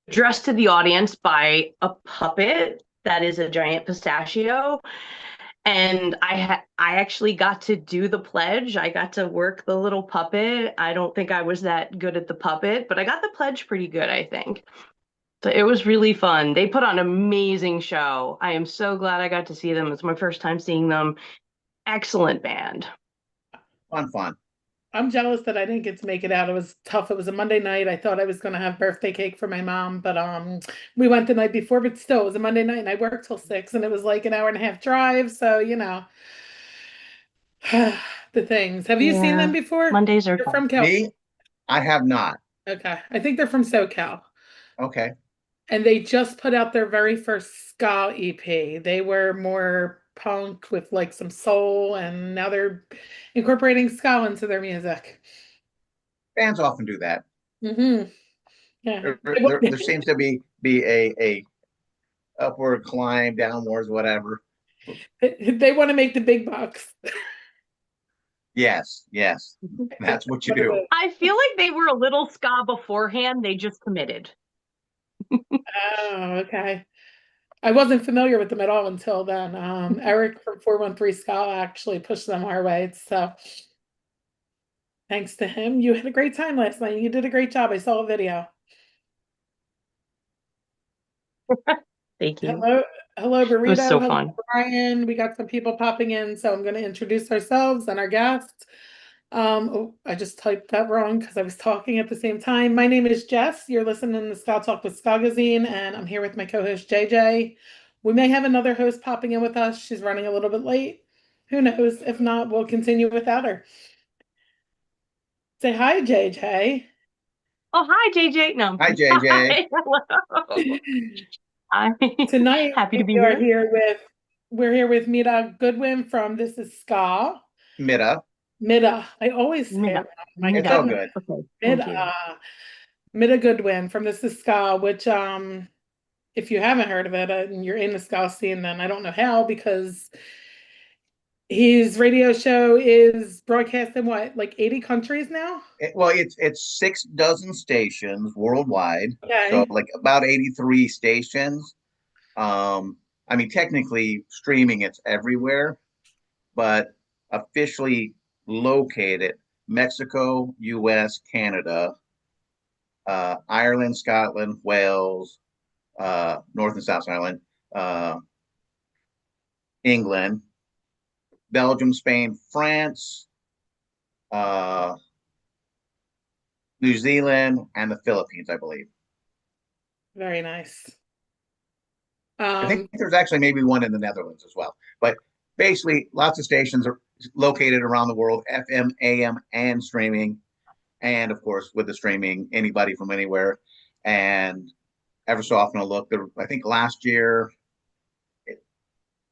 addressed to the audience by a puppet that is a giant pistachio. And I actually got to do the pledge. I got to work the little puppet. I don't think I was that good at the puppet, but I got the pledge pretty good, I think. So it was really fun. They put on an amazing show. I am so glad I got to see them. It's my first time seeing them. Excellent band. Fun, fun. I'm jealous that I didn't get to make it out. It was tough. It was a Monday night. I thought I was going to have birthday cake for my mom, but we went the night before, but still it was a Monday night and I worked till 6 and it was like an hour and a half drive, so the things. Have you seen them Yeah, before? Mondays are They're tough. from Cal. Me, I have not. Okay. I think they're from SoCal. Okay. And they just put out their very first ska EP. They were more punk with like some soul, and now they're incorporating ska into their music. Bands often do that. Hmm. Yeah. There seems to be a upward climb, downwards, whatever. They want to make the big bucks. Yes, yes. That's what you What is do. it? I feel like they were a little ska beforehand. They just committed. Oh, okay. I wasn't familiar with them at all until then. Eric from 413 Ska actually pushed them our way. So thanks to him, you had a great time last night. You did a great job. I saw a video. Thank you. Hello, hello, It was Burrito. so Hello, fun. Brian. We got some people popping in, so I'm going to introduce ourselves and our guests. Oh, I just typed that wrong because I was talking at the same time. My name is Jess. You're listening to Ska Talk with Skagazine, and I'm here with my co-host JJ. We may have another host popping in with us. She's running a little bit late. Who knows? If not, we'll continue without her. Say hi, JJ. Oh, hi, JJ. No. Hi, JJ. Hi. Hello. Hi. Tonight Happy to be we are here. here with Middagh Goodwin from This Is Ska. Mitta. Middagh. I always say it Mina. wrong. My It's all Mina. goodness. good. Okay. Thank you. Middagh. Middagh Goodwin from This Is Ska, which if you haven't heard of it and you're in the ska scene, then I don't know how, because his radio show is broadcast in what, like 80 countries now? Well, it's 6 dozen stations worldwide, so Okay. like about 83 stations. I mean, technically streaming it's everywhere, but officially located Mexico, US, Canada, Ireland, Scotland, Wales, North and South Ireland, England, Belgium, Spain, France, uh, New Zealand, and the Philippines, I believe. Very nice. I think Um, there's actually maybe one in the Netherlands as well. But basically, lots of stations are located around the world, FM, AM, and streaming. And of course, with the streaming, anybody from anywhere. And ever so often, I look there. I think last year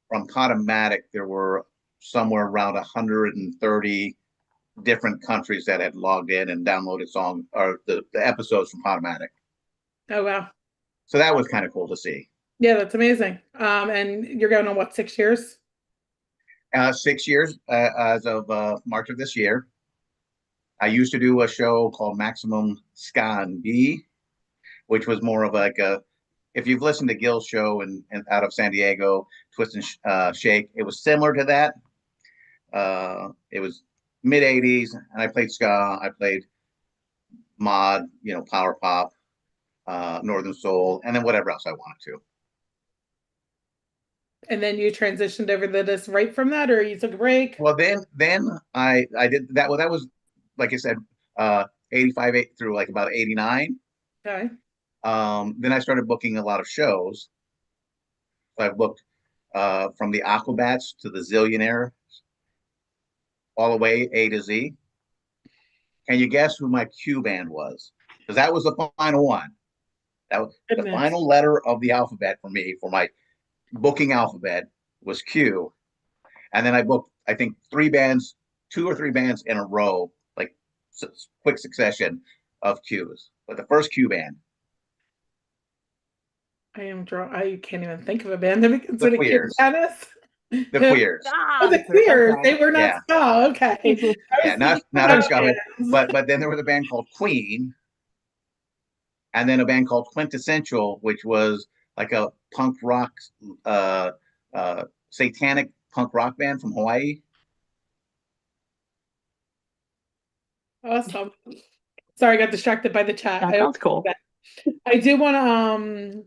from Podomatic, there were somewhere around 130 different countries that had logged in and downloaded song or the episodes from Podomatic. oh wow. So that was kind of cool to see. Yeah, that's amazing. And you're going on what, 6 years? 6 years as of March of this year. I used to do a show called Maximum Ska and B, which was more of like a, if you've listened to Gil's show and out of San Diego, Twist and Shake, it was similar to that. It was mid 80s, and I played ska, I played mod, power pop, Northern Soul, and then whatever else I wanted to. And then you transitioned over to this right from that, or you took a break? Well, then I did that. Well, that was like I said, 85 through like about 89. Okay. Then I started booking a lot of shows. I booked from the Aquabats to the Zillionaire, all the way A to Z. Can you guess who my Q band was? Because that was the final one. That was the Goodness. final letter of the alphabet for me, for my booking alphabet was Q. And then I booked, I think, 3 bands, 2 or 3 bands in a row, like quick succession of Qs. But the first Q band, I can't even think of a band that we the consider Q Queers. Janice. The Who? Queers. Oh, Ah, the Queers. okay. They were not Yeah. ska. Okay. I Yeah, was not thinking not a about ska band. bands. But then there was a band called Queen, and then a band called Quintessential, which was like a punk rock, uh, satanic punk rock band from Hawaii. Awesome. Sorry, I got distracted by the chat. That sounds cool. I do want to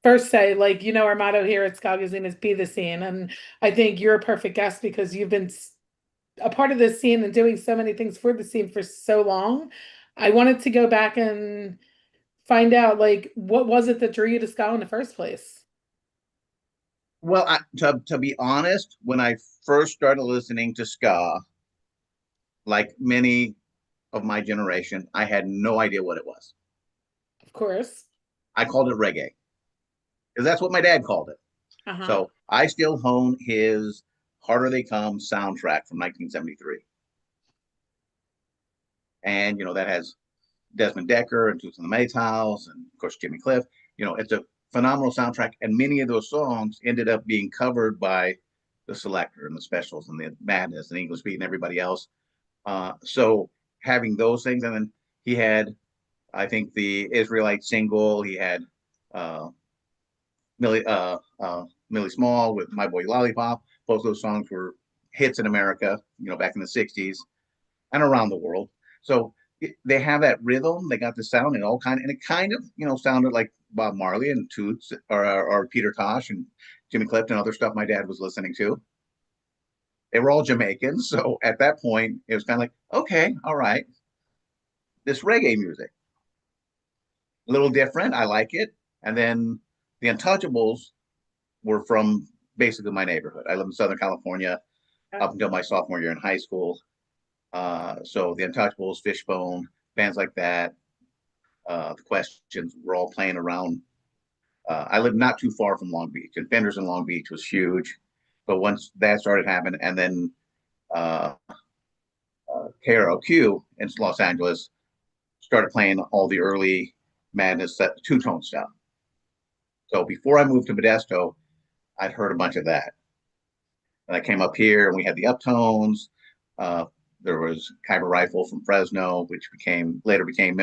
first say, like, our motto here at Ska Magazine is be the scene. And I think you're a perfect guest because you've been a part of this scene and doing so many things for the scene for so long. I wanted to go back and find out, like, what was it that drew you to ska in the first place? Well, to be honest, when I first started listening to ska, like many of my generation, I had no idea what it was. Of course. I called it reggae because that's what my dad called it. So I still hone his Harder They Come soundtrack from 1973. And, that has Desmond Decker and Toots and the Maytals and, of course, Jimmy Cliff. It's a phenomenal soundtrack. And many of those songs ended up being covered by the Selector and the Specials and the Madness and English Beat and everybody else. So having those things, and then he had, I think, the Israelite single. He had Millie Small with My Boy Lollipop. Both those songs were hits in America, back in the 60s and around the world. So they have that rhythm. They got the sound and and it kind of, sounded like Bob Marley and Toots or Peter Tosh and Jimmy Cliff and other stuff my dad was listening to. They were all Jamaicans. So at that point, it was kind of like, okay, all right, this reggae music, a little different. I like it. And then the Untouchables were from basically my neighborhood. I live in Southern California up until my sophomore year in high school. So the Untouchables, Fishbone, bands like that, the Questions were all playing around. I lived not too far from Long Beach, and Fenders in Long Beach was huge. But once that started happening, and then KROQ in Los Angeles started playing all the early Madness two-tone stuff. So before I moved to Modesto, I'd heard a bunch of that. And I came up here and we had the Uptones. There was Kyber Rifle from Fresno, which later became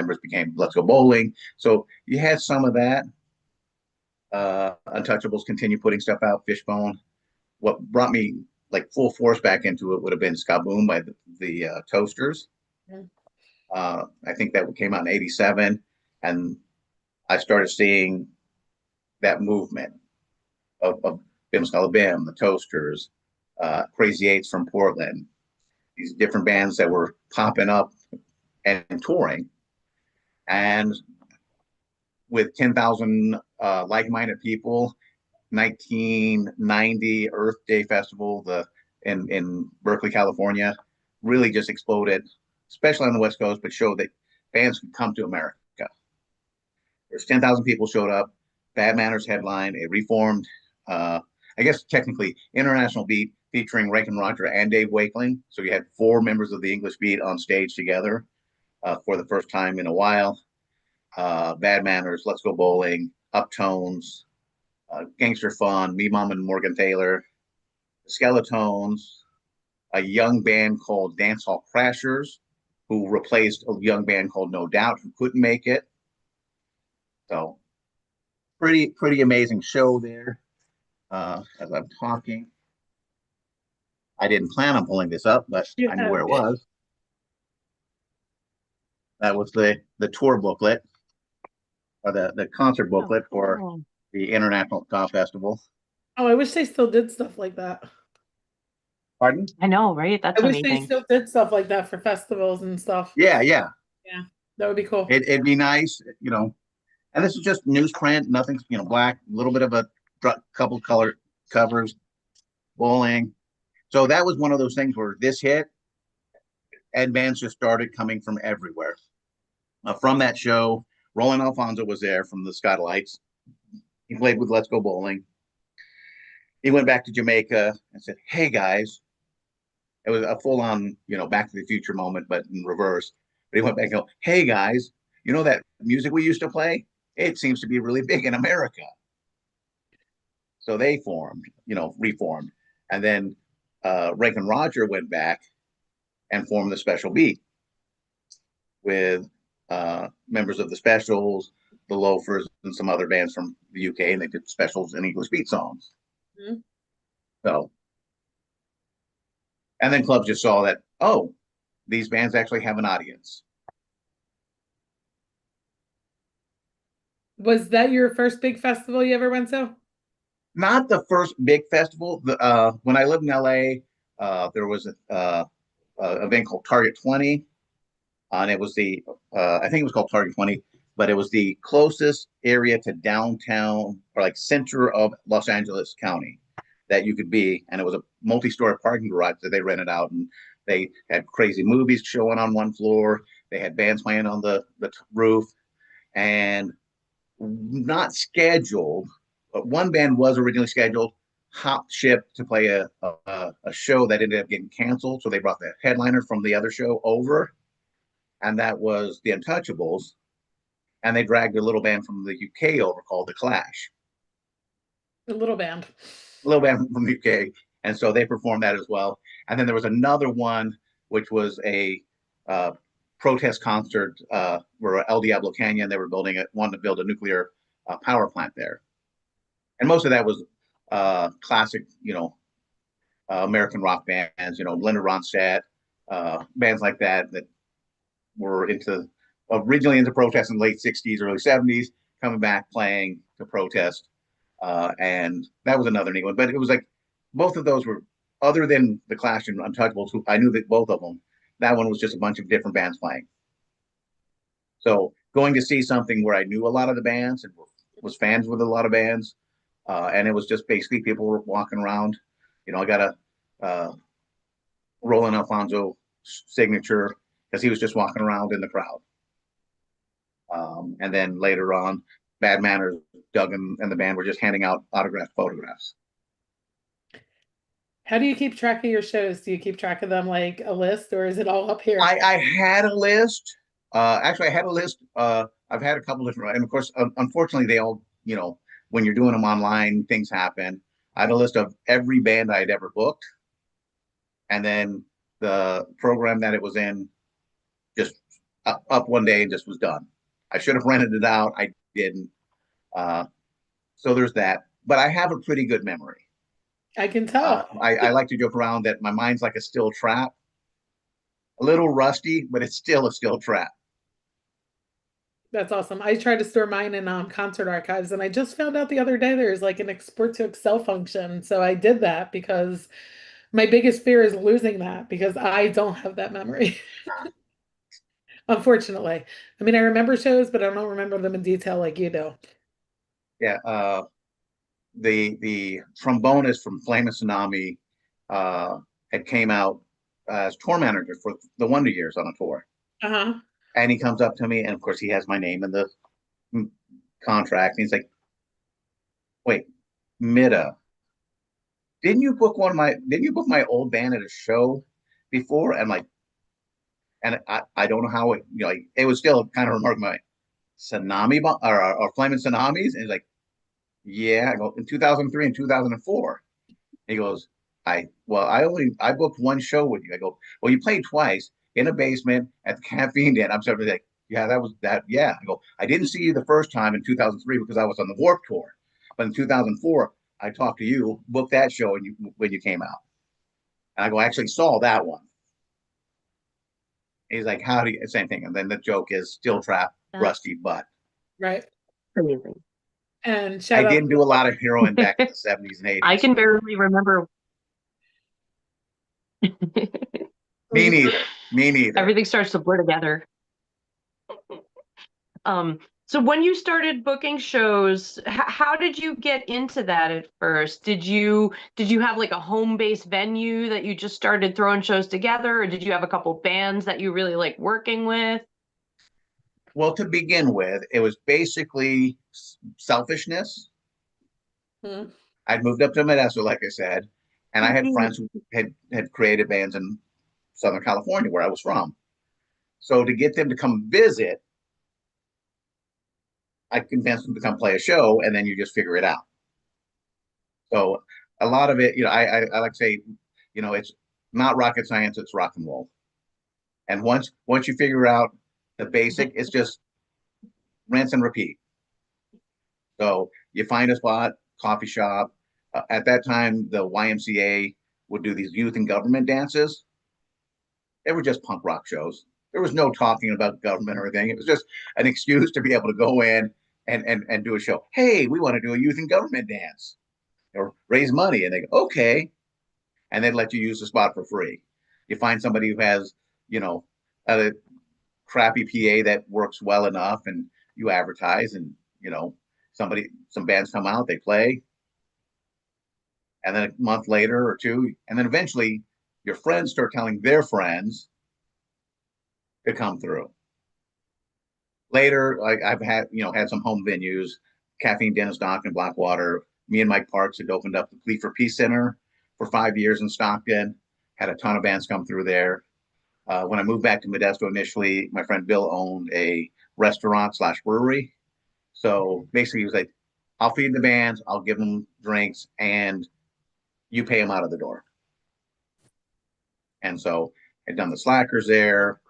Let's Go Bowling. So you had some of that. Untouchables continue putting stuff out, Fishbone. What brought me like full force back into it would have been Ska Boom by the Toasters. I think that came out in '87, and I started seeing that movement of Bim Skala Bim, the Toasters, Crazy Eights from Portland, these different bands that were popping up and touring. And with 10,000 like-minded people, 1990 Earth Day Festival in Berkeley, California, really just exploded, especially on the West Coast, but showed that bands could come to America. There's 10,000 people showed up. Bad Manners headline, a reformed, I guess technically, International Beat featuring Rankin Roger and Dave Wakeling. So you had 4 members of the English Beat on stage together for the first time in a while. Bad Manners, Let's Go Bowling, Uptones, Gangster Fun, Me Mom and Morgan Taylor, Skeletones, a young band called Dancehall Crashers, who replaced a young band called No Doubt, who couldn't make it. So pretty amazing show there. As I'm talking, I didn't plan on pulling this up, but I knew where it was. That was the tour booklet, or the concert booklet for the International Ska Festival. Oh, I wish they still did stuff like that. Pardon? I know, right? That's I wish amazing. they still did stuff like that for festivals and stuff. Yeah. That would be cool. It'd be nice, and this is just newsprint, nothing, black, a little bit of a couple color covers, bowling. So that was one of those things where this hit and bands just started coming from everywhere. From that show, Roland Alfonso was there from the Skylights. He played with Let's Go Bowling. He went back to Jamaica and said, "Hey guys," it was a full on, Back to the Future moment, but in reverse. But he went back and go, "Hey guys, that music we used to play? It seems to be really big in America." So they reformed. And then Rankin Roger went back and formed the Special Beat with members of the Specials, the Loafers, and some other bands from the UK, and they did specials and English beat songs. Mhm. So, and then clubs just saw that, oh, these bands actually have an audience. Was that your first big festival you ever went to? Not the first big festival. When I lived in LA, there was a event called Target 20, and it was I think it was called Target 20, but it was the closest area to downtown or like center of Los Angeles County that you could be, and it was a multi-story parking garage that they rented out, and they had crazy movies showing on one floor. They had bands playing on the roof, and not scheduled, but one band was originally scheduled, hopped ship to play a show that ended up getting canceled. So they brought the headliner from the other show over, and that was the Untouchables. And they dragged a little band from the UK over called The Clash. A little band. A little band from the UK. And so they performed that as well. And then there was another one, which was a protest concert where El Diablo Canyon, they were wanting to build a nuclear power plant there. And most of that was classic, American rock bands, Linda Ronstadt, bands like that were originally into protest in the late 60s, early 70s, coming back playing to protest. And that was another neat one. But it was like both of those were, other than The Clash and Untouchables, who I knew that both of them, that one was just a bunch of different bands playing. So going to see something where I knew a lot of the bands and was fans with a lot of bands, and it was just basically people were walking around. I got a Roland Alfonso signature because he was just walking around in the crowd. And then later on, Bad Manners, Doug and the band were just handing out autographed photographs. How do you keep track of your shows? Do you keep track of them like a list, or is it all up here? I had a list. Actually, I had a list. I've had a couple different, and of course, unfortunately, they all, when you're doing them online, things happen. I had a list of every band I had ever booked, and then the program that it was in just up one day and just was done. I should have rented it out. I didn't. So there's that. But I have a pretty good memory. I can tell. I like to joke around that my mind's like a steel trap. A little rusty, but it's still a steel trap. That's awesome. I try to store mine in concert archives, and I just found out the other day there's like an export to Excel function. So I did that because my biggest fear is losing that because I don't have that memory. Unfortunately. I mean, I remember shows, but I don't remember them in detail like you do. Yeah. The trombonist from Flame and Tsunami had came out as tour manager for the Wonder Years on a tour. Uh-huh. And he comes up to me, and of course he has my name in the contract. And he's like, "Wait, Middagh, didn't you book my old band at a show before?" And like, and I don't know how it was still kind of remarkable. Like, Tsunami or Flaming Tsunamis, and he's like, "Yeah." I go, in 2003 and 2004. He goes, I booked one show with you. I go, "Well, you played twice in a basement at the Caffeine Den." I'm sort of like, "Yeah, that was that." Yeah. I go, "I didn't see you the first time in 2003 because I was on the Warped Tour. But in 2004, I talked to you, booked that show when you came out." And I go, "I actually saw that one." He's like, "How do you," same thing. And then the joke is still trap, rusty butt. Right. Amazing. And I shout out didn't do a lot of heroin back in the 70s and 80s. I can barely remember. Me neither. Me neither. Everything starts to blur together. So when you started booking shows, how did you get into that at first? Did you have like a home-based venue that you just started throwing shows together, or did you have a couple bands that you really like working with? Well, to begin with, it was basically selfishness. Hmm. I'd moved up to Modesto, like I said, and I had friends who had created bands in Southern California, where I was from. So to get them to come visit, I convinced them to come play a show, and then you just figure it out. So a lot of it, I like to say, it's not rocket science; it's rock and roll. And once you figure out The basic is just rinse and repeat. So you find a spot, coffee shop. At that time, the YMCA would do these youth and government dances. They were just punk rock shows. There was no talking about government or anything. It was just an excuse to be able to go in and do a show. Hey, we want to do a youth and government dance or raise money. And they go, okay. And they'd let you use the spot for free. You find somebody who has, a crappy PA that works well enough, and you advertise, and some bands come out, they play, and then a month later or two, and then eventually your friends start telling their friends to come through. Later, I've had some home venues, Caffeine Den in Stockton, Blackwater. Me and Mike Parks had opened up the Plea for Peace Center for 5 years in Stockton. Had a ton of bands come through there. When I moved back to Modesto initially, my friend Bill owned a restaurant/brewery. So basically, he was like, I'll feed the bands, I'll give them drinks, and you pay them out of the door. And so I'd done the Slackers there,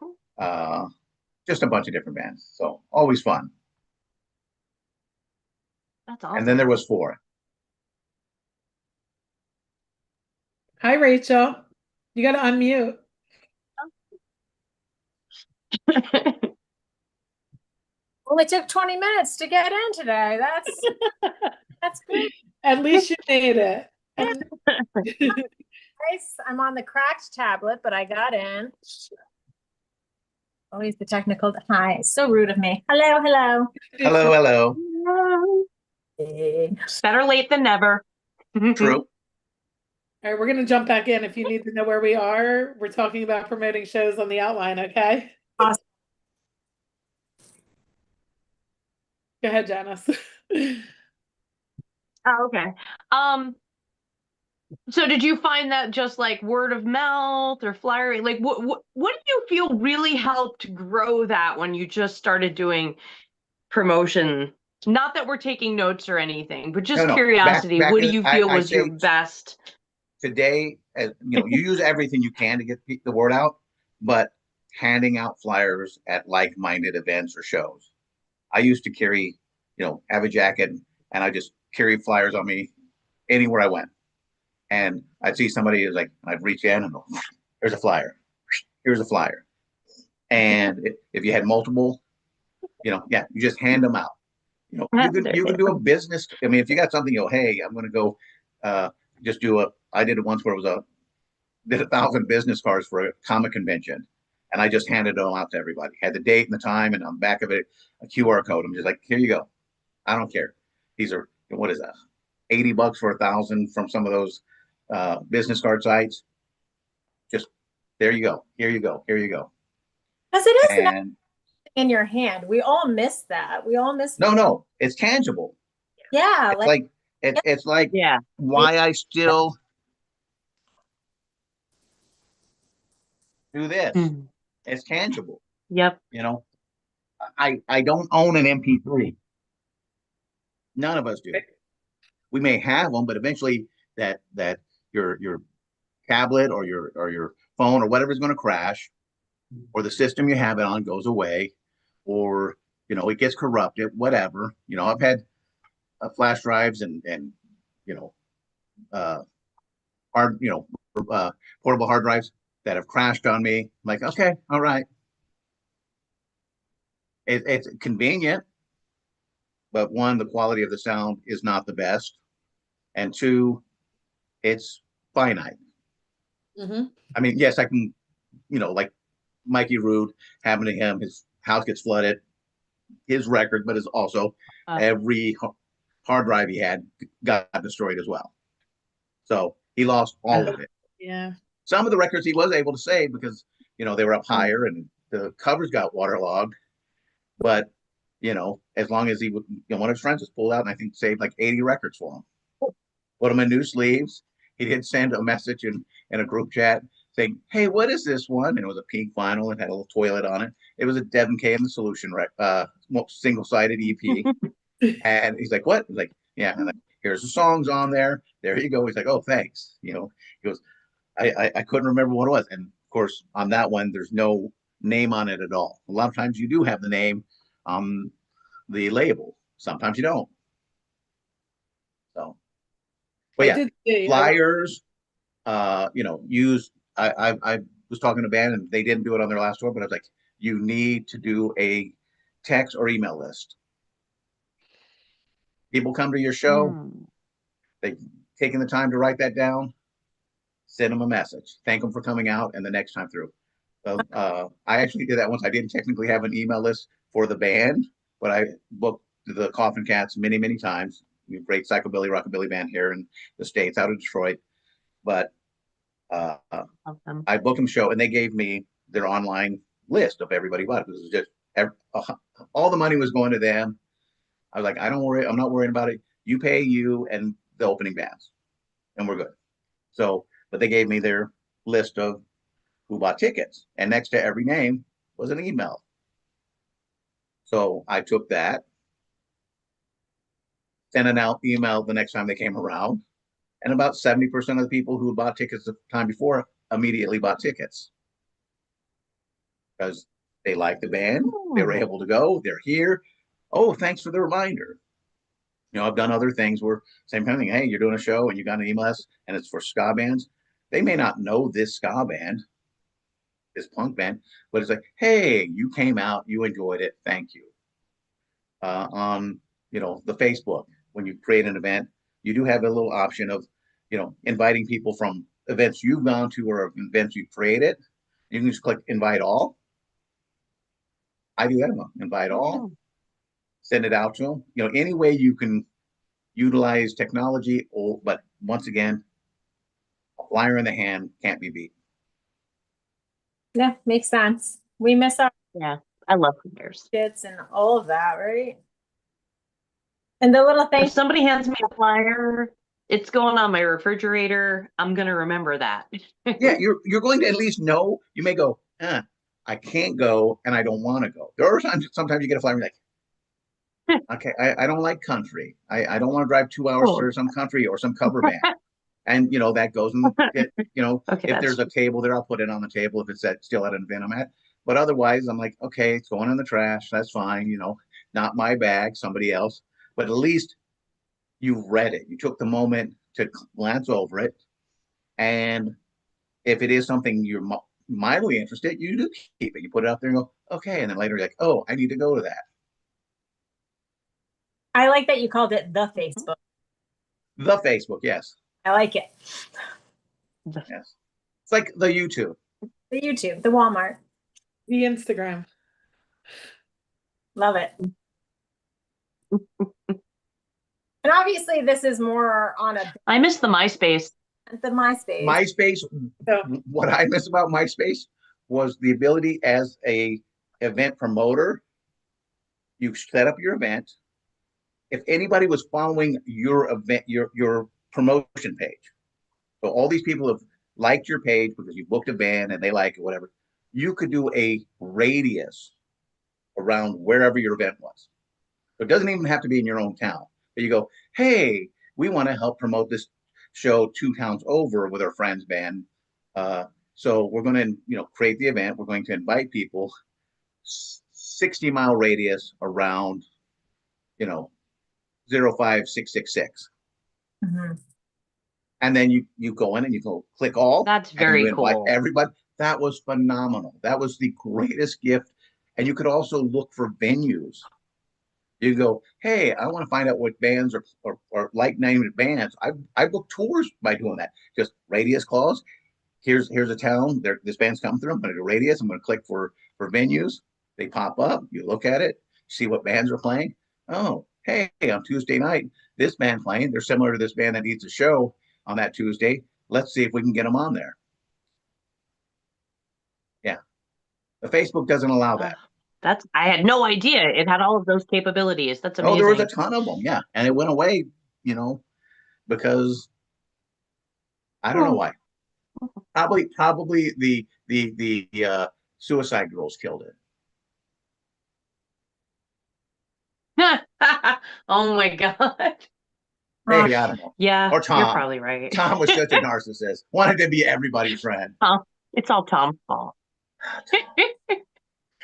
just a bunch of different bands. So always fun. That's awesome. And then there was 4. Hi, Rachel. You got to unmute. Only took 20 minutes to get in today. That's good. At least you made it. Nice. I'm on the cracked tablet, but I got in. Always the technical. Hi. So rude of me. Hello, hello. Hello. Hey. Better late than never. True. All right, we're going to jump back in. If you need to know where we are, we're talking about promoting shows on the outline, okay? Awesome. Go ahead, Janice. Oh, okay. So did you find that just like word of mouth or flyer? Like what do you feel really helped grow that when you just started doing promotion? Not that we're taking notes or anything, but just curiosity. Back what do you feel was your say best? Today, you use everything you can to get the word out, but handing out flyers at like-minded events or shows. I used to carry, have a jacket, and I just carry flyers on me anywhere I went. And I'd see somebody who's like, I'd reach in and go, here's a flyer. Here's a flyer. And if you had multiple, you just hand them out. You can do a business. I mean, if you got something, hey, I'm going to go just do I did it once where it was did 1,000 business cards for a comic convention. And I just handed them out to everybody. Had the date and the time, and on the back of it, a QR code. I'm just like, here you go. I don't care. These are, what is that? $80 for 1,000 from some of those business card sites. Just there you go. Here you go. Here you go. Because it is in your hand. We all miss that. We all miss. No, it's tangible. Yeah, it's like why I still do this. It's tangible. Yep. I don't own an MP3. None of us do. We may have them, but eventually that your tablet or your phone or whatever is going to crash, or the system you have it on goes away, or it gets corrupted, whatever. I've had flash drives and hard portable hard drives that have crashed on me. I'm like, okay, all right. It's convenient, but one, the quality of the sound is not the best, and two, it's finite. I mean, yes, I can, like Mikey Rood, happened to him, his house gets flooded, his record, but it's also every hard drive he had got destroyed as well. So he lost all of it. Yeah. Some of the records he was able to save because, they were up higher and the covers got waterlogged. But, as long as he would, one of his friends was pulled out and I think saved like 80 records for him. Put them in new sleeves. He did send a message in a group chat saying, hey, what is this one? And it was a pink vinyl and had a little toilet on it. It was a Devin K and the Solution single-sided EP. And he's like, what? He's like, yeah. And here's the songs on there. There you go. He's like, oh, thanks. He goes, I couldn't remember what it was. And of course, on that one, there's no name on it at all. A lot of times you do have the name on the label. Sometimes you don't. So, but I yeah, did see. flyers. Use. I was talking to a band and they didn't do it on their last tour, but I was like, you need to do a text or email list. People come to your show, they've taken the time to write that down, send them a message, thank them for coming out, and the next time through. I actually did that once. I didn't technically have an email list for the band, but I booked the Coffin Cats many, many times. Great psychobilly, rockabilly band here in the States, out of Detroit. But I booked them show, and they gave me their online list of everybody. But it was just all the money was going to them. I was like, I don't worry. I'm not worrying about it. You pay you and the opening bands, and we're good. So, but they gave me their list of who bought tickets, and next to every name was an email. So I took that, sent an out email the next time they came around, and about 70% of the people who bought tickets the time before immediately bought tickets because they liked the band, they were able to go, they're here. Oh, thanks for the reminder. I've done other things where same kind of thing. Hey, you're doing a show and you got an email list and it's for ska bands. They may not know this ska band, this punk band, but it's like, hey, you came out, you enjoyed it, thank you. On the Facebook, when you create an event, you do have a little option of inviting people from events you've gone to or events you've created. You can just click invite all. I do that, invite all, send it out to them. Any way you can utilize technology, but once again, a flyer in the hand can't be beat. Yeah, makes sense. We miss our Yeah, I love flyers. kids and all of that, right? And the little If things. somebody hands me a flyer, it's going on my refrigerator. I'm gonna remember that. Yeah, you're going to at least know. You may go, I can't go and I don't want to go. There are sometimes you get a flyer and you're like, okay, I don't like country. I don't want to drive 2 hours to some country or some cover band. And that goes in, okay, if there's a table there, I'll put it on the table if it's still at an event I'm at. But otherwise, I'm like, okay, it's going in the trash. That's fine. Not my bag, somebody else. But at least you've read it. You took the moment to glance over it. And if it is something you're mildly interested, you do keep it. You put it out there and go, okay. And then later you're like, oh, I need to go to that. I like that you called it the Facebook. The Facebook, yes. I like it. Yes. It's like the YouTube. The YouTube, the Walmart. The Instagram. Love it. And obviously this is more on I miss the MySpace. the MySpace. MySpace, what I miss about MySpace was the ability as a event promoter, you set up your event. If anybody was following your event, your promotion page, so all these people have liked your page because you booked a band and they like it, whatever, you could do a radius around wherever your event was. So it doesn't even have to be in your own town. But you go, hey, we want to help promote this show 2 towns over with our friends band. So we're going to, create the event. We're going to invite people 60-mile radius around, 05666. Mm-hmm. And then you go in and you go click all. That's very cool. Everybody. That was phenomenal. That was the greatest gift. And you could also look for venues. You go, hey, I want to find out what bands or like-named bands. I book tours by doing that. Just radius clause. Here's a town. This band's come through. I'm going to do radius. I'm going to click for venues. They pop up. You look at it. See what bands are playing. Oh, hey, on Tuesday night, this band playing. They're similar to this band that needs a show on that Tuesday. Let's see if we can get them on there. Yeah. The Facebook doesn't allow that. I had no idea it had all of those capabilities. That's amazing. Oh, there was a ton of them, yeah. And it went away, because I don't know why. Probably the Suicide Girls killed it. Oh my God. Maybe, I don't know. Yeah, or Tom. You're probably right. Tom was such a narcissist. Wanted to be everybody's friend. Oh, it's all Tom's fault.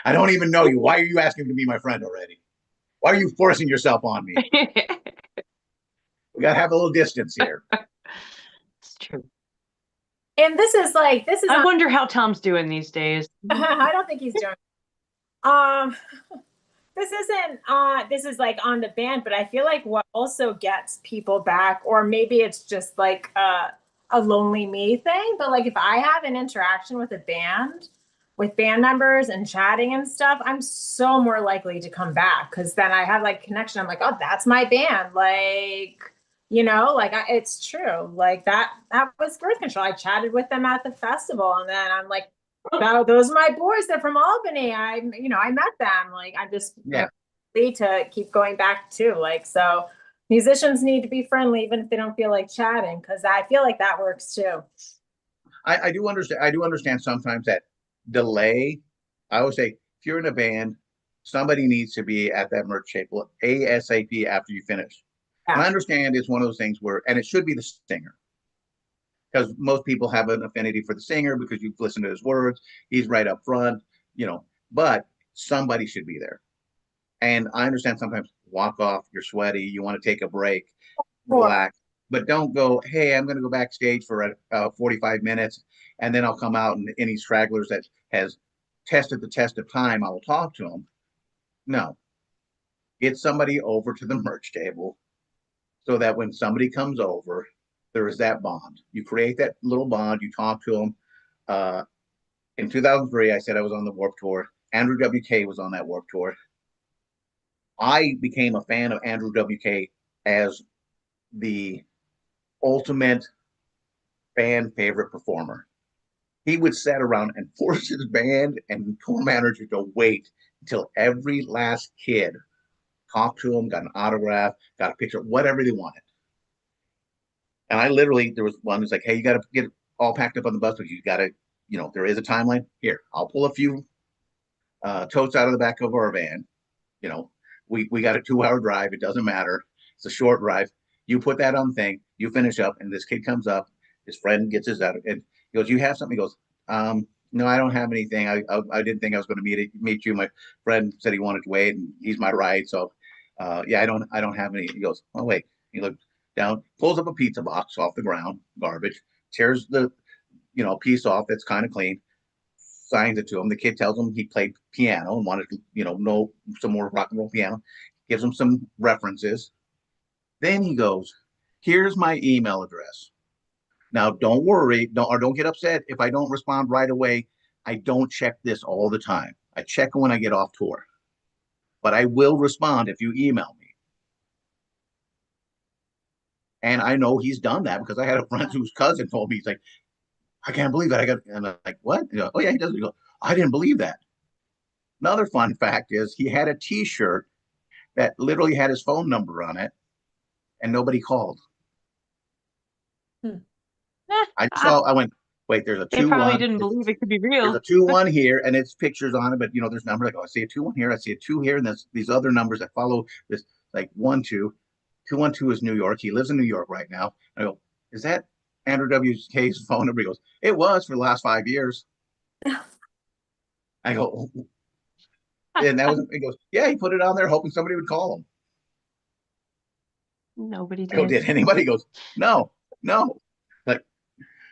I don't even know you. Why are you asking to be my friend already? Why are you forcing yourself on me? We gotta have a little distance here. It's true. And this is I wonder how Tom's doing these days. I don't think he's doing. This is like on the band, but I feel like what also gets people back, or maybe it's just like a lonely me thing, but like if I have an interaction with a band, with band members and chatting and stuff, I'm so more likely to come back because then I have like connection. I'm like, oh, that's my band. Like, like it's true. Like that was Birth Control. I chatted with them at the festival, and then I'm like, oh, those are my boys. They're from Albany. I met them. Like, I'm just to keep going back too. Like, so musicians need to be friendly, even if they don't feel like chatting, because I feel like that works too. I do understand. I do understand sometimes that delay. I always say, if you're in a band, somebody needs to be at that merch table ASAP after you finish. Yeah. And I understand it's one of those things where, and it should be the singer, because most people have an affinity for the singer because you've listened to his words. He's right up front, but somebody should be there. And I understand sometimes walk off, you're sweaty, you want to take a break, relax, but don't go, hey, I'm going to go backstage for 45 minutes and then I'll come out and any stragglers that has tested the test of time, I will talk to them. No, get somebody over to the merch table so that when somebody comes over, there is that bond. You create that little bond, you talk to them. In 2003, I said I was on the Warped Tour. Andrew WK was on that Warped Tour. I became a fan of Andrew WK as the ultimate fan favorite performer. He would sit around and force his band and tour manager to wait until every last kid talked to him, got an autograph, got a picture, whatever they wanted. And I literally, there was one who's like, hey, you got to get all packed up on the bus, but you got to, there is a timeline. Here, I'll pull a few totes out of the back of our van. We got a 2-hour drive. It doesn't matter. It's a short drive. You put that on the thing, you finish up, and this kid comes up, his friend gets his out, and he goes, you have something? He goes, no, I don't have anything. I didn't think I was going to meet you. My friend said he wanted to wait, and he's my ride. So, yeah, I don't have any. He goes, oh, wait. He looked down, pulls up a pizza box off the ground, garbage, tears the, piece off that's kind of clean, signs it to him. The kid tells him he played piano and wanted to, know some more rock and roll piano, gives him some references. Then he goes, here's my email address. Now, don't worry, don't get upset if I don't respond right away. I don't check this all the time. I check when I get off tour, but I will respond if you email me. And I know he's done that because I had a friend whose cousin told me, he's like, I can't believe that. And I'm like, what? Oh yeah, he does. He goes, I didn't believe that. Another fun fact is he had a T-shirt that literally had his phone number on it, and nobody called. I went, wait, there's a 2-1. They probably didn't believe it could be real. There's a 2-1 here, and it's pictures on it, but there's numbers like, oh, I see a 2-1 here, I see a 2 here, and there's these other numbers that follow this, like 1-2. 212 is New York. He lives in New York right now. I go, is that Andrew WK's phone number? He goes, it was for the last 5 years. I go, oh. And that was, he goes, yeah, he put it on there hoping somebody would call him. Nobody did. I go, did anybody? He goes, no. Like,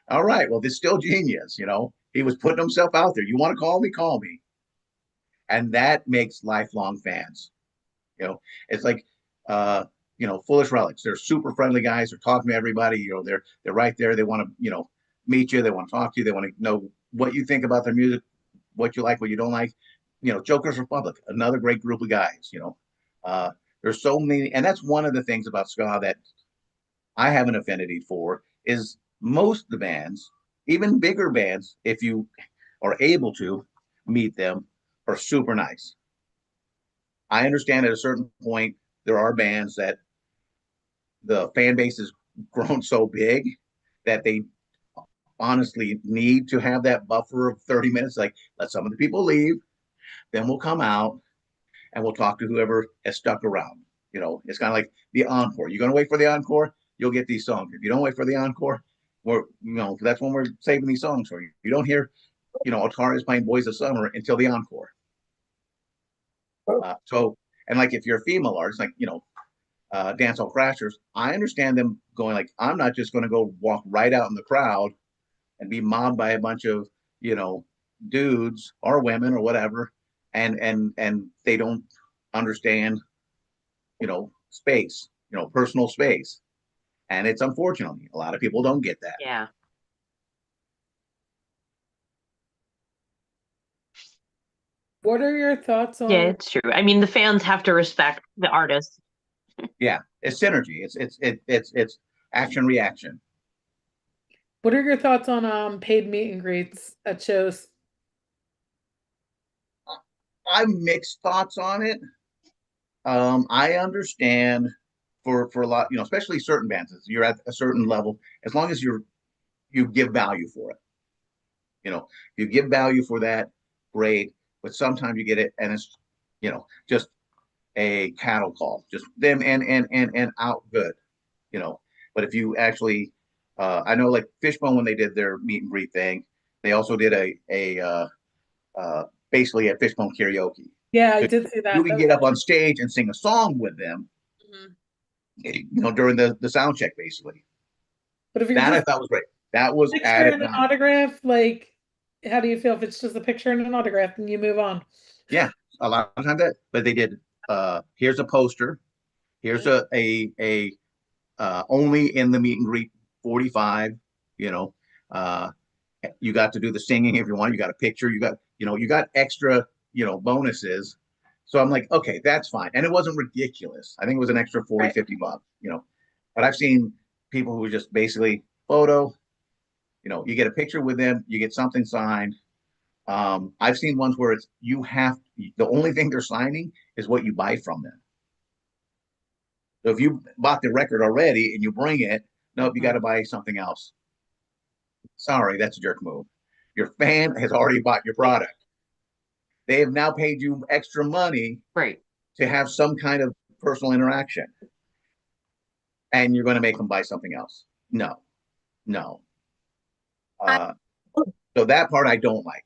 all right, well, this is still genius, He was putting himself out there. You want to call me? Call me. And that makes lifelong fans. It's like, Foolish Relics. They're super friendly guys. They're talking to everybody. They're right there. They want to, meet you. They want to talk to you. They want to know what you think about their music, what you like, what you don't like. Joker's Republic, another great group of guys. There's so many, and that's one of the things about ska that I have an affinity for is most of the bands, even bigger bands, if you are able to meet them, are super nice. I understand at a certain point there are bands that the fan base has grown so big that they honestly need to have that buffer of 30 minutes. Like, let some of the people leave, then we'll come out and we'll talk to whoever has stuck around. It's kind of like the encore. You're going to wait for the encore, you'll get these songs. If you don't wait for the encore, that's when we're saving these songs for you. You don't hear, Atari is playing Boys of Summer until the encore. So, and like if you're a female artist, like, dancehall crashers, I understand them going like, I'm not just going to go walk right out in the crowd and be mobbed by a bunch of, dudes or women or whatever, and they don't understand, space, personal space. And it's unfortunate. A lot of people don't get that. Yeah. What are your thoughts on? Yeah, it's true. I mean, the fans have to respect the artists. Yeah, it's synergy. It's action reaction. What are your thoughts on paid meet and greets at shows? I have mixed thoughts on it. I understand for a lot, especially certain bands, you're at a certain level, as long as you give value for it. You give value for that, great. But sometimes you get it, and it's, just a cattle call, just them and out good. But if you actually, I know like Fishbone, when they did their meet and greet thing, they also did basically a Fishbone karaoke. Yeah, I So did see that. you can get up on stage and sing a song with them, during the sound check, basically. But if you're That I just thought was great. That was picture added and an value. autograph, like, how do you feel if it's just a picture and an autograph and you move on? Yeah, a lot of times but they did. Here's a poster. Here's a only in the meet and greet 45. You know, you got to do the singing if you want. You got a picture. You got extra bonuses. So I'm like, okay, that's fine. And it wasn't ridiculous. I think it was an extra 40, Right. $50. But I've seen people who just basically photo. You get a picture with them. You get something signed. I've seen ones where the only thing they're signing is what you buy from them. So if you bought the record already and you bring it, nope, you got to buy something else. Sorry, that's a jerk move. Your fan has already bought your product. They have now paid you extra money, Right. to have some kind of personal interaction. And you're going to make them buy something else. No. So that part I don't like.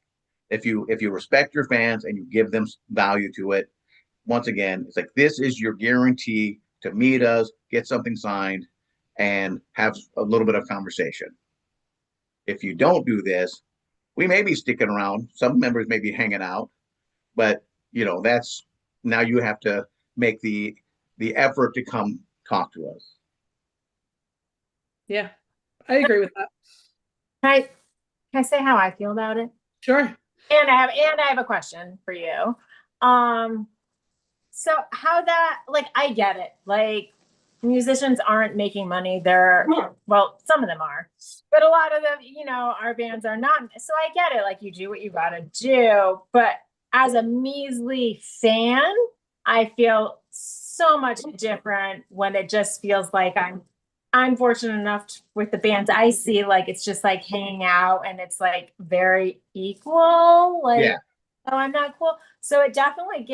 If you respect your fans and you give them value to it, once again, it's like, this is your guarantee to meet us, get something signed, and have a little bit of conversation. If you don't do this, we may be sticking around. Some members may be hanging out, but that's, now you have to make the effort to come talk to us. Yeah, I agree with that. Can I say how I feel about it? Sure. And I have a question for you. So how that, like, I get it. Like, musicians aren't making money. Well, some of them are, but a lot of them, our bands are not. So I get it. Like, you do what you gotta do. But as a measly fan, I feel so much different when it just feels like I'm fortunate enough with the bands I see, like, it's just like hanging out and it's like very equal. Like, Yeah. oh, I'm not cool. So it definitely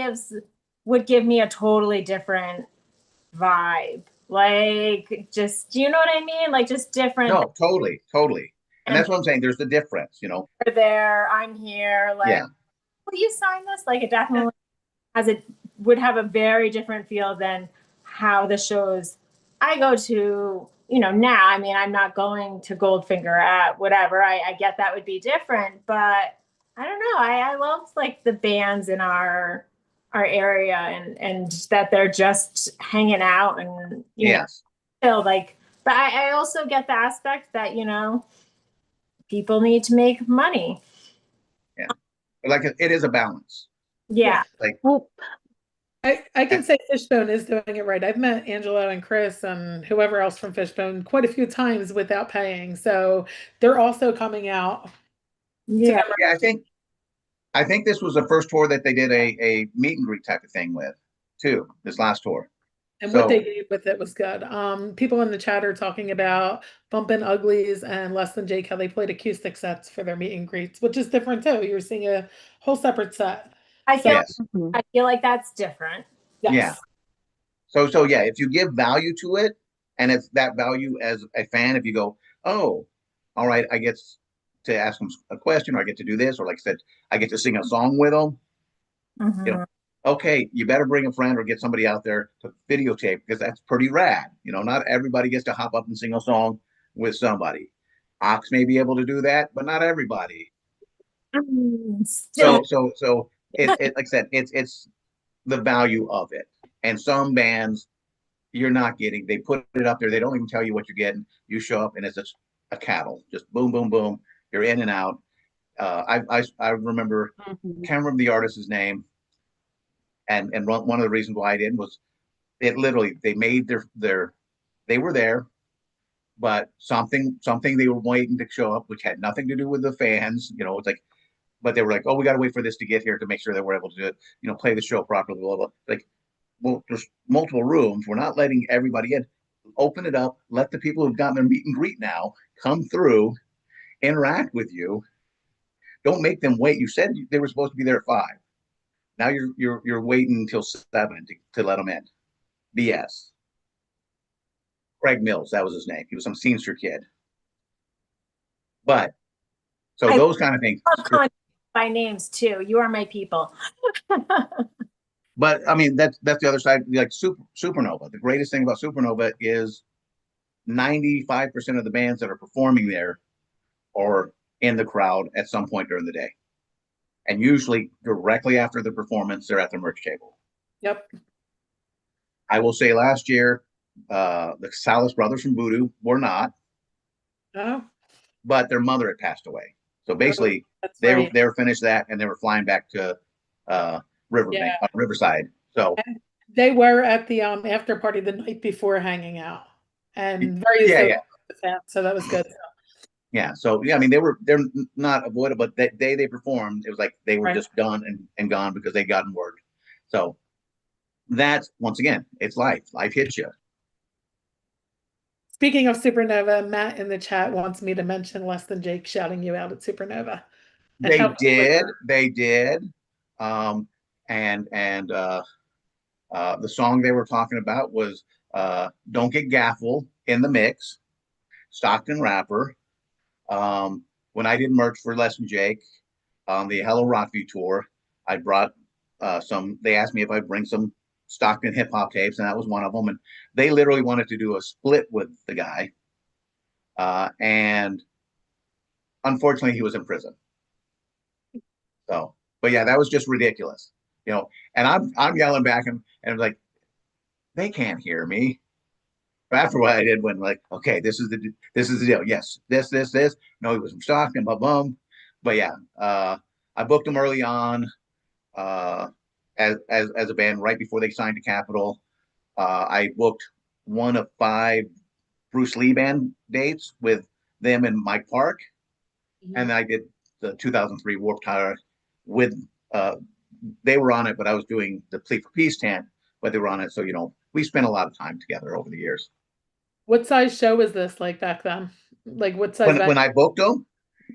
would give me a totally different vibe. Like, just, do you know what I mean? Like, just different. No, totally. And that's what I'm saying. There's the difference, You're there, I'm here. Like, Yeah. will you sign this? Like, it definitely would have a very different feel than how the shows I go to, now. I mean, I'm not going to Goldfinger at whatever. I get that would be different, but I don't know. I love, like, the bands in our area and that they're just hanging out and Yes. feel like. But I also get the aspect that people need to make money. Yeah. Like, it is a balance. Yeah. Like, Well, I can say Fishbone is doing it right. I've met Angelo and Chris and whoever else from Fishbone quite a few times without paying. So they're also coming out. Yeah. yeah, I think this was the first tour that they did a meet and greet type of thing with, too. This last tour. And So- what they gave with it was good. People in the chat are talking about Bumpin' Uglies and Less Than Jake, how they played acoustic sets for their meet and greets, which is different too. You're seeing a whole separate set. I feel Yes. I feel like that's different. Yes. Yeah. So yeah, if you give value to it, and it's that value as a fan, if you go, oh, all right, I get to ask them a question, or I get to do this, or like I said, I get to sing a song with them. Mhm. okay, you better bring a friend or get somebody out there to videotape because that's pretty rad. You know, not everybody gets to hop up and sing a song with somebody. Ox may be able to do that, but not everybody. Still, So it like I said, it's the value of it. And some bands you're not getting, they put it up there, they don't even tell you what you're getting. You show up and it's just a cattle, just boom, boom, boom. You're in and out. I remember, can't remember the artist's name, and one of the reasons why I didn't was it literally they made their they were there, but something they were waiting to show up, which had nothing to do with the fans. You know, it's like, but they were like, oh, we got to wait for this to get here to make sure that we're able to, you know, play the show properly. Blah, blah, blah. Like, well, there's multiple rooms. We're not letting everybody in. Open it up. Let the people who've gotten their meet and greet now come through, interact with you. Don't make them wait. You said they were supposed to be there at 5. Now you're waiting until 7 to let them in. BS. Craig Mills, that was his name. He was some senior kid. But so those kind of things. By names too. You are my people. But I mean, that's the other side. Like Supernova. The greatest thing about Supernova is 95% of the bands that are performing there are in the crowd at some point during the day. And usually directly after the performance, they're at the merch table. Yep. I will say last year, the Salas brothers from Voodoo were not. Oh. But their mother had passed away. So basically, right. they were finished that, and they were flying back to Riverside. So and they were at the after party the night before, hanging out, and very so that was good. Yeah, so yeah, I mean they're not avoidable, but that day they performed, it was like they were just done and gone because they gotten word. So that's, once again, it's life. Life hits you. Speaking of Supernova, Matt in the chat wants me to mention Less Than Jake shouting you out at Supernova. They did. And the song they were talking about was Don't Get Gaffle in the Mix, Stockton rapper. When I did merch for Less Than Jake on the Hello Rockview tour, I brought they asked me if I'd bring some Stockton hip hop tapes, and that was one of them. And they literally wanted to do a split with the guy. And unfortunately, he was in prison. So, but yeah, that was just ridiculous, you know. And I'm yelling back and I'm like, they can't hear me. But after what I did, when like, okay, this is the deal. Yes, this. No, he was from Stockton, bum. But yeah, I booked him early on, as a band right before they signed to Capitol. I booked one of 5 Bruce Lee band dates with them and Mike Park, and I did the 2003 Warped Tour with they were on it, but I was doing the Plea for Peace tent, but they were on it. So, you know, we spent a lot of time together over the years. What size show was this like back then? Like what size? When I booked them,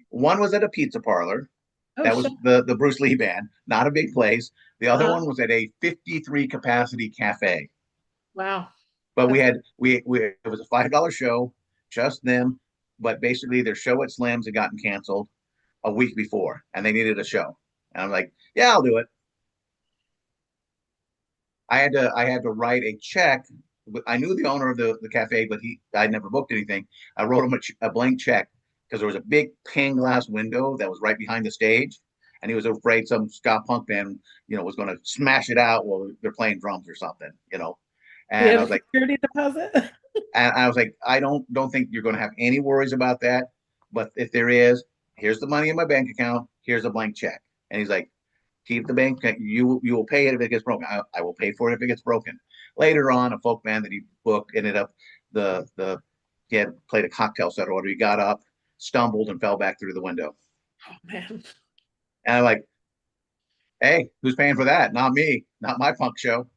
one was at a pizza parlor. That was the Bruce Lee band, not a big place. The other one was at a 53 capacity cafe. Wow. But it was a $5 show, just them. But basically their show at Slim's had gotten canceled a week before, and they needed a show. And I'm like, yeah, I'll do it. I had to write a check. I knew the owner of the cafe, but I'd never booked anything. I wrote him a blank check because there was a big pane glass window that was right behind the stage, and he was afraid some ska punk band, you know, was going to smash it out while they're playing drums or something, you know. And I was like, security deposit. And I was like, I don't think you're going to have any worries about that. But if there is, here's the money in my bank account. Here's a blank check. And he's like, keep the bank. You will pay it if it gets broken. I will pay for it if it gets broken. Later on, a folk band that he booked ended up he had played a cocktail set or whatever. He got up, stumbled, and fell back through the window. Oh man! And I'm like, hey, who's paying for that? Not me. Not my punk show.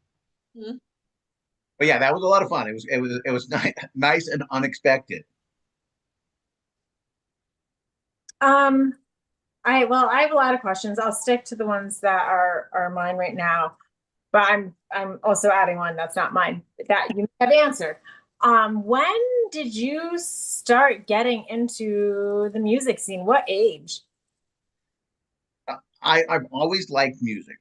Mm-hmm. But yeah, that was a lot of fun. It was nice and unexpected. I have a lot of questions. I'll stick to the ones that are mine right now, but I'm also adding one that's not mine that you have answered. When did you start getting into the music scene? What age? I've always liked music.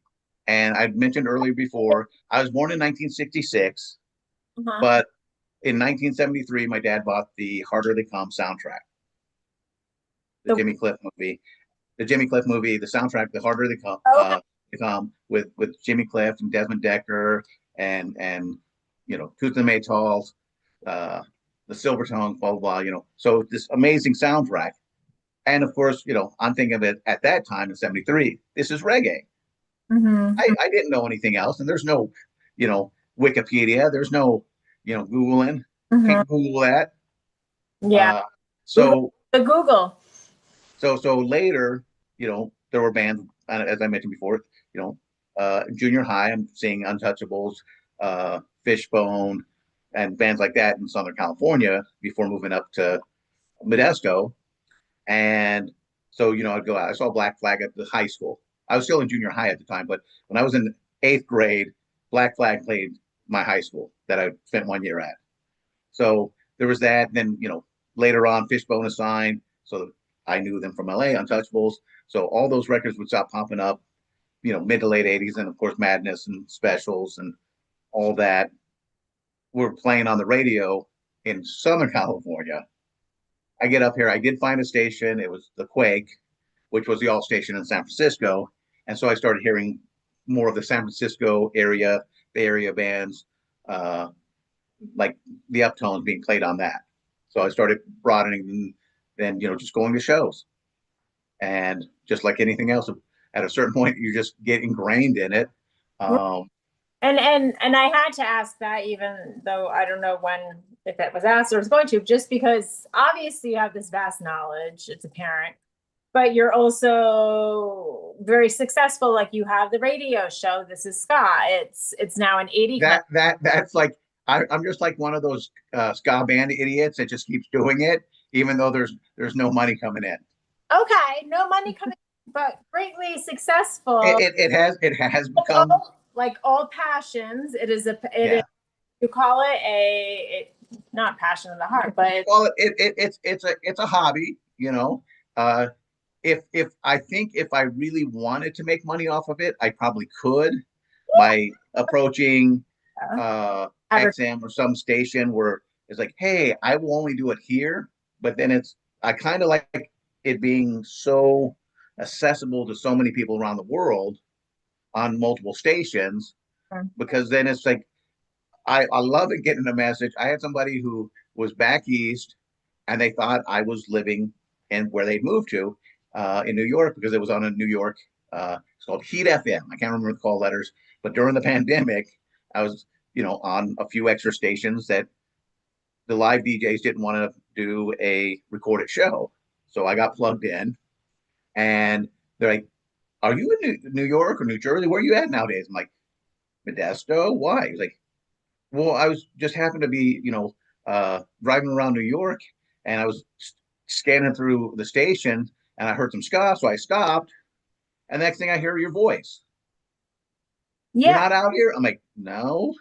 And I mentioned earlier before, I was born in 1966, Uh-huh. but in 1973, my dad bought the Harder They Come soundtrack, the So- Jimmy Cliff movie. The Jimmy Cliff movie, the soundtrack, The Harder Okay. They Come with Jimmy Cliff and Desmond Decker and Tooth and Maytals, the Silvertones, blah, blah, blah, So this amazing soundtrack. And of course, I'm thinking of it at that time in 73. This is reggae. Mhm. I didn't know anything else. And there's no, Wikipedia. There's no, Googling. Mhm. Can't Google that. Yeah. So The Google. so later, there were bands, as I mentioned before, junior high, I'm seeing Untouchables, Fishbone, and bands like that in Southern California before moving up to Modesto. And so, I'd go out. I saw Black Flag at the high school. I was still in junior high at the time, but when I was in 8th grade, Black Flag played my high school that I spent 1 year at. So there was that. Then, later on, Fishbone assigned. So I knew them from LA, Untouchables. So all those records would stop popping up, mid to late 80s. And of course, Madness and Specials and all that were playing on the radio in Southern California. I get up here. I did find a station. It was the Quake, which was the alt station in San Francisco. And so I started hearing more of the San Francisco area, Bay Area bands, like the Uptones being played on that. So I started broadening and just going to shows. And just like anything else, at a certain point, you just get ingrained in it. And I had to ask that, even though I don't know if it was asked or was going to, just because obviously you have this vast knowledge, it's apparent, but you're also very successful. Like you have the radio show, This Is Ska. It's now an 80. That's like I'm just like one of those ska band idiots that just keeps doing it, even though there's no money coming in. Okay, no money coming in, but greatly successful. It has become like all passions. You call it not passion of the heart, but it's a hobby, if I think if I really wanted to make money off of it, I probably could by approaching XM or some station where it's like, hey, I will only do it here. But then I kind of like it being so accessible to so many people around the world on multiple stations, because then it's like, I love it getting a message. I had somebody who was back east and they thought I was living in where they'd moved to in New York, because it was on a New York, it's called Heat FM. I can't remember the call letters, but during the pandemic, I was, on a few extra stations that the live DJs didn't want to do a recorded show. So I got plugged in and they're like, are you in New York or New Jersey? Where are you at nowadays? I'm like, Modesto? Why? He's like, well, I was just happened to be, driving around New York and I was scanning through the station and I heard some ska. So I stopped. And the next thing I hear your voice. yeah. You're not out here? I'm like, no.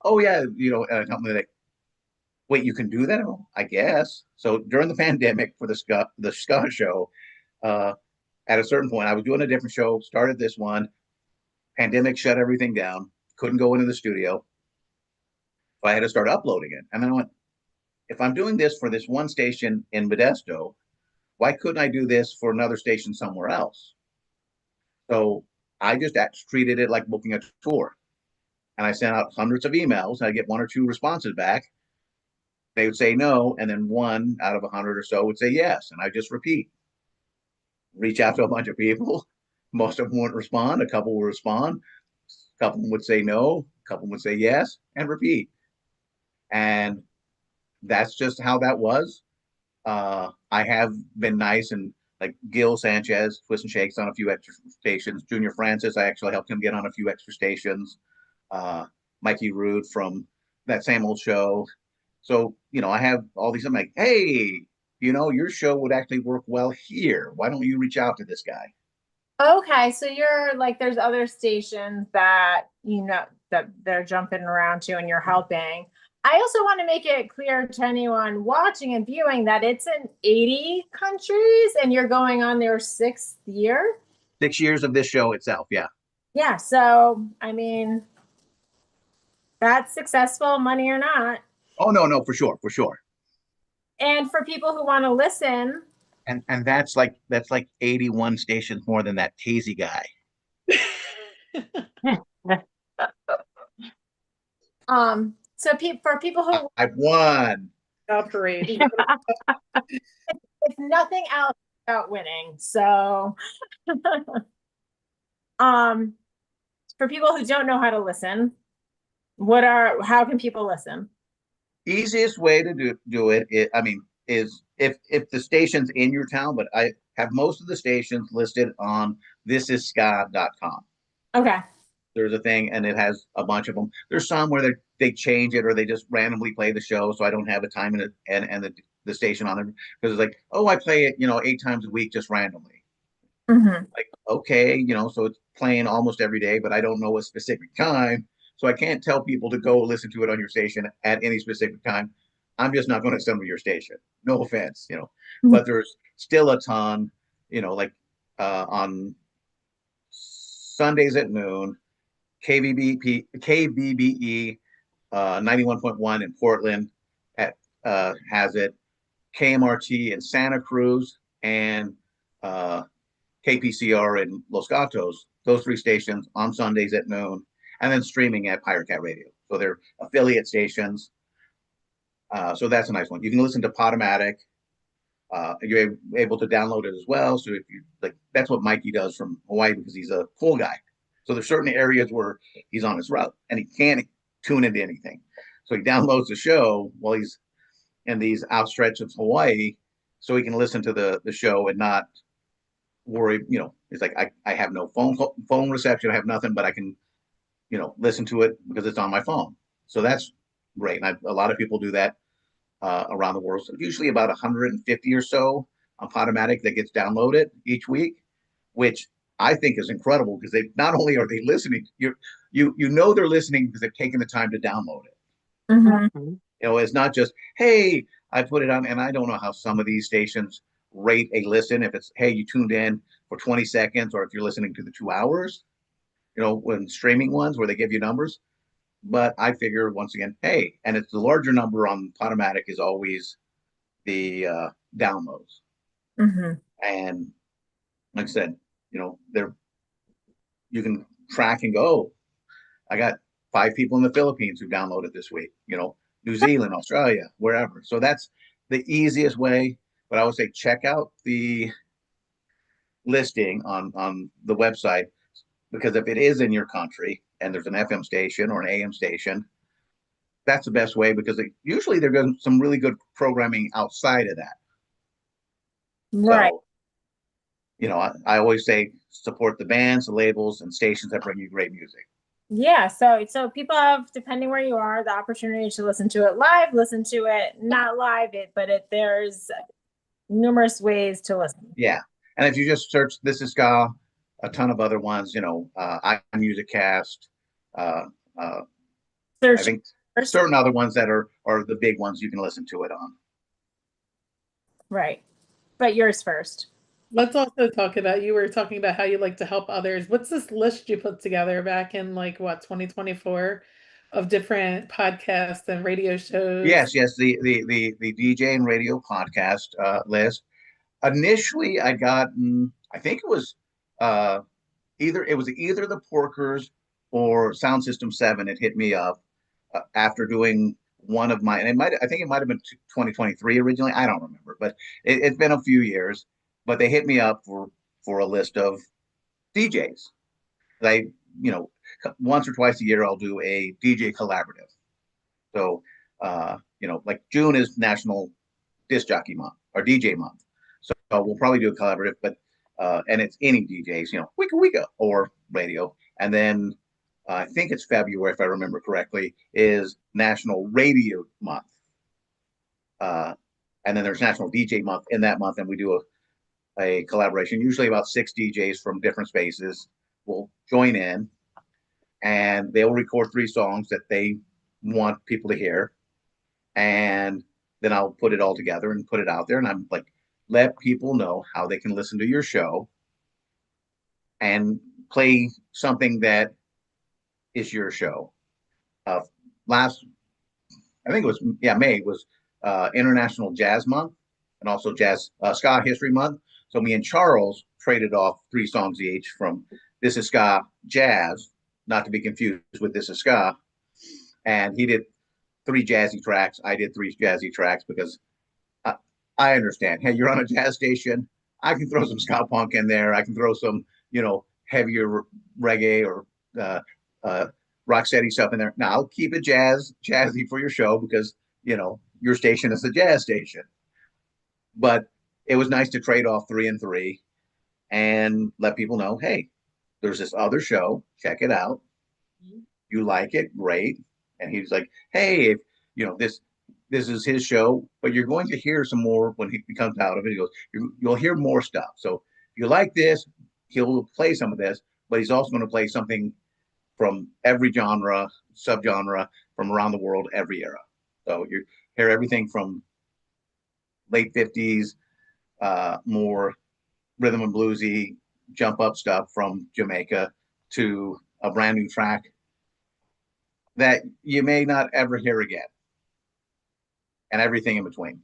Oh, yeah. And I like, wait, you can do that? Oh, I guess. So during the pandemic for the ska show, at a certain point, I was doing a different show, started this one. Pandemic shut everything down. Couldn't go into the studio. So I had to start uploading it. And then I went, if I'm doing this for this one station in Modesto, why couldn't I do this for another station somewhere else? So I just treated it like booking a tour. And I sent out hundreds of emails. And I get 1 or 2 responses back. They would say no. And then 1 out of 100 or so would say yes. And I just repeat. Reach out to a bunch of people. Most of them wouldn't respond. A couple would respond. A couple would say no. A couple would say yes, and repeat. And that's just how that was. I have been nice, and like Gil Sanchez, Twist and Shakes on a few extra stations. Junior Francis, I actually helped him get on a few extra stations. Mikey Rude from that same old show. So, I have all these. I'm like, hey, your show would actually work well here. Why don't you reach out to this guy? Okay, so you're like, there's other stations that that they're jumping around to and you're helping. I also want to make it clear to anyone watching and viewing that it's in 80 countries and you're going on their 6th year. 6 years of this show itself, yeah. Yeah, so I mean, that's successful, money or not. Oh no, for sure, for sure. And for people who want to listen, And that's like 81 stations more than that Casey guy. for people who, I've won. Operate. if nothing else, about winning. So, um, for people who don't know how to listen, how can people listen? Easiest way to do it, I mean, is if the station's in your town, but I have most of the stations listed on thisisska.com. Okay. There's a thing and it has a bunch of them. There's some where they change it or they just randomly play the show, so I don't have a time and the station on there because it's like, oh, I play it, 8 times a week just randomly. Mm-hmm. Like, okay, so it's playing almost every day, but I don't know a specific time. So I can't tell people to go listen to it on your station at any specific time. I'm just not going to send them to your station. No offense. But there's still a ton, like on Sundays at noon, KBBE 91.1 in Portland has it, KMRT in Santa Cruz, and KPCR in Los Gatos, those 3 stations on Sundays at noon, and then streaming at Pirate Cat Radio. So they're affiliate stations. So that's a nice one. You can listen to Podomatic. You're able to download it as well. So if you like, that's what Mikey does from Hawaii because he's a cool guy. So there's certain areas where he's on his route and he can't tune into anything. So he downloads the show while he's in these outstretches of Hawaii, so he can listen to the show and not worry. It's like I have no phone reception. I have nothing, but I can listen to it because it's on my phone. So that's great. And a lot of people do that around the world. So usually about 150 or so on Podomatic that gets downloaded each week, which I think is incredible because they not only are they listening, they're listening because they've taken the time to download it. Mm-hmm. It's not just, hey, I put it on, and I don't know how some of these stations rate a listen. If it's, hey, you tuned in for 20 seconds, or if you're listening to the 2 hours, when streaming ones where they give you numbers. But I figure once again, hey, and it's the larger number on Podomatic is always the downloads. Mm-hmm. And like I said, they're you can track and go, oh, I got 5 people in the Philippines who downloaded this week, New Zealand, Australia, wherever. So that's the easiest way. But I would say check out the listing on the website because if it is in your country and there's an FM station or an AM station, that's the best way because usually there's some really good programming outside of that. Right. So, I always say support the bands, the labels, and stations that bring you great music. Yeah, so people have, depending where you are, the opportunity to listen to it live, listen to it not live, there's numerous ways to listen. Yeah, and if you just search "This Is Ska," a ton of other ones, iMusicCast, I Search think first. certain other ones that are the big ones you can listen to it on. Right, but yours first. Let's also talk about, you were talking about how you like to help others. What's this list you put together back in 2024 of different podcasts and radio shows? Yes, the DJ and radio podcast list. Initially, I think it was either the Porkers or Sound System 7. It hit me up after doing one of my, and I think it might have been 2023 originally. I don't remember, but it's been a few years. But they hit me up for a list of DJs. They, once or twice a year, I'll do a DJ collaborative. So, like June is National Disc Jockey Month or DJ Month. So we'll probably do a collaborative, but and it's any DJs, Wika Wika or radio. And then I think it's February, if I remember correctly, is National Radio Month. And then there's National DJ Month in that month, and we do a collaboration. Usually about 6 DJs from different spaces will join in, and they'll record 3 songs that they want people to hear, and then I'll put it all together and put it out there, and I'm like, let people know how they can listen to your show and play something that is your show. Last, I think it was, yeah, May was International Jazz Month and also Jazz Ska History Month. So me and Charles traded off 3 songs each from This Is Ska Jazz, not to be confused with This Is Ska. And he did 3 jazzy tracks. I did 3 jazzy tracks because I understand. Hey, you're on a jazz station. I can throw some ska punk in there. I can throw some, heavier reggae or rock steady stuff in there. Now I'll keep it jazzy for your show because your station is a jazz station. But it was nice to trade off 3 and 3 and let people know, hey, there's this other show. Check it out. You like it, great. And he's like, hey, if this is his show, but you're going to hear some more when he comes out of it. He goes, you'll hear more stuff. So if you like this, he'll play some of this, but he's also going to play something from every genre, subgenre from around the world, every era. So you hear everything from late 50s, more rhythm and bluesy, jump up stuff from Jamaica to a brand new track that you may not ever hear again, and everything in between.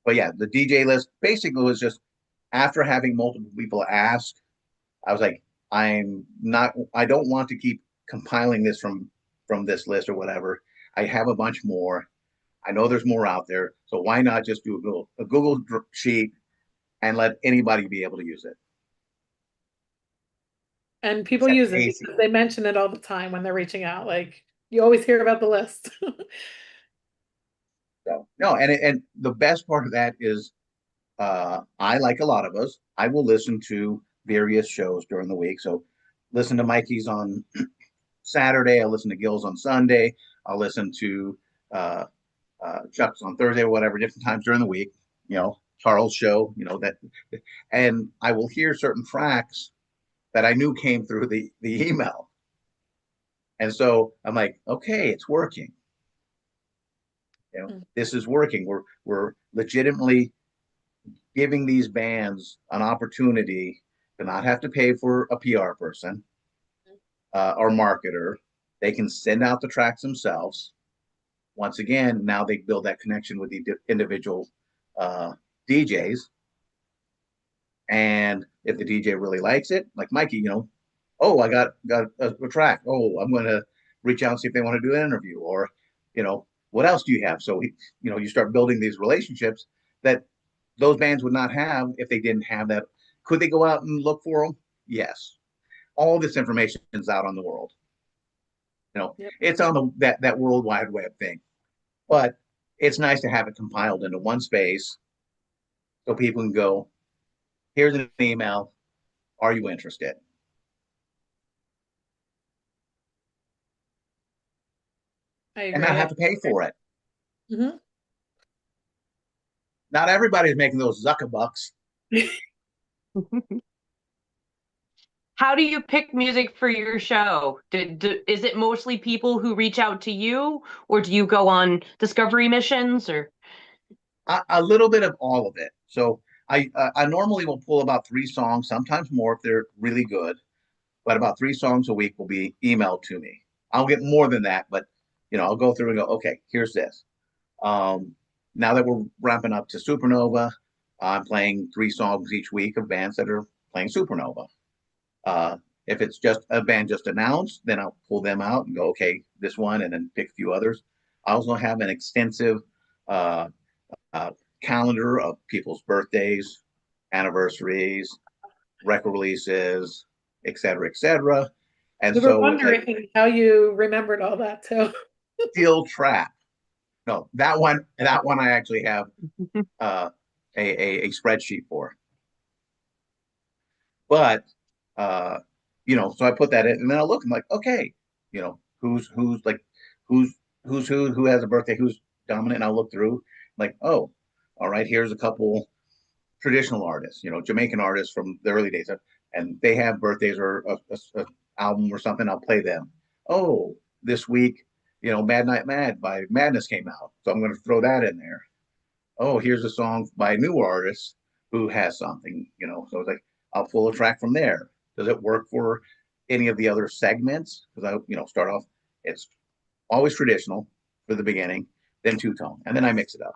But yeah, the DJ list basically was just after having multiple people ask, I was like, I don't want to keep compiling this from this list or whatever. I have a bunch more. I know there's more out there. So why not just do a Google sheet and let anybody be able to use it? And people use it because they mention it all the time when they're reaching out. Like you always hear about the list. So no, and the best part of that is I, like a lot of us, I will listen to various shows during the week. So listen to Mikey's on Saturday. I'll listen to Gil's on Sunday. I'll listen to Chuck's on Thursday or whatever, different times during the week. Charles' show, that, and I will hear certain tracks that I knew came through the email. And so I'm like, okay, it's working. This is working. We're legitimately giving these bands an opportunity to not have to pay for a PR person or marketer. They can send out the tracks themselves. Once again, now they build that connection with the individual DJs. And if the DJ really likes it, like Mikey, oh, I got a track. Oh, I'm going to reach out and see if they want to do an interview, or, what else do you have? So, you start building these relationships that those bands would not have if they didn't have that. Could they go out and look for them? Yes. All this information is out on the world. Yep. It's on that World Wide Web thing, but it's nice to have it compiled into one space so people can go, here's an email. Are you interested? I agree. And not have to pay for it. Mm-hmm. Not everybody's making those Zuckerbucks. How do you pick music for your show? Is it mostly people who reach out to you, or do you go on discovery missions, or a little bit of all of it? So I normally will pull about 3 songs, sometimes more if they're really good, but about 3 songs a week will be emailed to me. I'll get more than that, but I'll go through and go, okay, here's this. Now that we're ramping up to Supernova, I'm playing 3 songs each week of bands that are playing Supernova. If it's just a band just announced, then I'll pull them out and go, okay, this one, and then pick a few others. I also have an extensive calendar of people's birthdays, anniversaries, record releases, et cetera, et cetera. And we were wondering how you remembered all that too. Steel Trap. No, that one I actually have a spreadsheet for. But so I put that in, and then I look, I'm like, okay, who has a birthday, who's dominant, and I'll look through, like, oh, all right, here's a couple traditional artists, Jamaican artists from the early days, and they have birthdays or a album or something, I'll play them. Oh, this week, Mad Night Mad by Madness came out, so I'm going to throw that in there. Oh, here's a song by a new artist who has something, so it's like, I'll pull a track from there. Does it work for any of the other segments? Because start off, it's always traditional for the beginning, then two-tone, and then I mix it up.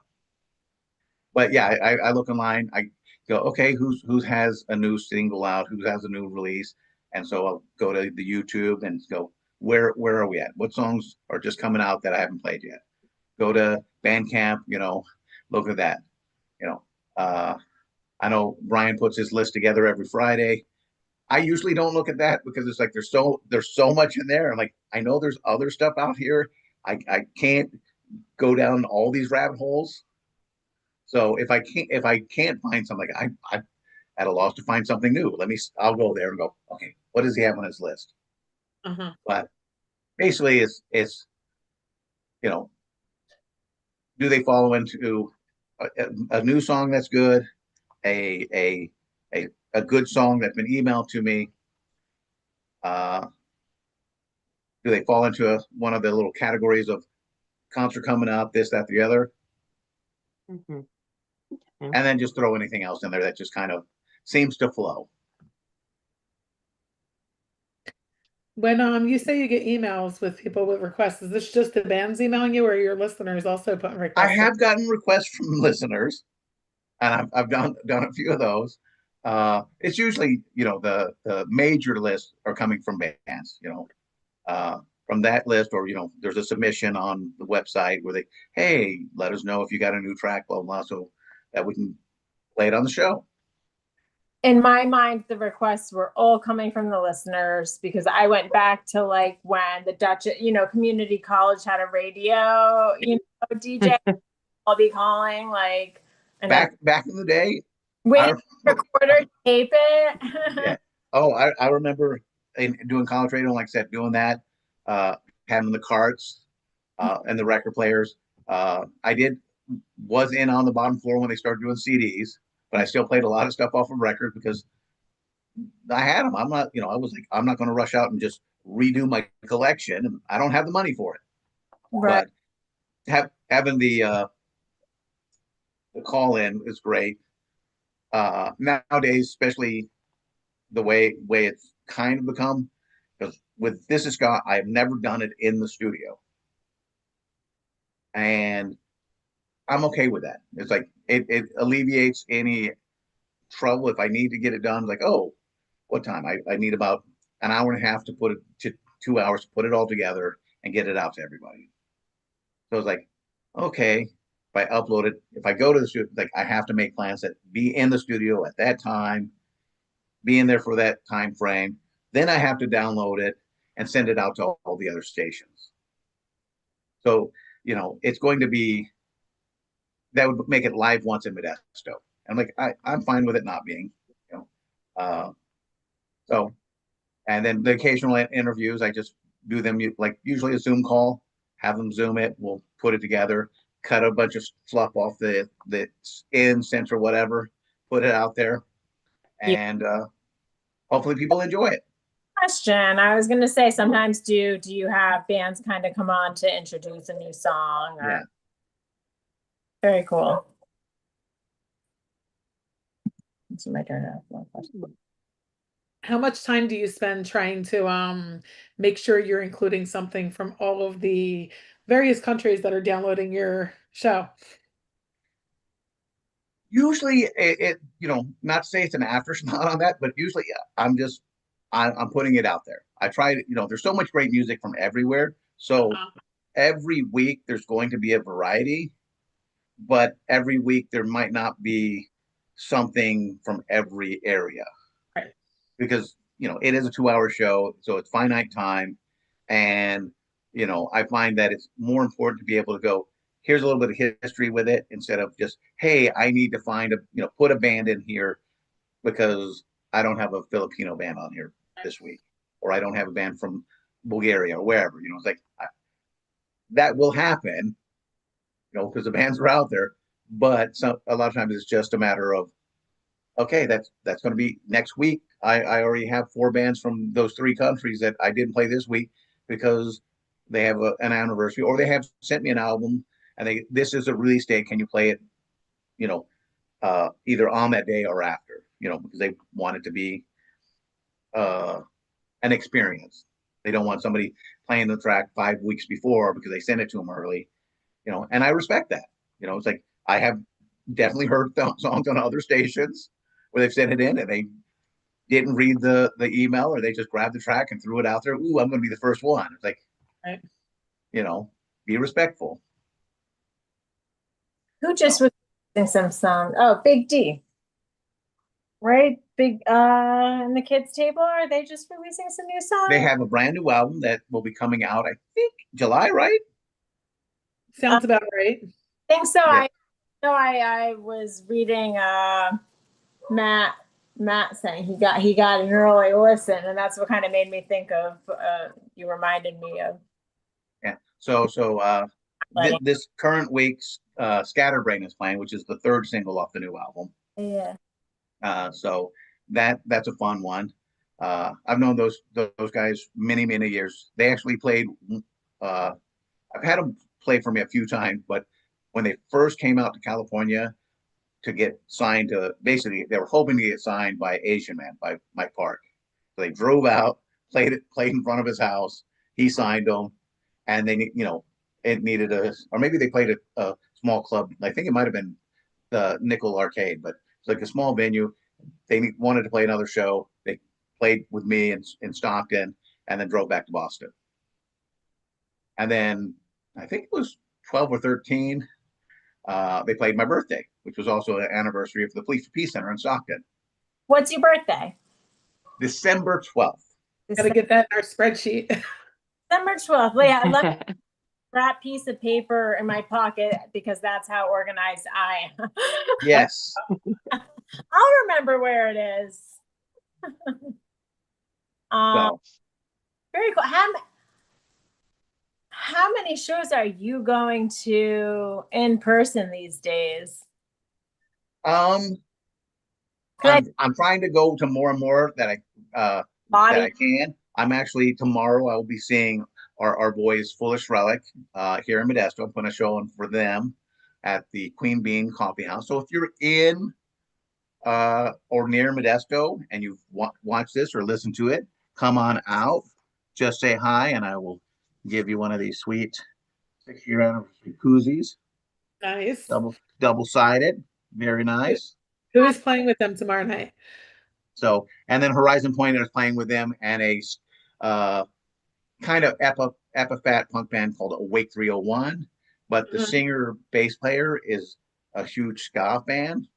But yeah, I look online, I go, okay, who has a new single out, who has a new release, and so I'll go to the YouTube and go, where are we at? What songs are just coming out that I haven't played yet? Go to Bandcamp, look at that. I know Brian puts his list together every Friday. I usually don't look at that because it's like there's so much in there. I'm like, I know there's other stuff out here. I can't go down all these rabbit holes. So if I can't find something, I'm at a loss to find something new. I'll go there and go, okay, what does he have on his list? But basically, it's do they follow into a new song that's good, a good song that's been emailed to me? Do they fall into one of the little categories of concert coming up, this, that, the other? Mm-hmm. And then just throw anything else in there that just kind of seems to flow. When you say you get emails with people with requests, is this just the bands emailing you, or your listeners also putting requests? I have gotten requests from listeners, and I've done a few of those. It's usually the major lists are coming from bands, from that list, or there's a submission on the website where hey, let us know if you got a new track, blah blah, so that we can play it on the show. In my mind, the requests were all coming from the listeners, because I went back to like when the Dutch, community college had a radio, DJ. I'll be calling like back in the day. Wait, recorder, tape it. Yeah. Oh, I remember doing college radio, like I said, doing that, having the carts and the record players. I was in on the bottom floor when they started doing CDs, but I still played a lot of stuff off of record because I had them. I'm not, I was like, I'm not going to rush out and just redo my collection. I don't have the money for it. Right. But having the call in is great. Nowadays, especially the way it's kind of become, because with This Is Ska, I've never done it in the studio, and I'm okay with that. It's like it alleviates any trouble if I need to get it done. Like, oh, what time? I need about an hour and a half to put it to 2 hours to put it all together and get it out to everybody. So it's like, okay, if I upload it, if I go to the studio, like I have to make plans that be in the studio at that time, be in there for that time frame. Then I have to download it and send it out to all the other stations. So, it's going to be, that would make it live once in Modesto. I'm like, I'm fine with it not being, so, and then the occasional interviews, I just do them like usually a Zoom call, have them Zoom it, we'll put it together, cut a bunch of fluff off the incense or whatever, put it out there, and hopefully people enjoy it. Question. I was going to say, sometimes do you have bands kind of come on to introduce a new song? Or... Yeah. Very cool. It's my turn to ask one question. How much time do you spend trying to make sure you're including something from all of the various countries that are downloading your show? Usually it not to say it's an afterthought on that, but usually I'm putting it out there. I try to, there's so much great music from everywhere. So every week there's going to be a variety, but every week there might not be something from every area. Right. Because, it is a 2-hour show, so it's finite time. And, I find that it's more important to be able to go, here's a little bit of history with it, instead of just, hey, I need to find put a band in here because I don't have a Filipino band on here this week, or I don't have a band from Bulgaria or wherever, it's like that will happen, because the bands are out there, but a lot of times it's just a matter of, okay, that's going to be next week. I already have 4 bands from those 3 countries that I didn't play this week because they have an anniversary, or they have sent me an album and this is a release date. Can you play it, either on that day or after, because they want it to be an experience. They don't want somebody playing the track 5 weeks before because they sent it to them early, and I respect that. It's like I have definitely heard songs on other stations where they've sent it in and they didn't read the email, or they just grabbed the track and threw it out there. Ooh, I'm going to be the first one. It's like, Right. Be respectful. Who just was releasing some song? Oh, Big D. Right? Big and the kids table, are they just releasing some new songs? They have a brand new album that will be coming out, I think, July, right? Sounds about right. I think so. Yeah. I was reading Matt saying he got an early listen, and that's what kind of made me think of you reminded me of. Yeah. So this current week's Scatterbrain is playing, which is the third single off the new album. Yeah. So that's a fun one. I've known those guys many years. They actually played. I've had them play for me a few times, but when they first came out to California to get signed to, basically they were hoping to get signed by Asian Man, by Mike Park. So they drove out, played in front of his house. He signed them, and they it needed or maybe they played a small club. I think it might have been the Nickel Arcade, but it's like a small venue. They wanted to play another show. They played with me in Stockton, and then drove back to Boston. And then I think it was 12 or 13. They played my birthday, which was also an anniversary of the Police for Peace Center in Stockton. What's your birthday? December 12th. Gotta get that in our spreadsheet. December 12th. Yeah, I left that piece of paper in my pocket because that's how organized I am. Yes. I'll remember where it is. So, very cool. How many shows are you going to in person these days? I'm trying to go to more and more that I can. I'm actually tomorrow I will be seeing our boys Foolish Relic here in Modesto. I'm putting a show on for them at the Queen Bean Coffee House. So if you're in or near Modesto and you've watched this or listened to it, come on out. Just say hi, and I will give you one of these sweet 6-year anniversary koozies. Nice. Double-sided. Very nice. Who is playing with them tomorrow night? So, and then Horizon Pointer is playing with them, and a kind of epiphat punk band called Awake 301. But the singer bass player is a huge ska fan.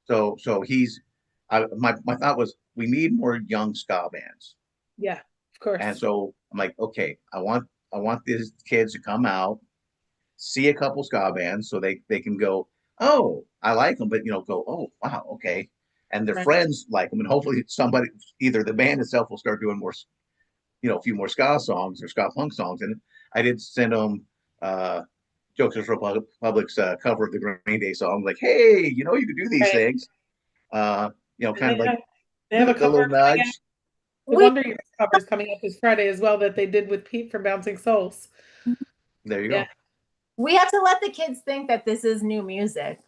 So he's my thought was we need more young ska bands. Yeah, of course. And so I'm like, okay, I want these kids to come out, see a couple ska bands, so they can go, oh, I like them, but go, oh, wow, okay, and their friends like them, and hopefully somebody, either the band itself will start doing more, a few more ska songs or ska punk songs. And I did send them Jokers Republic's cover of the Green Day song, like, hey, you can do these things, kind of like they have a little nudge. The Wonder Years cover is coming up this Friday as well, that they did with Pete from Bouncing Souls. There you go. We have to let the kids think that this is new music.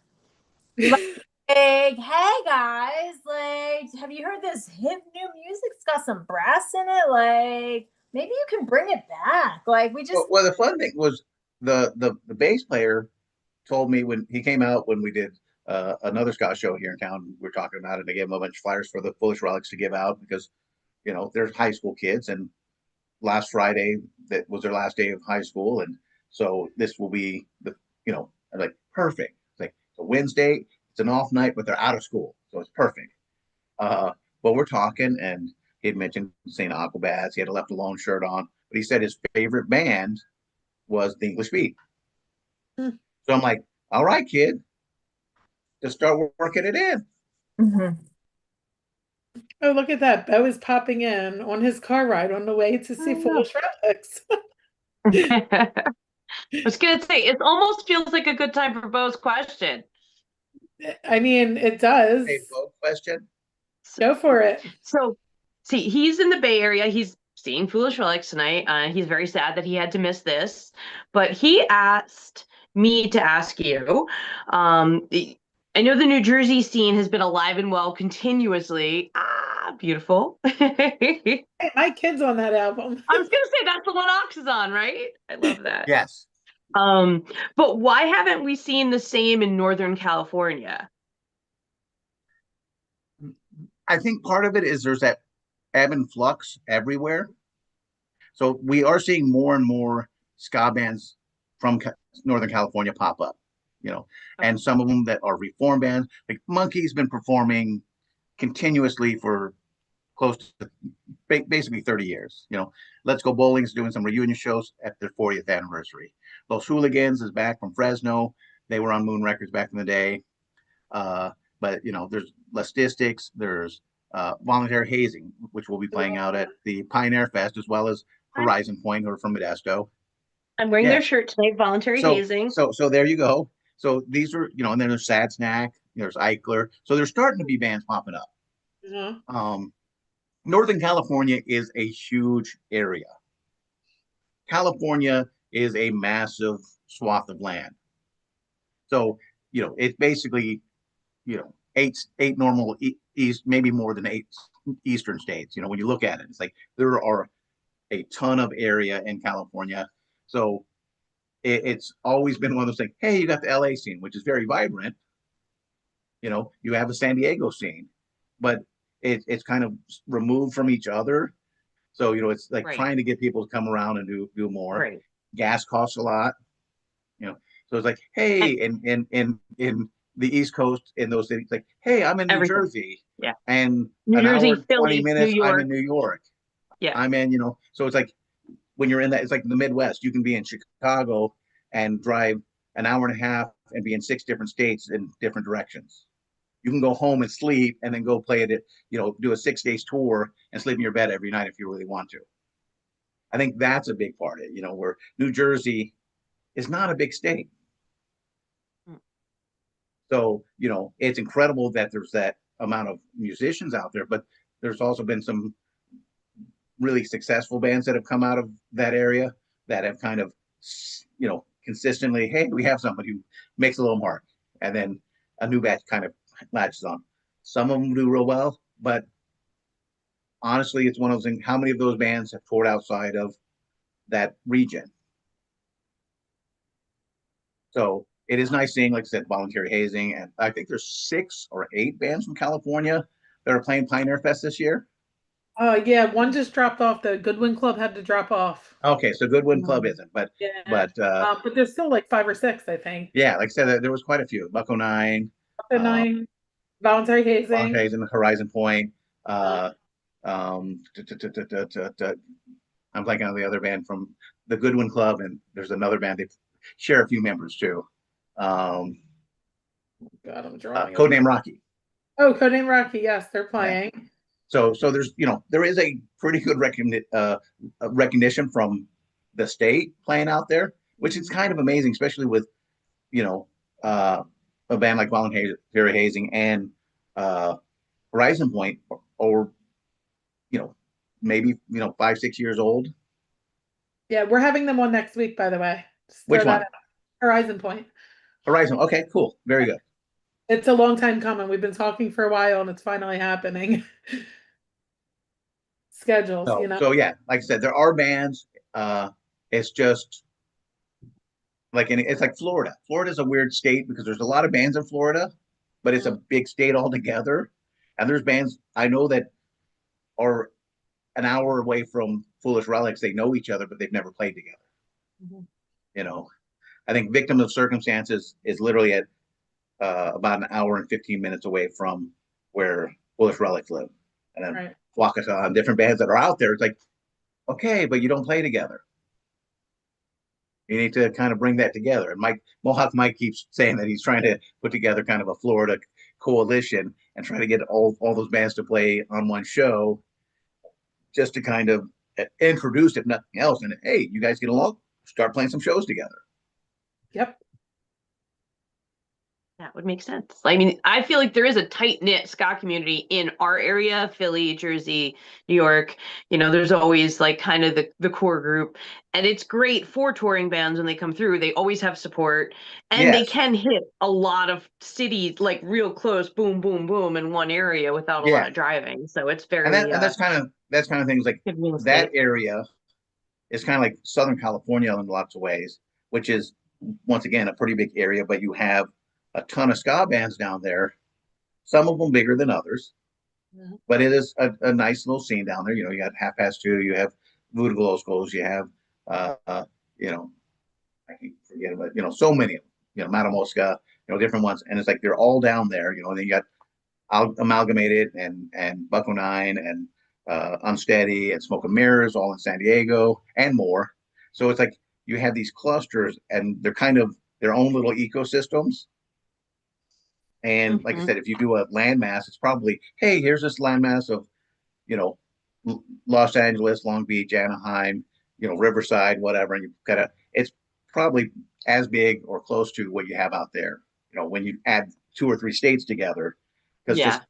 Like, hey guys, like, have you heard this hip new music? It's got some brass in it. Like, maybe you can bring it back. Like, we just. Well, the fun thing was the bass player told me when he came out, when we did another ska show here in town, we were talking about it. And I gave him a bunch of flyers for the Foolish Relics to give out because they're high school kids, and last Friday that was their last day of high school, and so this will be I'm like, perfect. It's like it's a Wednesday, it's an off night, but they're out of school, so it's perfect. But we're talking, and he had mentioned St. Aquabats. He had a Left Alone shirt on, but he said his favorite band was the English Beat. So I'm like, all right, kid, just start working it in. Mm-hmm. Oh, look at that. Bo is popping in on his car ride on the way to see Foolish Relics. I was going to say, it almost feels like a good time for Bo's question. I mean, it does. Hey, Bo, question? Go for it. So, see, he's in the Bay Area. He's seeing Foolish Relics tonight. He's very sad that he had to miss this. But he asked me to ask you, I know the New Jersey scene has been alive and well continuously, beautiful. I Hey, my kid's on that album. was gonna say that's the one Ox is on, right? I love that. Yes. But why haven't we seen the same in Northern California? I think part of it is there's that ebb and flux everywhere. So we are seeing more and more ska bands from Northern California pop up, and some of them that are reform bands. Like Monkey's been performing continuously for close to basically 30 years. Let's Go Bowling's doing some reunion shows at their 40th anniversary. Los Hooligans is back from Fresno. They were on Moon Records back in the day. But there's Lestistics, there's Voluntary Hazing, which will be playing out at the Pioneer Fest, as well as Horizon Point, who are from Modesto. I'm wearing their shirt tonight, Voluntary Hazing. So there you go. So these are, and then there's Sad Snack, there's Eichler. So there's starting to be bands popping up. Mm-hmm. Northern California is a huge area. California is a massive swath of land. So, it's basically, eight normal east, maybe more than 8 eastern states. When you look at it, it's like there are a ton of area in California. So it's always been one of those things. Hey, you got the LA scene, which is very vibrant. You have a San Diego scene, but it's kind of removed from each other. So, it's like trying to get people to come around and do more. Right. Gas costs a lot, so it's like, hey, in the East Coast, in those cities, like, hey, I'm in New Jersey. Yeah. And New Jersey, hour and 20 Philly, minutes, New York. I'm in New York. Yeah. I'm in, so it's like when you're in that, it's like the Midwest. You can be in Chicago and drive an hour and a half and be in 6 different states in different directions. You can go home and sleep and then go play it, do a 6 days tour and sleep in your bed every night if you really want to. I think that's a big part of it, where New Jersey is not a big state. So, it's incredible that there's that amount of musicians out there, but there's also been some really successful bands that have come out of that area that have kind of, consistently, hey, we have somebody who makes a little mark, and then a new batch kind of latches on. Some of them do real well, but honestly, it's one of those things. How many of those bands have toured outside of that region? So it is nice seeing, like I said, Voluntary Hazing, and I think there's 6 or 8 bands from California that are playing Pioneer Fest this year. Yeah, one just dropped off. The Goodwin Club had to drop off. Okay, so Goodwin Club isn't, but but there's still like 5 or 6, I think. Yeah, like I said, there was quite a few. Bucko 9, Voluntary Hazing, Horizon Point. I'm blanking on the other band from the Goodwin Club, and there's another band. They share a few members too. God, I'm drawing. Codename Rocky. Oh, Codename Rocky. Yes, they're playing. Yeah. So there's, there is a pretty good recognition from the state playing out there, which is kind of amazing, especially with, a band like Voluntary Hazing and Horizon Point, or maybe 5-6 years old. Yeah, we're having them on next week, by the way. Which one? Horizon Point. Horizon. Okay, cool. Very good. It's a long time coming. We've been talking for a while, and it's finally happening. Schedules, So yeah, like I said, there are bands. It's just like it's like Florida. Florida's a weird state because there's a lot of bands in Florida, but it's a big state altogether. And there's bands I know that are an hour away from Foolish Relics. They know each other, but they've never played together. Mm-hmm. I think Victim of Circumstances is literally at about an hour and 15 minutes away from where Foolish Relics live. And then Wakata and different bands that are out there. It's like, okay, but you don't play together. You need to kind of bring that together. And Mohawk Mike keeps saying that he's trying to put together kind of a Florida coalition and try to get all those bands to play on one show, just to kind of introduce, if nothing else. And hey, you guys get along, start playing some shows together. Yep. That would make sense. I mean, I feel like there is a tight-knit ska community in our area, Philly, Jersey, New York. There's always like kind of the core group. And it's great for touring bands when they come through. They always have support and they Yes. can hit a lot of cities like real close, boom, boom, boom in one area without a lot Yeah. of driving. So it's And very that's kind of things like good real that estate. area is kind of like Southern California in lots of ways, which is once again a pretty big area, but you have a ton of ska bands down there, some of them bigger than others, but it is a nice little scene down there. You got Half Past Two, you have Voodoo Glow Skulls, you have you know, I keep forgetting, but so many of them, Matamoska, different ones, and it's like they're all down there, and then you got Amalgamated and Bucko Nine and Unsteady and Smoke and Mirrors, all in San Diego and more. So it's like you have these clusters, and they're kind of their own little ecosystems. And like I said, if you do a landmass, it's probably, hey, here's this landmass of, you know, Los Angeles, Long Beach, Anaheim, Riverside, whatever, and it's probably as big or close to what you have out there. When you add 2 or 3 states together, because Yeah. just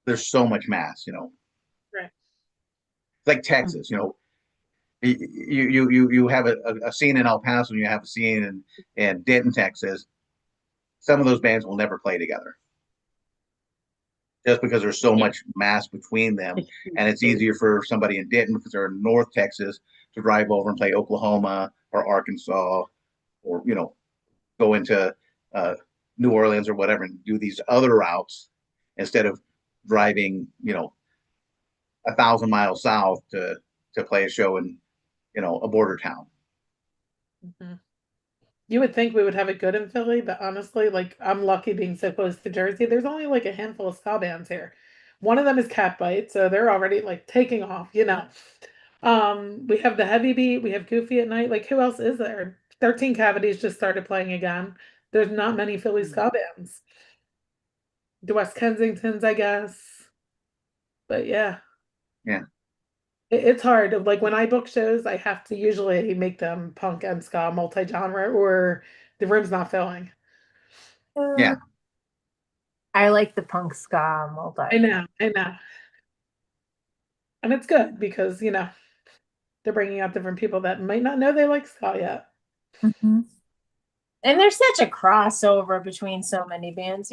there's so much mass. Right. Like Texas. You have a scene in El Paso, and you have a scene in Denton, Texas. Some of those bands will never play together, just because there's so much mass between them, and it's easier for somebody in Denton, because they're in North Texas, to drive over and play Oklahoma or Arkansas, or go into New Orleans or whatever, and do these other routes instead of driving 1,000 miles south to play a show in a border town. Mm-hmm. You would think we would have it good in Philly, but honestly, like I'm lucky being so close to Jersey. There's only like a handful of ska bands here. One of them is Catbite, so they're already like taking off, We have the Heavy Beat, we have Goofy at Night. Like who else is there? 13 Cavities just started playing again. There's not many Philly ska bands. The West Kensingtons, I guess. But yeah. Yeah. It's hard. Like when I book shows, I have to usually make them punk and ska multi-genre or the room's not filling. Yeah. I like the punk ska multi. I know. And it's good because, they're bringing out different people that might not know they like ska yet. Mm-hmm. And there's such a crossover between so many bands,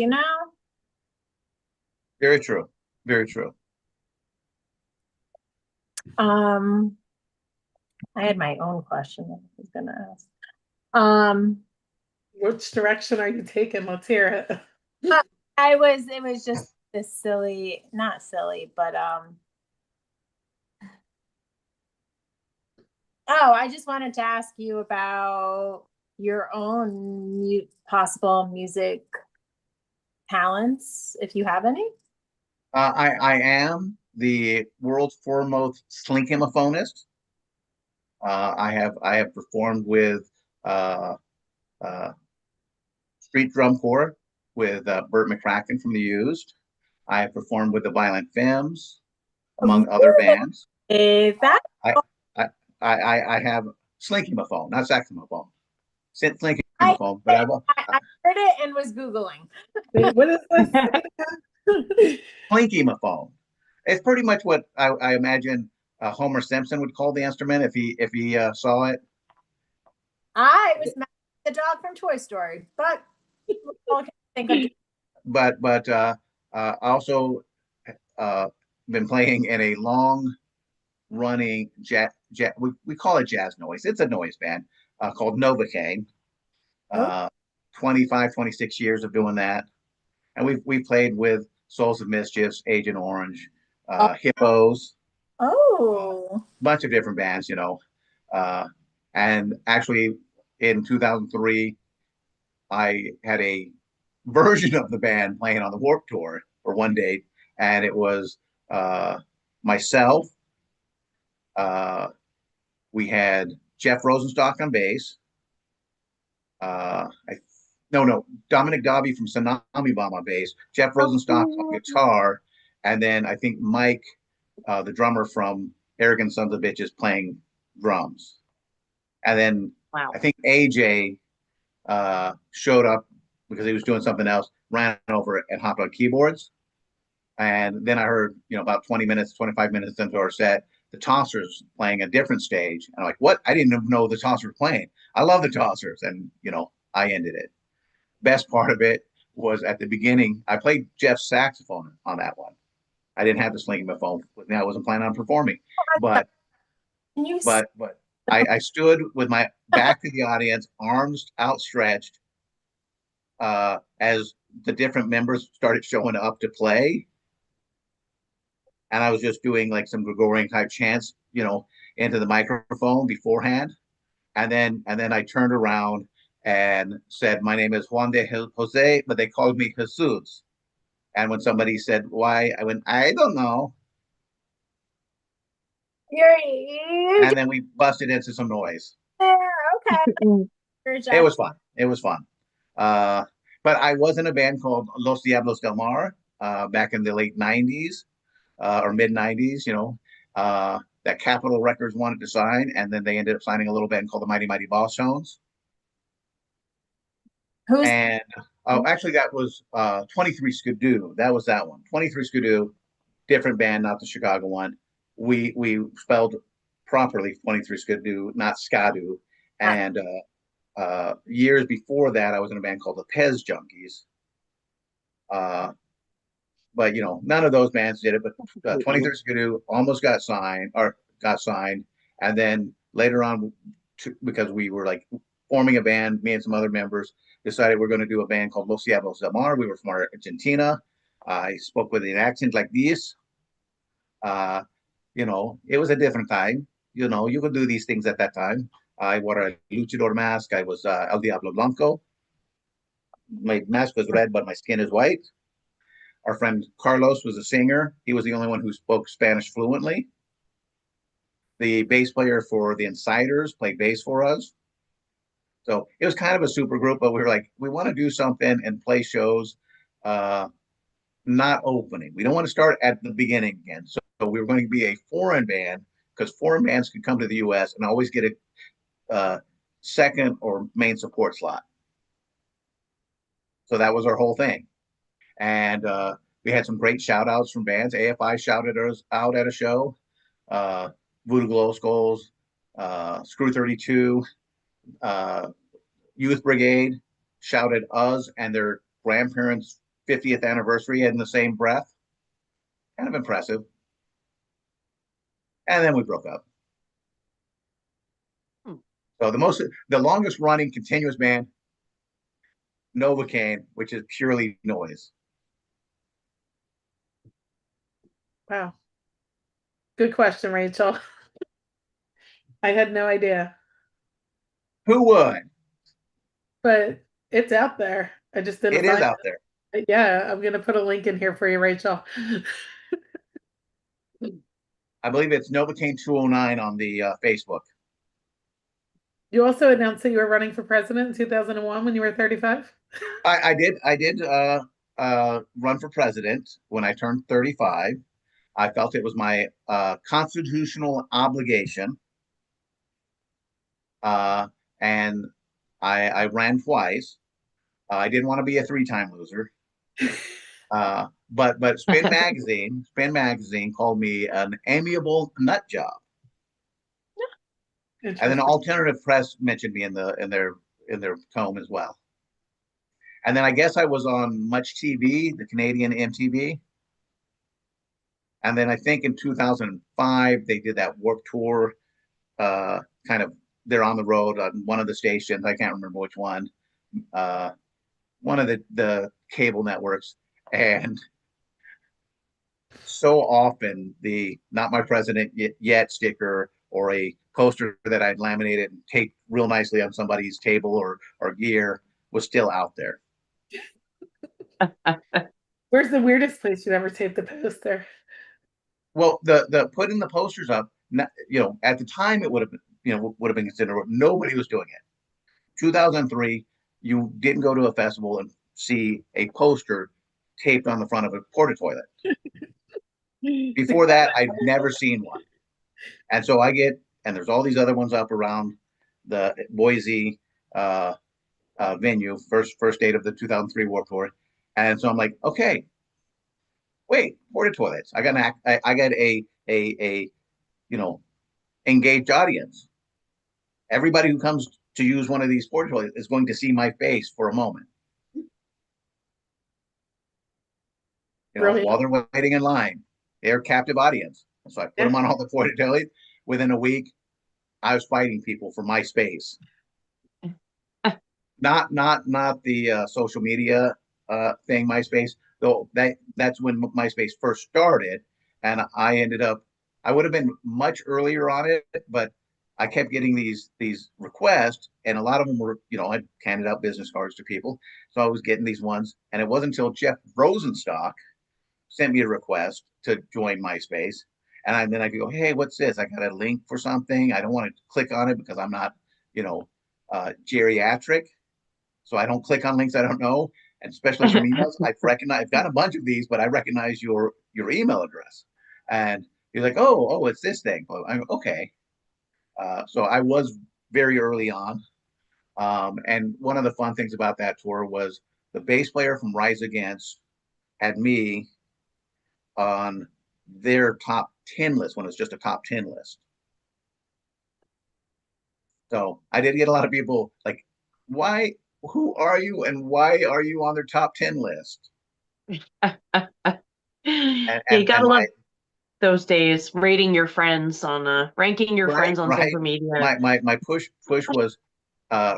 Very true. Very true. I had my own question that I was gonna ask. Which direction are you taking? Let's hear it. It was just this silly, not silly, but I just wanted to ask you about your own possible music talents, if you have any. I am the world's foremost slinkomophonist. I have performed with Street Drum Corps with Burt McCracken from The Used. I have performed with the Violent Femmes, among other bands. Is that? I have slinkomophone, not saxophone. Slinkomophone, but I heard it and was Googling. What is this? Slinkomophone. It's pretty much what I imagine Homer Simpson would call the instrument if he saw it. I was the dog from Toy Story, but I also been playing in a long running we call it jazz noise. It's a noise band called Novocaine. 25, 26 years of doing that, and we played with Souls of Mischiefs, Agent Orange, Hippos, bunch of different bands, and actually in 2003 I had a version of the band playing on the Warped Tour for one date, and it was myself, we had Jeff Rosenstock on bass, Dominic Dobby from Tsunami Bomb on bass, Jeff Rosenstock on guitar, and then I think Mike, the drummer from Arrogant Sons of Bitches, playing drums. And then I think AJ showed up because he was doing something else, ran over and hopped on keyboards. And then I heard, about 20 minutes, 25 minutes into our set, the Tossers playing a different stage. And I'm like, what? I didn't even know the Tossers were playing. I love the Tossers. And, I ended it. Best part of it was at the beginning, I played Jeff's saxophone on that one. I didn't have the slinky phone with me. I wasn't planning on performing, but I stood with my back to the audience, arms outstretched, as the different members started showing up to play. And I was just doing like some Gregorian type chants, into the microphone beforehand. And then I turned around and said, my name is Juan de Jose, but they called me Jesus. And when somebody said why, I went, I don't know. And then we busted into some noise. Okay. It was fun. It was fun. But I was in a band called Los Diablos del Mar back in the late 90s or mid 90s, that Capitol Records wanted to sign. And then they ended up signing a little band called the Mighty Mighty Boss Tones. And actually, that was 23 Skidoo. That was that one. 23 Skidoo, different band, not the Chicago one. We spelled properly 23 Skidoo, not Skadoo. And years before that, I was in a band called the Pez Junkies. But none of those bands did it. But 23 Skidoo almost got signed, and then later on, because we were like forming a band, me and some other members decided we're going to do a band called Los Diablos del Mar. We were from Argentina. I spoke with an accent like this. It was a different time. You could do these things at that time. I wore a luchador mask. I was El Diablo Blanco. My mask was red, but my skin is white. Our friend Carlos was a singer. He was the only one who spoke Spanish fluently. The bass player for the Insiders played bass for us. So it was kind of a super group, but we were like, we want to do something and play shows, not opening. We don't want to start at the beginning again. So we were going to be a foreign band because foreign bands could come to the U.S. and always get a second or main support slot. So that was our whole thing. And we had some great shout outs from bands. AFI shouted us out at a show. Voodoo Glow Skulls, Screw 32, Youth Brigade shouted us and their grandparents' 50th anniversary in the same breath. Kind of impressive. And then we broke up. So the longest running continuous band, Novocaine, which is purely noise. Wow. Good question, Rachel. I had no idea. Who would? But it's out there. I just didn't find it. It is out there. Yeah, I'm going to put a link in here for you, Rachel. I believe it's Novocaine 209 on the Facebook. You also announced that you were running for president in 2001 when you were 35? I did run for president when I turned 35. I felt it was my constitutional obligation. And I ran twice. I didn't want to be a 3-time loser. But Spin Magazine called me an amiable nut job. And then Alternative Press mentioned me in their tome as well. And then I guess I was on Much TV, the Canadian MTV. And then I think in 2005 they did that Warped Tour, kind of they're on the road on one of the stations. I can't remember which one. One of the cable networks. And so often the "Not My President Yet" sticker or a poster that I'd laminated and taped real nicely on somebody's table or gear was still out there. Where's the weirdest place you've ever taped the poster? Well, the putting the posters up, at the time it would have been considered. Nobody was doing it. 2003, you didn't go to a festival and see a poster taped on the front of a porta toilet. Before that, I'd never seen one. And so and there's all these other ones up around the Boise, venue, first date of the 2003 Warped Tour. And so I'm like, okay, wait, porta toilets. I got a you know engaged audience. Everybody who comes to use one of these porta toilets is going to see my face for a moment. Brilliant. While they're waiting in line, they're a captive audience. So I put them on all the porta toilets. Within a week, I was fighting people for my space. Not the social media thing, MySpace. Though that's when MySpace first started, and I would have been much earlier on it, but I kept getting these requests, and a lot of them were, I handed out business cards to people, so I was getting these ones, and it wasn't until Jeff Rosenstock sent me a request to join MySpace, and then I go, hey, what's this? I got a link for something. I don't want to click on it because I'm not, geriatric, so I don't click on links I don't know, and especially from emails. I've got a bunch of these, but I recognize your email address, and you're like, oh, it's this thing. I'm okay. So I was very early on, and one of the fun things about that tour was the bass player from Rise Against had me on their top 10 list when it was just a top 10 list. So I did get a lot of people like, who are you and why are you on their top 10 list? You gotta love those days, rating your friends on ranking your friends on social media. My push was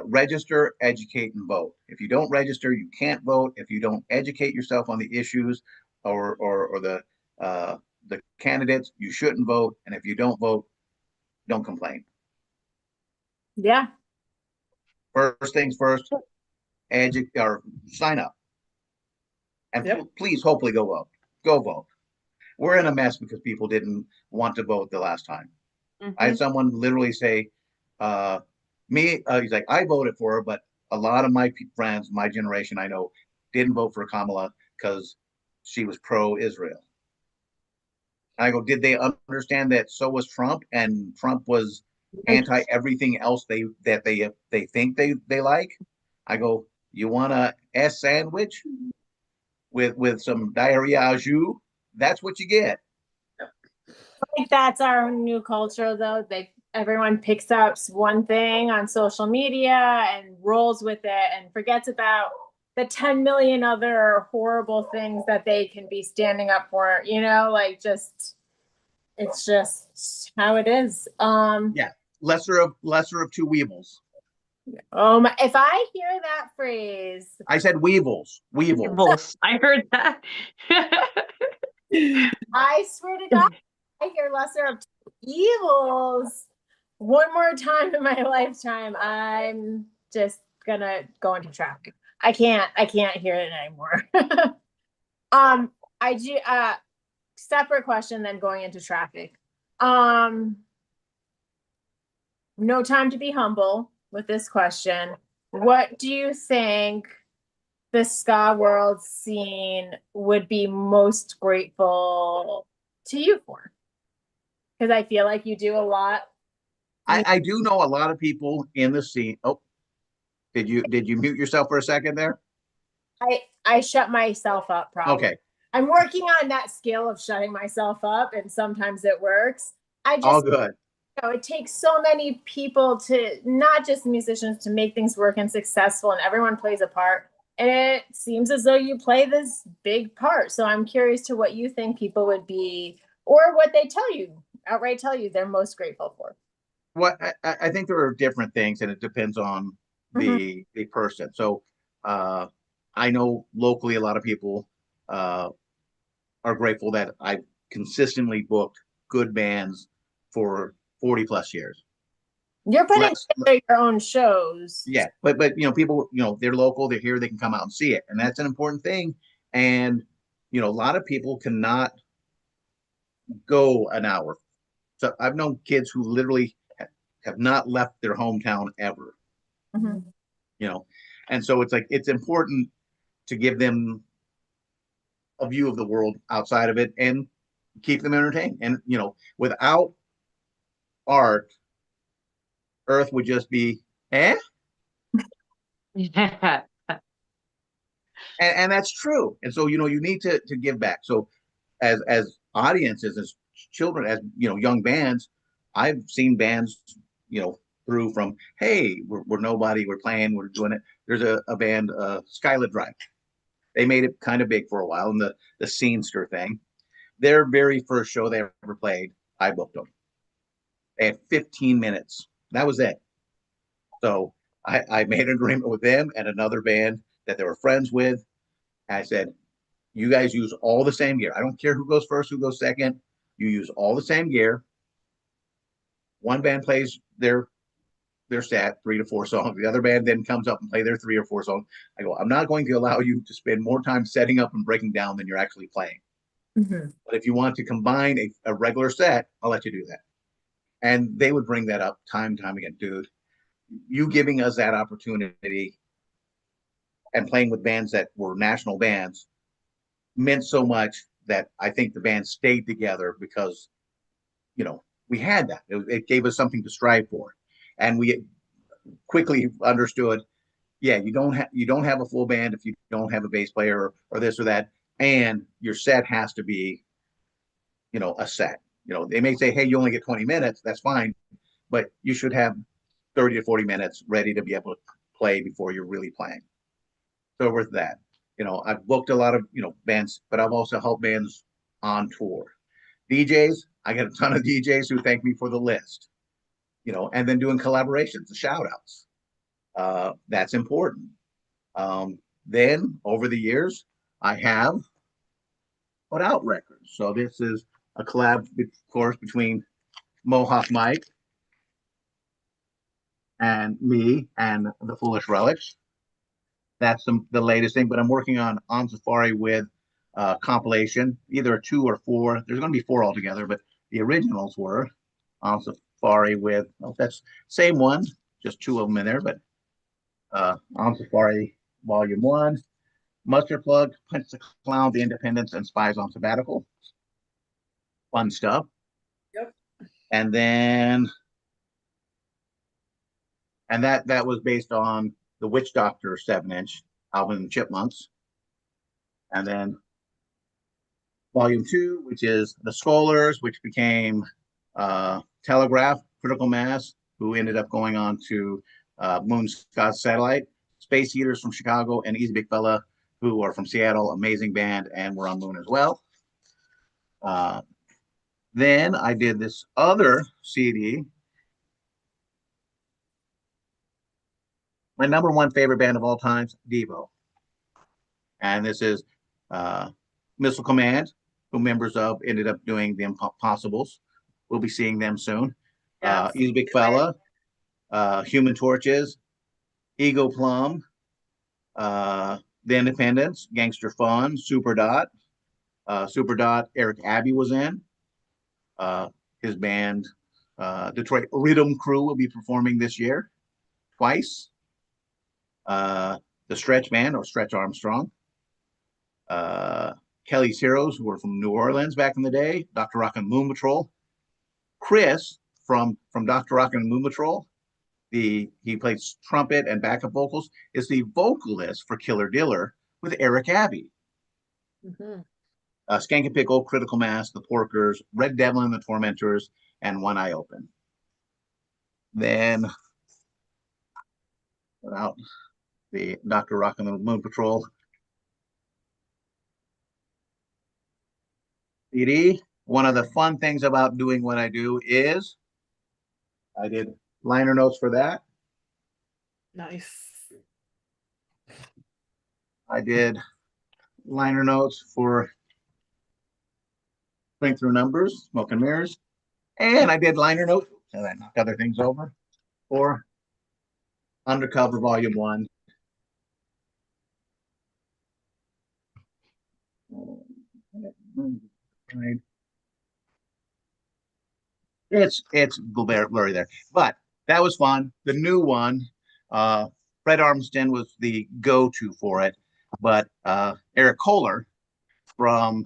register, educate, and vote. If you don't register, you can't vote. If you don't educate yourself on the issues or the candidates, you shouldn't vote. And if you don't vote, don't complain. Yeah. First things first, or sign up. And please, hopefully, go vote. Go vote. We're in a mess because people didn't want to vote the last time. Mm-hmm. I had someone literally say, he's like, I voted for her, but a lot of my friends, my generation, I know, didn't vote for Kamala because she was pro-Israel. I go, did they understand that so was Trump, and Trump was anti everything else they think they like? I go, you want a S sandwich with some diarrhea au jus? That's what you get. I think that's our new culture, though. Everyone picks up one thing on social media and rolls with it and forgets about the 10 million other horrible things that they can be standing up for, it's just how it is. Yeah. Lesser of two weevils. If I hear that phrase, I said weevils. I heard that. I swear to God, I hear lesser of two evils one more time in my lifetime, I'm just gonna go into traffic. I can't hear it anymore. I do separate question than going into traffic. No time to be humble with this question. What do you think the ska world scene would be most grateful to you for? Because I feel like you do a lot. I do know a lot of people in the scene. Oh, did you mute yourself for a second there? I shut myself up, probably. Okay. I'm working on that skill of shutting myself up, and sometimes it works. All good. It takes so many people to, not just musicians, to make things work and successful, and everyone plays a part. And it seems as though you play this big part. So I'm curious to what you think people would be, or what they outright tell you they're most grateful for. Well, I think there are different things, and it depends on the person. So I know locally a lot of people are grateful that I've consistently booked good bands for 40 plus years. You're putting together your own shows. Yeah, but people, they're local, they're here, they can come out and see it, and that's an important thing. And a lot of people cannot go an hour. So I've known kids who literally have not left their hometown ever. Mm-hmm. And so it's important to give them a view of the world outside of it and keep them entertained. And without art, Earth would just be And that's true. And so, you need to give back. So as audiences, as children, as young bands, I've seen bands, through from, hey, we're nobody, we're playing, we're doing it. There's a band, Skylit Drive. They made it kind of big for a while in the scenester thing. Their very first show they ever played, I booked them. They had 15 minutes. That was it. So I made an agreement with them and another band that they were friends with. And I said, you guys use all the same gear. I don't care who goes first, who goes second. You use all the same gear. One band plays their set, 3 to 4 songs. The other band then comes up and play their 3 or 4 songs. I go, I'm not going to allow you to spend more time setting up and breaking down than you're actually playing. Mm-hmm. But if you want to combine a regular set, I'll let you do that. And they would bring that up time and time again. Dude, you giving us that opportunity and playing with bands that were national bands meant so much that I think the band stayed together because, we had that. It gave us something to strive for. And we quickly understood, yeah, you don't have a full band if you don't have a bass player or this or that. And your set has to be, a set. They may say, hey, you only get 20 minutes. That's fine. But you should have 30 to 40 minutes ready to be able to play before you're really playing. So with that, I've booked a lot of, bands, but I've also helped bands on tour. DJs, I get a ton of DJs who thank me for the list, and then doing collaborations, the shout outs. That's important. Then over the years, I have put out records. So this is a collab, of course, between Mohawk Mike and me and the Foolish Relics. That's the latest thing, but I'm working on Safari with compilation, either a 2 or 4. There's going to be 4 altogether, but the originals were On Safari with, that's same one, just 2 of them in there, but On Safari Volume 1, Mustard Plug, Punch the Clown, The Independents, and Spies on Sabbatical. Fun stuff. Yep. And then, and that was based on the Witch Doctor 7-inch, Alvin and the Chipmunks. And then Volume 2, which is the Scholars, which became Telegraph, Critical Mass, who ended up going on to Moon Scott's Satellite, Space Heaters from Chicago, and Easy Big Fella, who are from Seattle, amazing band, and were on Moon as well. Then I did this other CD. My number 1 favorite band of all times, Devo. And this is Missile Command, who members of ended up doing the Impossibles. We'll be seeing them soon. Yes. Easy Big Fella, Human Torches, Ego Plum, The Independents, Gangster Fun, Super Dot. Super Dot, Eric Abbey was in. His band, Detroit Rhythm Crew, will be performing this year twice. The Stretch Band, or Stretch Armstrong. Kelly's Heroes, who were from New Orleans back in the day. Dr. Rock and Moon Patrol. Chris from Dr. Rock and Moon Patrol. He plays trumpet and backup vocals. Is the vocalist for Killer Diller with Eric Abbey. Mm-hmm. Skank and Pickle, Critical Mass, The Porkers, Red Devil and the Tormentors, and One Eye Open. Then, without the Dr. Rock and the Moon Patrol CD. One of the fun things about doing what I do is I did liner notes for that. Nice. I did liner notes for Think Through Numbers, Smoke and Mirrors. And I did liner notes, so I knocked other things over, for Undercover Volume 1. It's blurry there, but that was fun. The new one, Fred Armisen was the go-to for it, but Eric Kohler from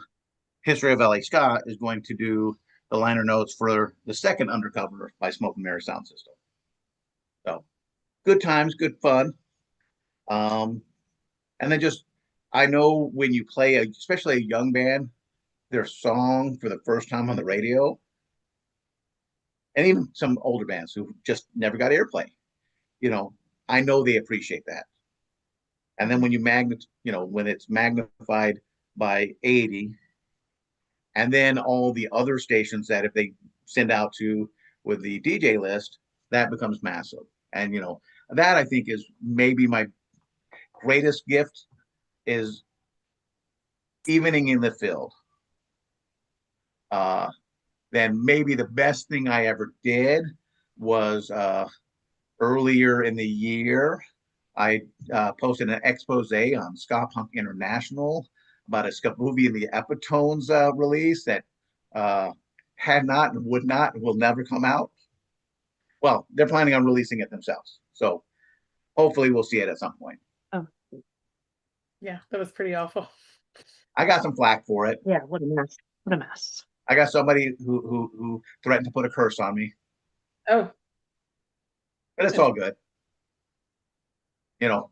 History of LA Ska is going to do the liner notes for the second Undercover by Smoke and Mirror Sound System. So good times, good fun. And then just, I know when you play, especially a young band, their song for the first time on the radio, and even some older bands who just never got airplay, I know they appreciate that. And then when when it's magnified by 80, and then all the other stations that if they send out to with the DJ list, that becomes massive. And that I think is maybe my greatest gift is evening in the field. Then maybe the best thing I ever did was earlier in the year, I posted an expose on Ska Punk International about a ska movie in the Epitones release that had not and would not and will never come out. Well, they're planning on releasing it themselves. So hopefully we'll see it at some point. Oh. Yeah, that was pretty awful. I got some flack for it. Yeah, what a mess. What a mess. I got somebody who threatened to put a curse on me. Oh. But it's all good. You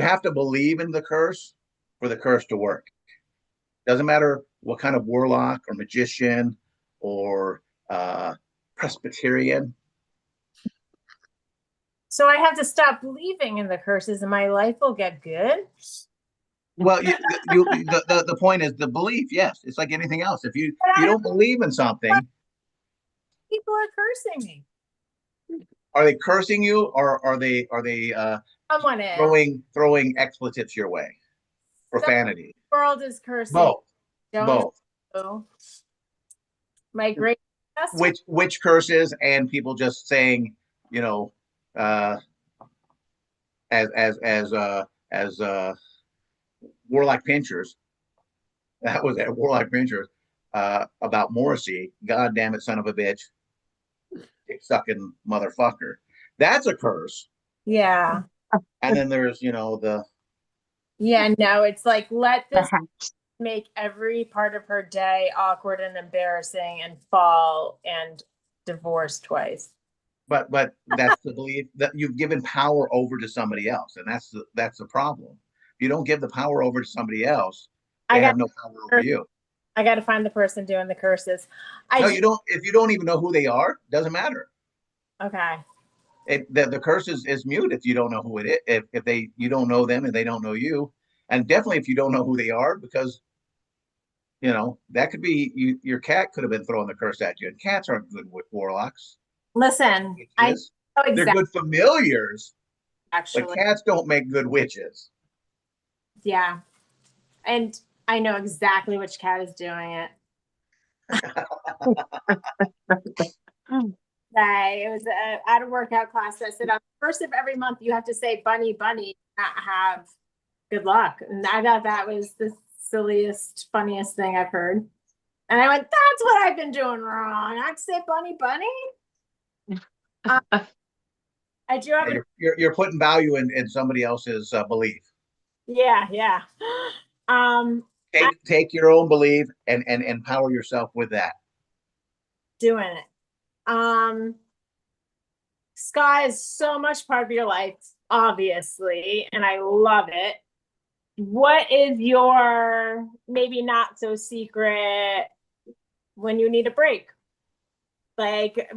have to believe in the curse for the curse to work. Doesn't matter what kind of warlock or magician or Presbyterian. So I have to stop believing in the curses and my life will get good? Well, the point is the belief. Yes, it's like anything else. If you don't believe in something, people are cursing me. Are they cursing you, or are they Someone is throwing expletives your way? Profanity. The world is cursing. Both. My great which curses and people just saying, as Warlock Pinchers. That was at Warlock Pinchers about Morrissey. God damn it, son of a bitch. Dick-sucking motherfucker. That's a curse. Yeah. And then there's, the... Yeah, no, it's like, let this make every part of her day awkward and embarrassing and fall and divorce twice. But that's the belief that you've given power over to somebody else. And that's the problem. If you don't give the power over to somebody else, they have no power over you. I got to find the person doing the curses. You don't. If you don't even know who they are, doesn't matter. Okay. The curse is mute if you don't know who it is. If you don't know them and they don't know you, and definitely if you don't know who they are, because that could be your cat could have been throwing the curse at you, and cats aren't good warlocks. Listen, they're good familiars. Actually, but cats don't make good witches. Yeah, and I know exactly which cat is doing it. It was at a workout class. I said, on the first of every month, you have to say bunny, bunny, not have good luck. And I thought that was the silliest, funniest thing I've heard. And I went, that's what I've been doing wrong. I have to say bunny, bunny. I do have you're putting value in somebody else's belief. Yeah. Take your own belief and empower yourself with that. Doing it. Ska is so much part of your life, obviously, and I love it. What is your maybe not so secret when you need a break? Like,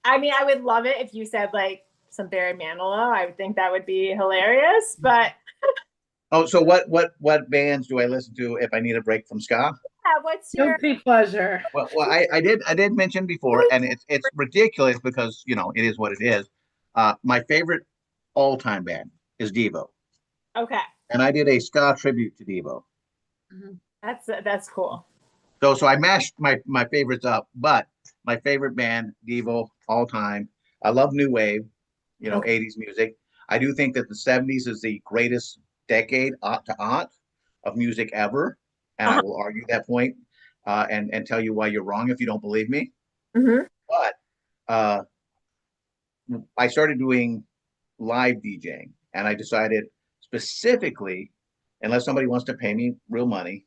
I would love it if you said like some Barry Manilow. I would think that would be hilarious, but oh, so what bands do I listen to if I need a break from ska? Yeah, what's your guilty pleasure? Well, I did mention before, and it's ridiculous because it is what it is. My favorite all-time band is Devo. Okay. And I did a ska tribute to Devo. Mm-hmm. That's cool. So I mashed my favorites up, but my favorite band, Devo, all time. I love new wave, 80s music. I do think that the 70s is the greatest decade, aught to aught, of music ever. And I will argue that point and tell you why you're wrong if you don't believe me. Mm-hmm. But I started doing live DJing, and I decided specifically, unless somebody wants to pay me real money,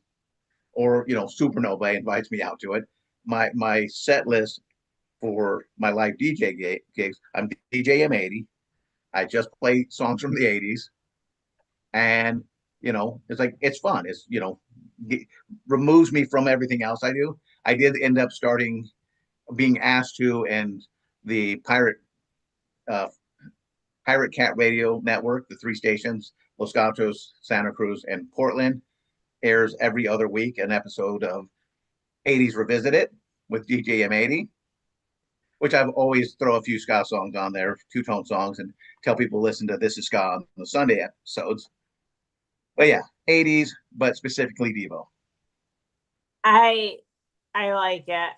or Supernova invites me out to it, my set list for my live DJ gigs, I'm DJ M80, I just play songs from the 80s. And, it's like, it's fun. It's, removes me from everything else I do. I did end up being asked to, and the uh, Pirate Cat Radio Network, the 3 stations, Los Gatos, Santa Cruz, and Portland, airs every other week an episode of 80s Revisited with DJ M80, which I've always throw a few ska songs on there, two-tone songs, and tell people listen to This Is Ska on the Sunday episodes. But yeah, 80s, but specifically Devo. I like it.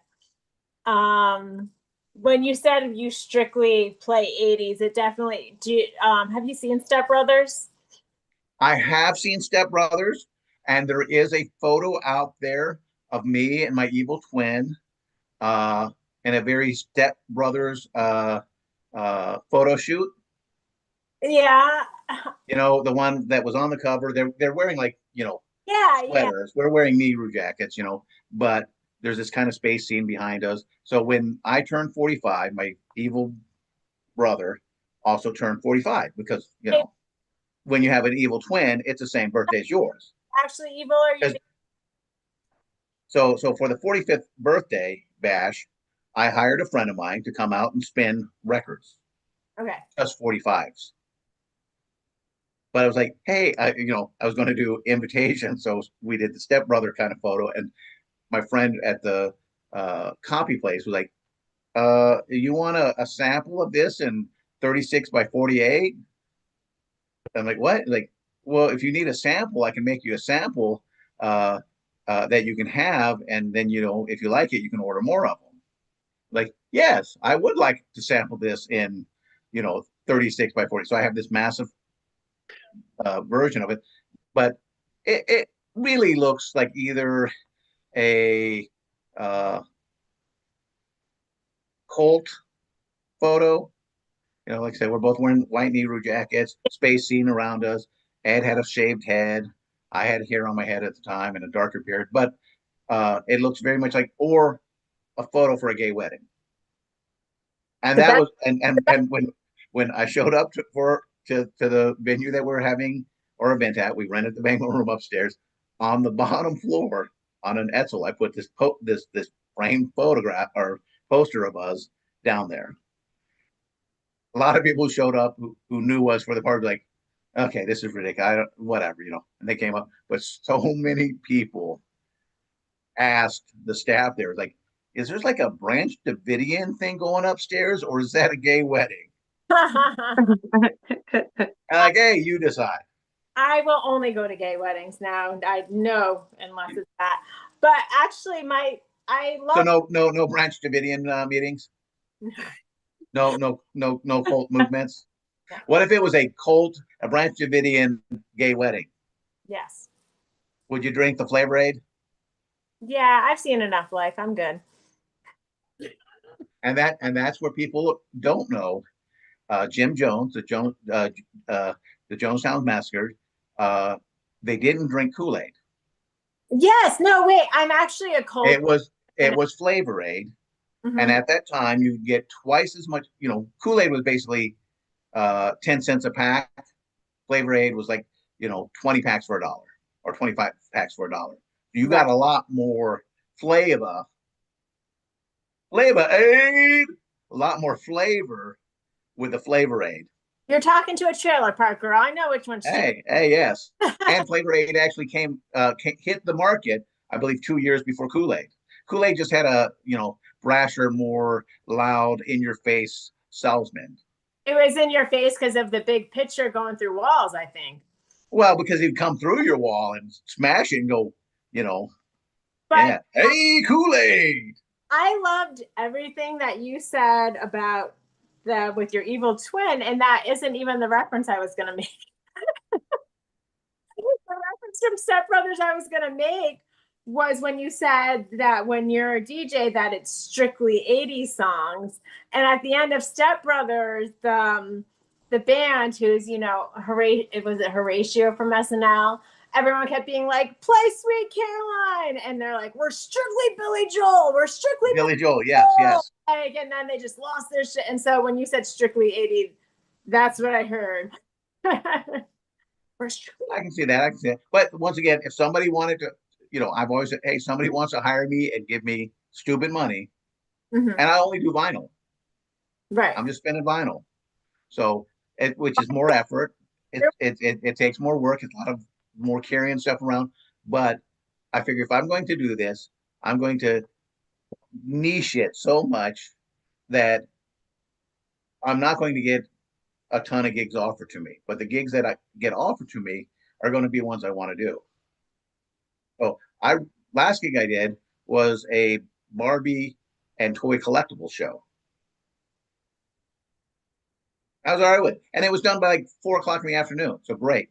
When you said you strictly play 80s, it definitely have you seen Step Brothers? I have seen Step Brothers, and there is a photo out there of me and my evil twin, in a very Step Brothers photo shoot. Yeah. The one that was on the cover. They're wearing Yeah. sweaters. We're wearing Nehru jackets, but there's this kind of space scene behind us. So when I turned 45, my evil brother also turned 45 because, when you have an evil twin, it's the same birthday as yours. Actually, evil, or you? So for the 45th birthday bash, I hired a friend of mine to come out and spin records. Okay. Just 45s. But I was like, hey, I was going to do invitations. So we did the stepbrother kind of photo. And my friend at the copy place was like, you want a sample of this in 36 by 48? I'm like, what? Like, well, if you need a sample, I can make you a sample that you can have. And then, if you like it, you can order more of them. Like, yes, I would like to sample this in, 36 by 40. So I have this massive version of it, but it really looks like either a cult photo. Like I said, we're both wearing white Nehru jackets, space scene around us. Ed had a shaved head. I had hair on my head at the time and a darker beard, but it looks very much like, or a photo for a gay wedding. And that was, and when I showed up to the venue that we're having our event at, we rented the banquet room upstairs. On the bottom floor, on an easel, I put this framed photograph or poster of us down there. A lot of people showed up who knew us for the party, like, okay, this is ridiculous. Whatever, and they came up. But so many people asked the staff there, like, is there like a Branch Davidian thing going upstairs, or is that a gay wedding? And like, hey, you decide. I will only go to gay weddings now. I know, unless it's that. But actually, I love. So no Branch Davidian meetings. No cult movements. Yeah. What if it was a Branch Davidian gay wedding? Yes. Would you drink the Flavor Aid? Yeah, I've seen enough life. I'm good. And that's where people don't know. Jim Jones, the Jonestown Massacre, they didn't drink Kool-Aid. Yes. No, wait. I'm actually a cold. It was Flavor Aid. Mm-hmm. And at that time, you get twice as much. Kool-Aid was basically 10 cents a pack. Flavor Aid was like 20 packs for $1 or 25 packs for $1. You got a lot more flavor. Flavor Aid, a lot more flavor with the Flavor Aid. You're talking to a trailer park girl. I know which one. Hey, yes. And Flavor Aid actually hit the market, I believe, 2 years before Kool-Aid. Kool-Aid just had a brasher, more loud, in-your-face salesman. It was in your face because of the big picture going through walls, I think. Well, because he'd come through your wall and smash it and go, But yeah, hey, Kool-Aid. I loved everything that you said about with your evil twin, and that isn't even the reference I was going to make. The reference from Step Brothers I was going to make was when you said that when you're a DJ that it's strictly 80s songs, and at the end of Step Brothers, the band who's it was Horatio from SNL. Everyone kept being like, "Play Sweet Caroline," and they're like, "We're strictly Billy Joel. We're strictly Billy Joel." Yes. And then they just lost their shit. And so when you said strictly 80s, That's what I heard. First, I can see that. I can see that. But once again, if somebody wanted to, I've always said, hey, somebody wants to hire me and give me stupid money, Mhm. and I only do vinyl. Right. I'm just spending vinyl. So, which is more effort. It takes more work. It's a lot of more carrying stuff around. But I figure if I'm going to do this, I'm going to niche it so much that I'm not going to get a ton of gigs offered to me. But the gigs that I get offered to me are going to be ones I want to do. So I last gig I did was a Barbie and toy collectible show. I was all right with it. And it was done by like 4 o'clock in the afternoon. So great.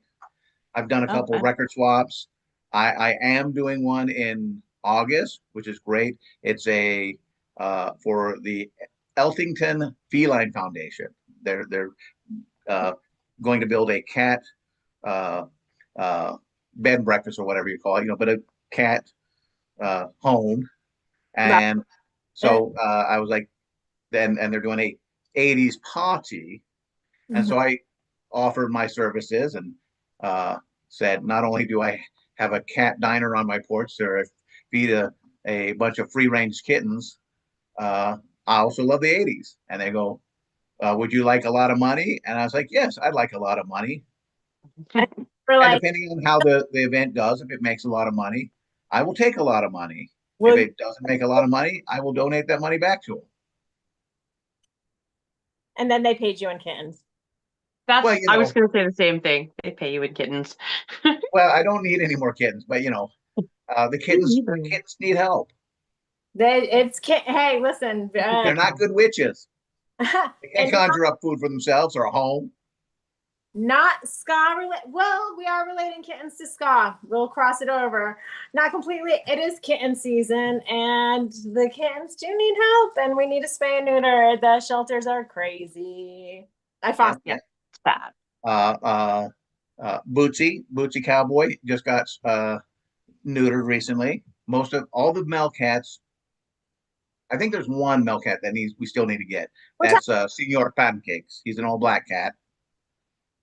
I've done a couple of Okay. record swaps. I am doing one in August, which is great. It's a for the Eltington Feline Foundation. They're uh, going to build a cat uh, uh, bed and breakfast or whatever you call it, but a cat home. Right. And so I was like, and they're doing a 80s party. And Mhm. so I offered my services and said, not only do I have a cat diner on my porch or feed a bunch of free range kittens, I also love the 80s. And they go, would you like a lot of money? And I was like, yes, I'd like a lot of money. For And like, depending on how the event does, if it makes a lot of money, I will take a lot of money. If will you, it doesn't make a lot of money, I will donate that money back to them. and then they paid you in kittens. Well, I was going to say the same thing. They pay you in kittens. well, I don't need any more kittens, but the kittens need help. Hey, listen, They're not good witches. They can't and conjure up food for themselves or a home. not ska related. Well, we are relating kittens to ska. We'll cross it over. Not completely. It is kitten season, and the kittens do need help, and we need to spay and neuter. The shelters are crazy. I foster. Yeah, it's bad. Bootsy Cowboy just got neutered recently. Most of all the male cats, I think there's one male cat that we still need to get. That's Senor Pancakes. He's an all black cat.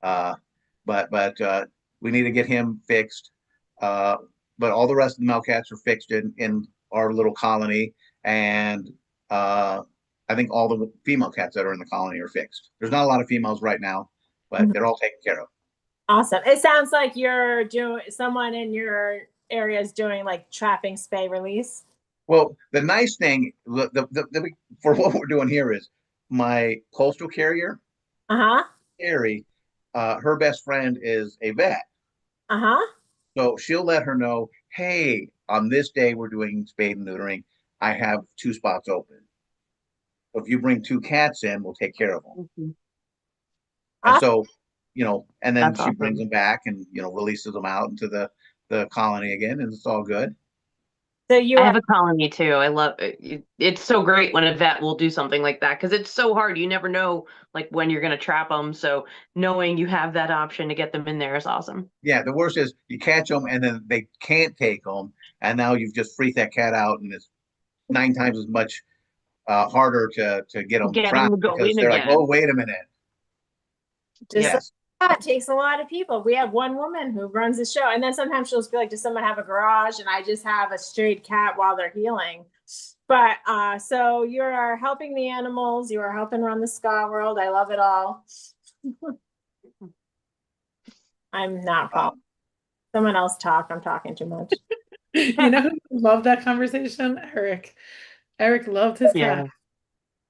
But we need to get him fixed. But all the rest of the male cats are fixed in our little colony, and I think all the female cats that are in the colony are fixed. There's not a lot of females right now, but they're all taken care of. Awesome. It sounds like you're doing someone in your area is doing like trapping, spay, release. Well, the nice thing for what we're doing here is my postal carrier, Uh-huh. Carrie, her best friend is a vet. Uh-huh. So she'll let her know, hey, on this day we're doing spade and neutering. I have 2 spots open. So if you bring 2 cats in, we'll take care of them. Mm-hmm. And so, and then That's she brings awesome. them back and releases them out into the colony again, and it's all good. So you I are have a colony too. I love it. It's so great when a vet will do something like that because it's so hard. You never know like when you're going to trap them. So knowing you have that option to get them in there is awesome. Yeah, the worst is you catch them and then they can't take them, and now you've just freaked that cat out, and it's 9 times as much harder to get them Get them trapped to go because in they're like, oh, again. wait a minute. just Yes. it takes a lot of people. We have one woman who runs the show, and then sometimes she'll just be like, does someone have a garage? And I just have a strayed cat while they're healing. But so you are helping the animals, you are helping run the ska world. I love it all. I'm not following. Someone else talk. I'm talking too much. You know who loved that conversation? Eric. Eric loved his Yeah, cat.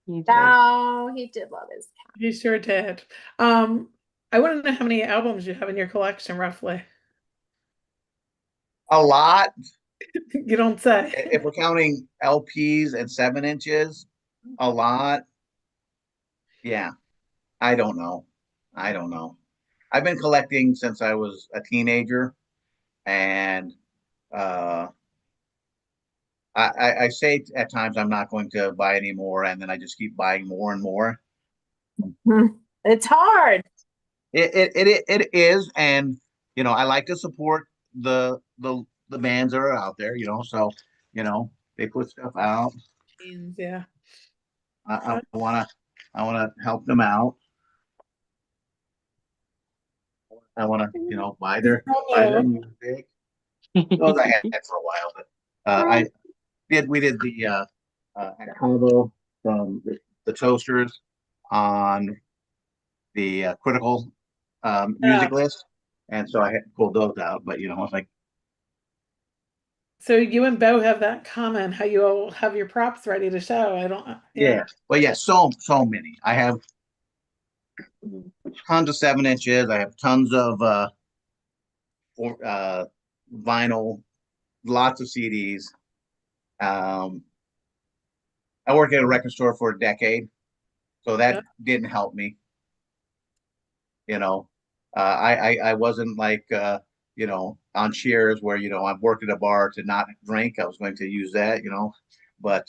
you did. No, he did love his cat. He sure did. I want to know how many albums you have in your collection, roughly. A lot. You don't say. If we're counting LPs and 7 inches, a lot. Yeah, I don't know. I don't know. I've been collecting since I was a teenager, and uh, I say at times I'm not going to buy any more, and then I just keep buying more and more. It's hard. It is, and I like to support the bands that are out there. So they put stuff out. Jeans, yeah. I wanna help them out. I want to, buy their music. Those I had for a while, but we did the at Combo from the Toasters on the critical music list, and so I had pulled those out. But I was like, So you and Bo have that comment, how you all have your props ready to show. I don't, yeah, well, yeah, so many. I have tons of 7 inches. I have tons of vinyl, lots of CDs. I worked at a record store for a decade, so that didn't help me. I wasn't like on Cheers where I've worked at a bar to not drink. I was going to use that, but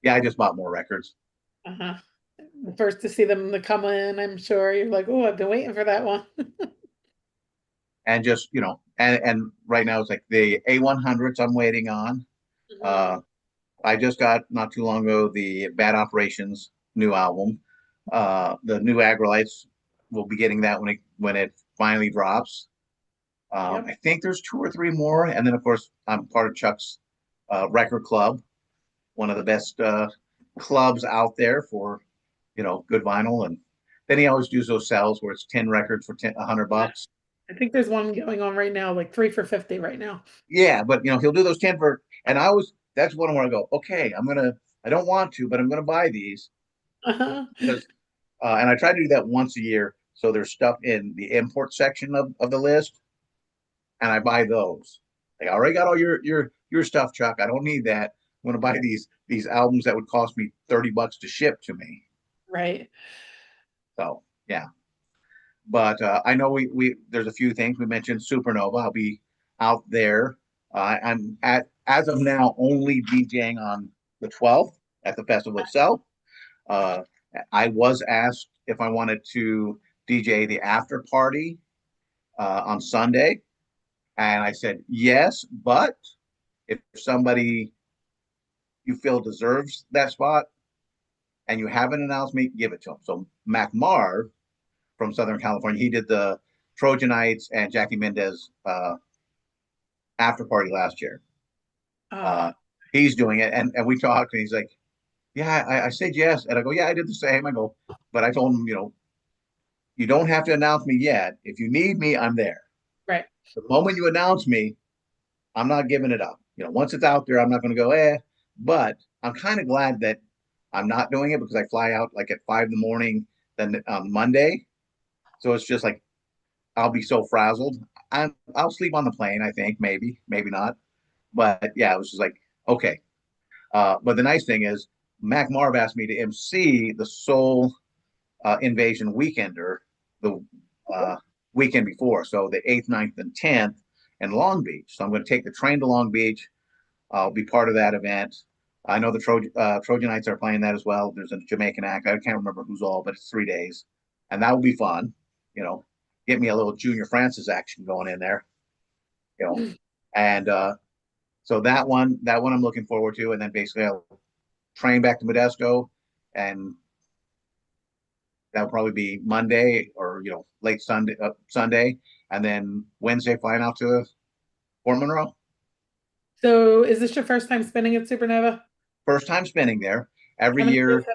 yeah, I just bought more records. uh-huh. First to see them come in, I'm sure you're like, oh, I've been waiting for that one. And just and right now it's like the A100s I'm waiting on. I just got not too long ago the Bad Operations new album. The new Agrolites, we'll be getting that when it finally drops. I think there's 2 or 3 more, and then of course I'm part of Chuck's record club, one of the best clubs out there for good vinyl. And then he always does those sales where it's 10 records for $100. I think there's one going on right now, like 3 for $50 right now. Yeah, but he'll do those 10 for, and that's one where I go, okay, I don't want to, but I'm gonna buy these because, and I try to do that once a year. So there's stuff in the import section of the list, and I buy those. Like, I already got all your stuff, Chuck. I don't need that. I'm gonna buy these albums that would cost me $30 to ship to me. Right. So yeah, but I know we there's a few things we mentioned. Supernova, I'll be out there. I'm as of now only DJing on the 12th at the festival itself. I was asked if I wanted to DJ the after party on Sunday, and I said yes, but if somebody you feel deserves that spot and you haven't announced me, give it to them. So Mac Marv from Southern California, he did the Trojanites and Jackie Mendez after party last year. He's doing it, and we talked, and he's like, yeah, I said yes, and I go, yeah, I did the same. I go, but I told him, you don't have to announce me yet. If you need me, I'm there. Right. The moment you announce me, I'm not giving it up. Once it's out there, I'm not going to go, but I'm kind of glad that I'm not doing it because I fly out like at 5 a.m. then on Monday. So it's just like, I'll be so frazzled. I'll sleep on the plane, I think, maybe not. But yeah, it was just like, okay. But the nice thing is, Mac Marv asked me to MC the Soul Invasion Weekender the weekend before. So the 8th, 9th, and 10th in Long Beach. So I'm going to take the train to Long Beach. I'll be part of that event. I know the Trojanites are playing that as well. There's a Jamaican act. I can't remember who's all, but it's 3 days. And that will be fun. Get me a little Junior Francis action going in there. And so that one I'm looking forward to. And then basically I'll train back to Modesto, and that'll probably be Monday or late Sunday, and then Wednesday flying out to Fort Monroe. So is this your first time spinning at Supernova? First time spinning there. Every year,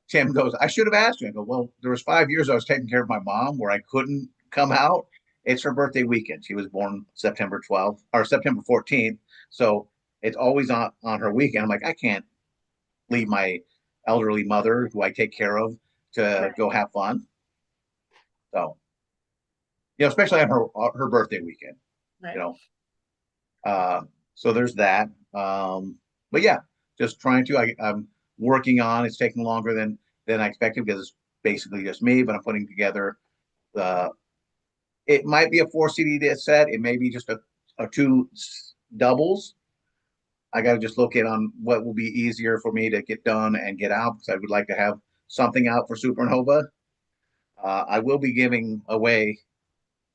Tim goes, I should have asked you. I go, well, there was 5 years I was taking care of my mom where I couldn't come out. It's her birthday weekend. She was born September 12th or September 14th. So it's always on her weekend. I'm like, I can't leave my elderly mother who I take care of to go have fun. So, especially on her birthday weekend, so there's that. But yeah, just trying to, I'm working on, it's taking longer than I expected because it's basically just me, but I'm putting together it might be a 4 CD set. It may be just a 2 doubles. I got to just look on what will be easier for me to get done and get out, because I would like to have something out for Supernova. I will be giving away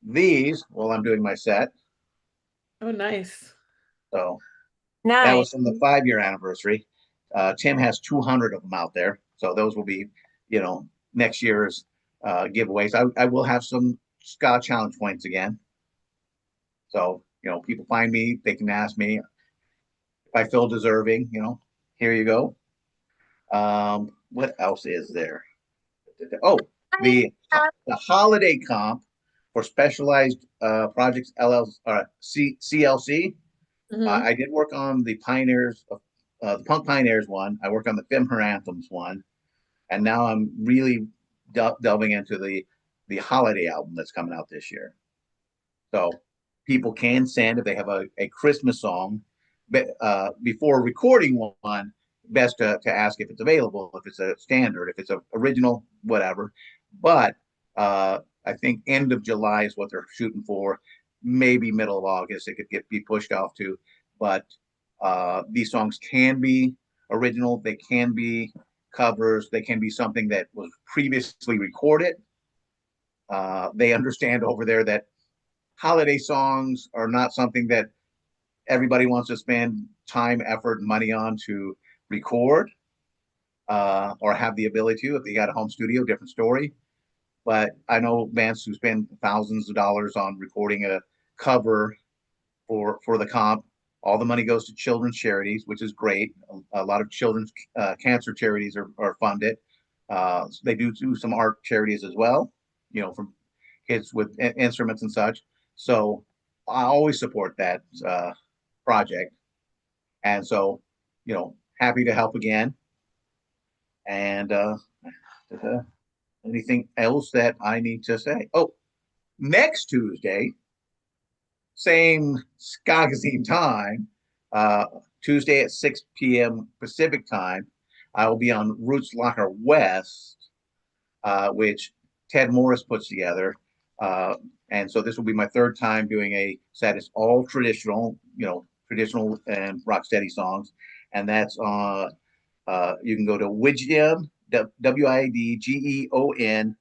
these while I'm doing my set. Oh, nice. So nice. That was from the 5-year anniversary. Tim has 200 of them out there. So those will be, next year's giveaways. I will have some Ska Challenge points again. So, people find me, they can ask me if I feel deserving, here you go. What else is there? Oh, the holiday comp for Specialized Projects CLC. Mhm. I did work on the the Punk Pioneers one. I worked on the Fem Her Anthems one, and now I'm really delving into the holiday album that's coming out this year. So people can send if they have a Christmas song, before recording one. Best to ask if it's available, if it's a standard, if it's an original, whatever. But I think end of July is what they're shooting for. Maybe middle of August it could be pushed off to. But these songs can be original. They can be covers. They can be something that was previously recorded. They understand over there that holiday songs are not something that everybody wants to spend time, effort, and money on to record, or have the ability to. If they got a home studio, different story. But I know bands who spend thousands of dollars on recording a cover for the comp. All the money goes to children's charities, which is great. A lot of children's cancer charities are funded. They do some art charities as well, for kids with instruments and such. So I always support that project. And so, happy to help again. And anything else that I need to say? Oh, next Tuesday, same Skagazine time, Tuesday at 6 p.m. Pacific time, I will be on Roots Locker West, which Ted Morris puts together. And so this will be my third time doing a set. It's all traditional, traditional and rocksteady songs. And that's you can go to Widgeon, WIDGEON,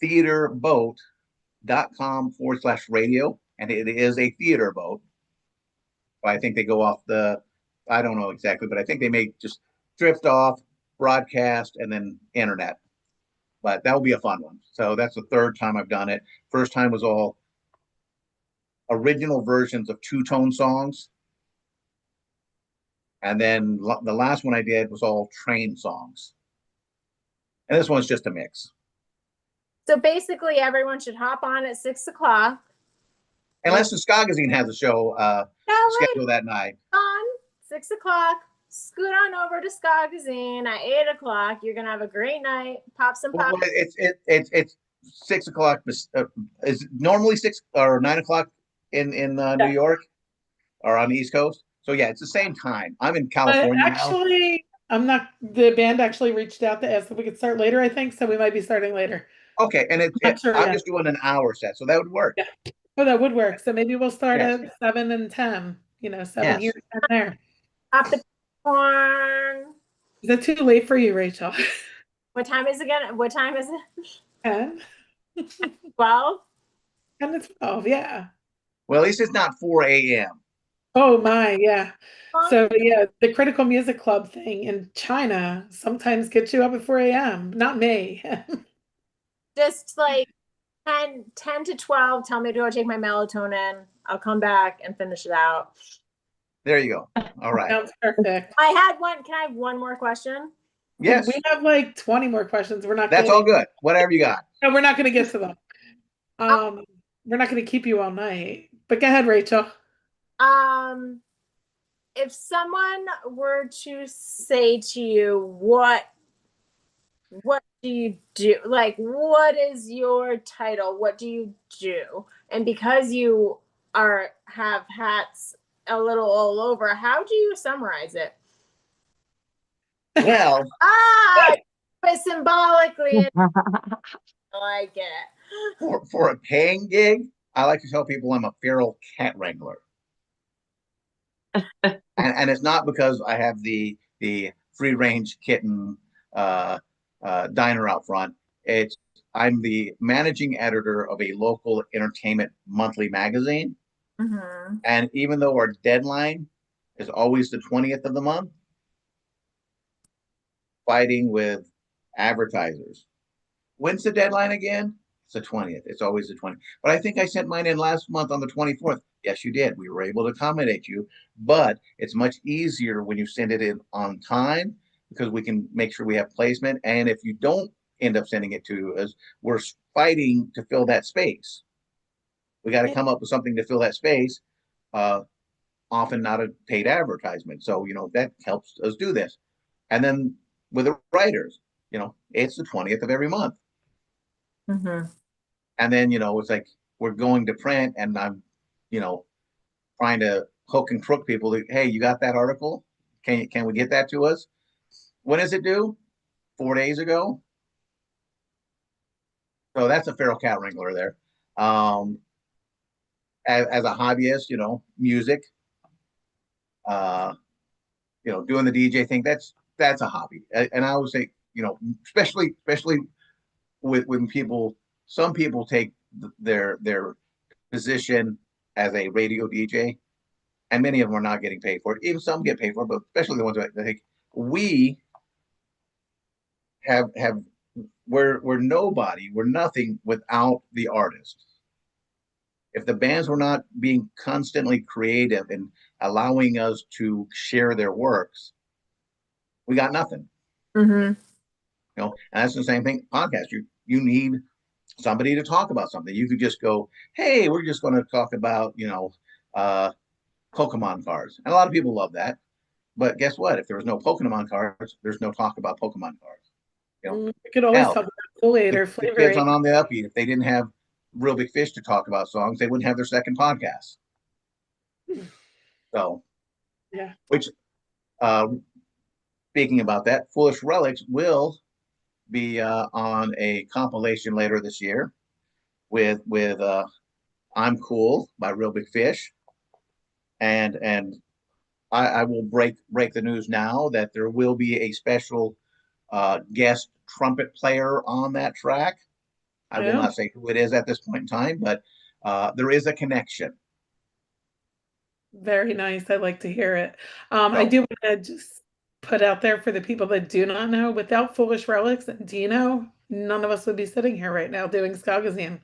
theaterboat.com/radio. And it is a theater boat. I think they go off I don't know exactly, but I think they may just drift off, broadcast, and then internet. But that will be a fun one. So that's the third time I've done it. First time was all original versions of two-tone songs. And then the last one I did was all train songs. And this one's just a mix. So basically, everyone should hop on at 6 o'clock. Unless the Skagazine has a show scheduled that night. On 6 o'clock, scoot on over to Skagazine at 8 o'clock. You're gonna have a great night. Pop some pop. Well, it's 6 o'clock. Is normally 6 or 9 o'clock in New York or on the East Coast. So yeah, it's the same time. I'm in California actually, now. I'm not. The band actually reached out to ask if we could start later. I think so. We might be starting later. Okay, and I'm just doing an hour set, so that would work. Yeah. Oh, that would work. So maybe we'll start at 7 and 10. 7 here, 10 there. Pop the corn. Is it too late for you, Rachel? What time is it again? What time is it? 10. 12? 10 to 12, yeah. Well, at least it's not 4 a.m. Oh my, yeah. So yeah, the Critical Music Club thing in China sometimes gets you up at 4 a.m. Not me. Just like 10 to 12, tell me to go take my melatonin. I'll come back and finish it out. There you go. All right. Sounds perfect. Can I have one more question? Yes. We have like 20 more questions. That's all good. Whatever you got. No, we're not going to get to them. We're not going to keep you all night. But go ahead, Rachel. If someone were to say to you, what do you do? Like, what is your title? What do you do? And because you have hats a little all over, how do you summarize it? Well, but symbolically, I like it. For a paying gig, I like to tell people I'm a feral cat wrangler. and it's not because I have the free range kitten diner out front. I'm the managing editor of a local entertainment monthly magazine. Mm-hmm. And even though our deadline is always the 20th of the month, fighting with advertisers. When's the deadline again? It's the 20th. It's always the 20th. But I think I sent mine in last month on the 24th. Yes, you did. We were able to accommodate you, but it's much easier when you send it in on time because we can make sure we have placement. And if you don't end up sending it to us, we're fighting to fill that space. We got to come up with something to fill that space. Often not a paid advertisement. So, that helps us do this. And then with the writers, it's the 20th of every month. Mm-hmm. And then, it's like we're going to print and I'm, trying to hook and crook people. Hey, you got that article? Can we get that to us? When is it due? 4 days ago. So that's a feral cat wrangler there. As a hobbyist, music, doing the DJ thing, that's a hobby. And I always say, especially when some people take their position as a radio DJ, and many of them are not getting paid for it. Even some get paid for it, but especially the ones that I think we have we're nobody, we're nothing without the artist. If the bands were not being constantly creative and allowing us to share their works, we got nothing. Mm-hmm. And that's the same thing. Podcast, you need somebody to talk about something. You could just go, hey, we're just going to talk about, Pokemon cards. And a lot of people love that. But guess what? If there was no Pokemon cards, there's no talk about Pokemon cards. You could always talk about Kool-Aid or the kids flavoring. on the upbeat, if they didn't have Real Big Fish to talk about songs, they wouldn't have their second podcast. So, Yeah. Which, speaking about that, Foolish Relics will be on a compilation later this year with I'm Cool by Real Big Fish. And I will break the news now that there will be a special guest trumpet player on that track. I will not say who it is at this point in time, but there is a connection. Very nice. I like to hear it. I do want to just put out there for the people that do not know, without Foolish Relics and Dino, none of us would be sitting here right now doing Skagazine.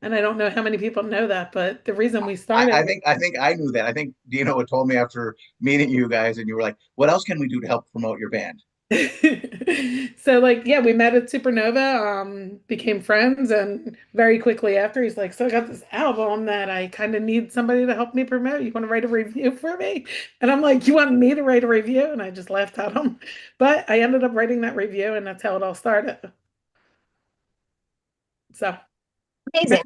And I don't know how many people know that, but the reason we started, I think I knew that. I think Dino had told me after meeting you guys, and you were like, "What else can we do to help promote your band?" So we met at Supernova, became friends, and very quickly after he's like, so I got this album that I kind of need somebody to help me promote. You want to write a review for me? And I'm like, you want me to write a review? And I just laughed at him. But I ended up writing that review, and that's how it all started. So Amazing.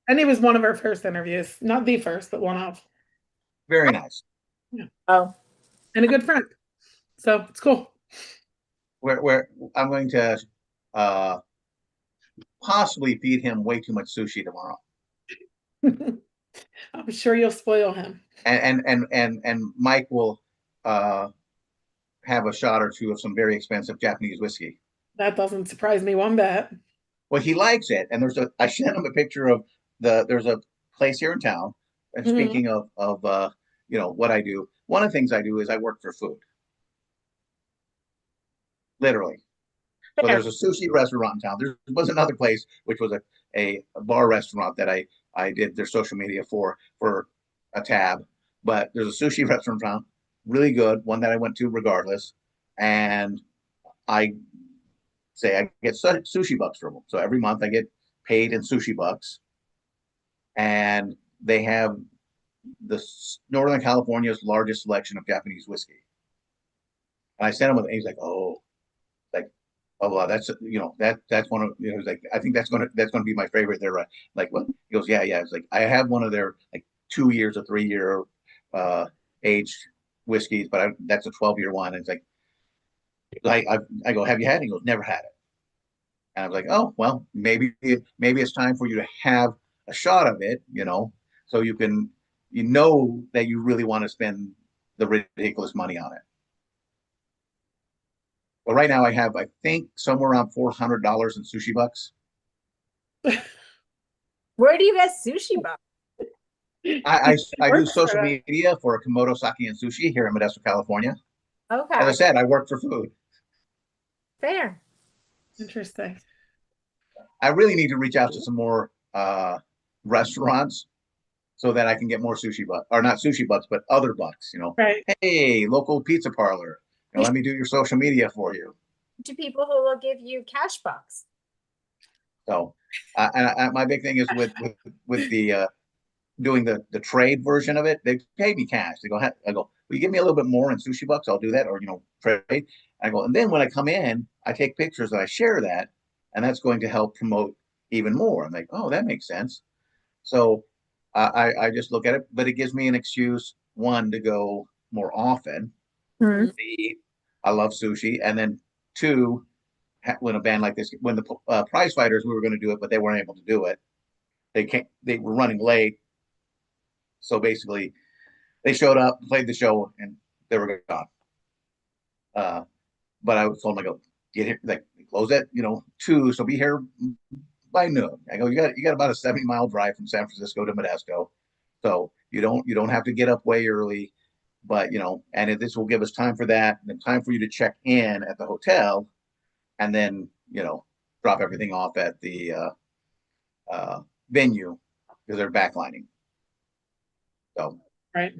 and he was one of our first interviews. Not the first, but one of. Very nice. Yeah. Oh. And a good friend. So it's cool. Where I'm going to possibly feed him way too much sushi tomorrow. I'm sure you'll spoil him. And Mike will have a shot or two of some very expensive Japanese whiskey. That doesn't surprise me one bit. Well, he likes it, and I sent him a picture of there's a place here in town. And speaking of what I do, one of the things I do is I work for food. Literally. So there's a sushi restaurant in town. There was another place which was a bar restaurant that I did their social media for a tab. But there's a sushi restaurant in town, really good, one that I went to regardless. And I say I get sushi bucks from them. So every month I get paid in sushi bucks. And they have Northern California's largest selection of Japanese whiskey. And I sent him with, and he's like, oh, blah, that's that's one of like I think that's gonna be my favorite. They're like, what? He goes, yeah. It's like I have one of their like 2 years or 3 year aged whiskeys, but that's a 12-year one. And it's like I go, have you had it? He goes, never had it. And I was like, oh well, maybe it's time for you to have a shot of it, so you can that you really want to spend the ridiculous money on it. But right now I have, I think, somewhere around $400 in sushi bucks. Where do you get sushi bucks? I do social media for Komodo Sake and Sushi here in Modesto, California. Okay. As I said, I work for food. Fair. Interesting. I really need to reach out to some more restaurants so that I can get more sushi bucks, or not sushi bucks, but other bucks. Right. Hey, local pizza parlor. Let me do your social media for you. To people who will give you cash bucks. So, my big thing is with the doing the trade version of it. They pay me cash. They go, I go, will you give me a little bit more in sushi bucks? I'll do that, or trade. I go, and then when I come in, I take pictures and I share that, and that's going to help promote even more. I'm like, oh, that makes sense. So I just look at it, but it gives me an excuse, one, to go more often. Mhm. To eat. I love sushi, and then two, when a band like this, when the prize fighters, we were going to do it, but they weren't able to do it. They were running late, so basically they showed up, played the show, and they were gone. But I told them, I go, get here, like, close at 2, so be here by noon. I go, you got about a 70-mile drive from San Francisco to Modesto, so you don't have to get up way early, but and this will give us time for that, and then time for you to check in at the hotel, and then drop everything off at the venue because they're backlining. So Right.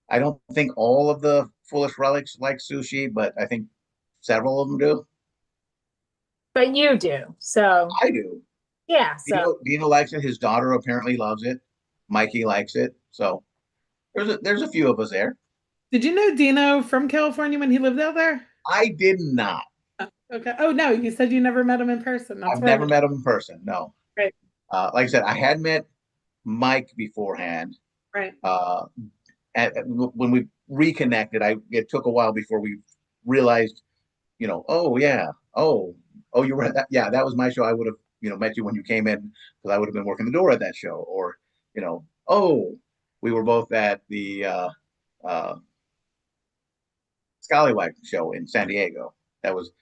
I don't think all of the Foolish Relics like sushi, but I think several of them do. But you do. So I do. yeah. So Dino likes it. His daughter apparently loves it. Mikey likes it. So there's a few of us there. Did you know Dino from California when he lived out there? I did not. Okay. Oh no, you said you never met him in person. That's I've right. never met him in person. No. Right. Like I said, I had met Mike beforehand. Right. When we reconnected, it took a while before we realized, oh yeah, oh you were at that. Yeah, that was my show. I would have met you when you came in because I would have been working the door at that show. Or oh, we were both at the Scallywag show in San Diego. That was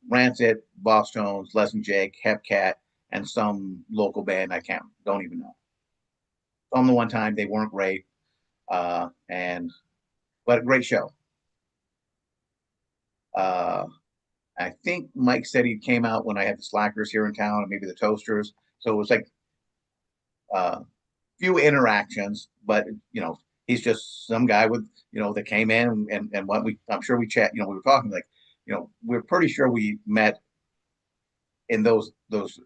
Rancid, Boss Tones, Les and Jake, Hepcat, and some local band I don't even know. Some the one time they weren't great, but a great show. I think Mike said he came out when I had the Slackers here in town, and maybe the Toasters. So it was like few interactions, but he's just some guy with that came in and what I'm sure we chat. We were talking like we're pretty sure we met in those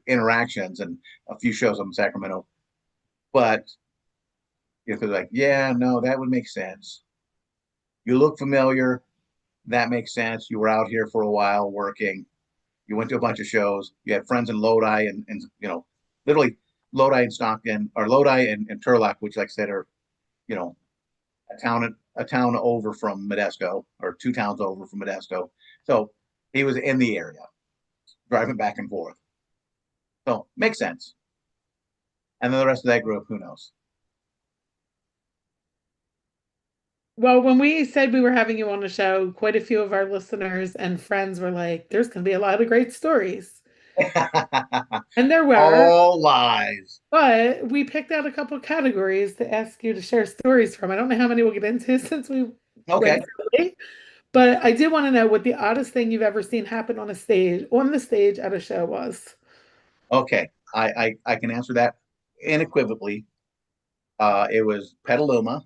interactions and a few shows in Sacramento, but because like no, that would make sense. You look familiar. That makes sense. You were out here for a while working. You went to a bunch of shows. You had friends in Lodi and literally Lodi and Stockton, or Lodi and Turlock, which, like I said, are a town over from Modesto, or 2 towns over from Modesto. So he was in the area, driving back and forth. So makes sense. And then the rest of that group, who knows? Well, when we said we were having you on the show, quite a few of our listeners and friends were like, there's going to be a lot of great stories. And there were. All lies. But we picked out a couple of categories to ask you to share stories from. I don't know how many we'll get into since we Okay. went, but I did want to know what the oddest thing you've ever seen happen on the stage at a show was. Okay. I can answer that unequivocally. It was Petaluma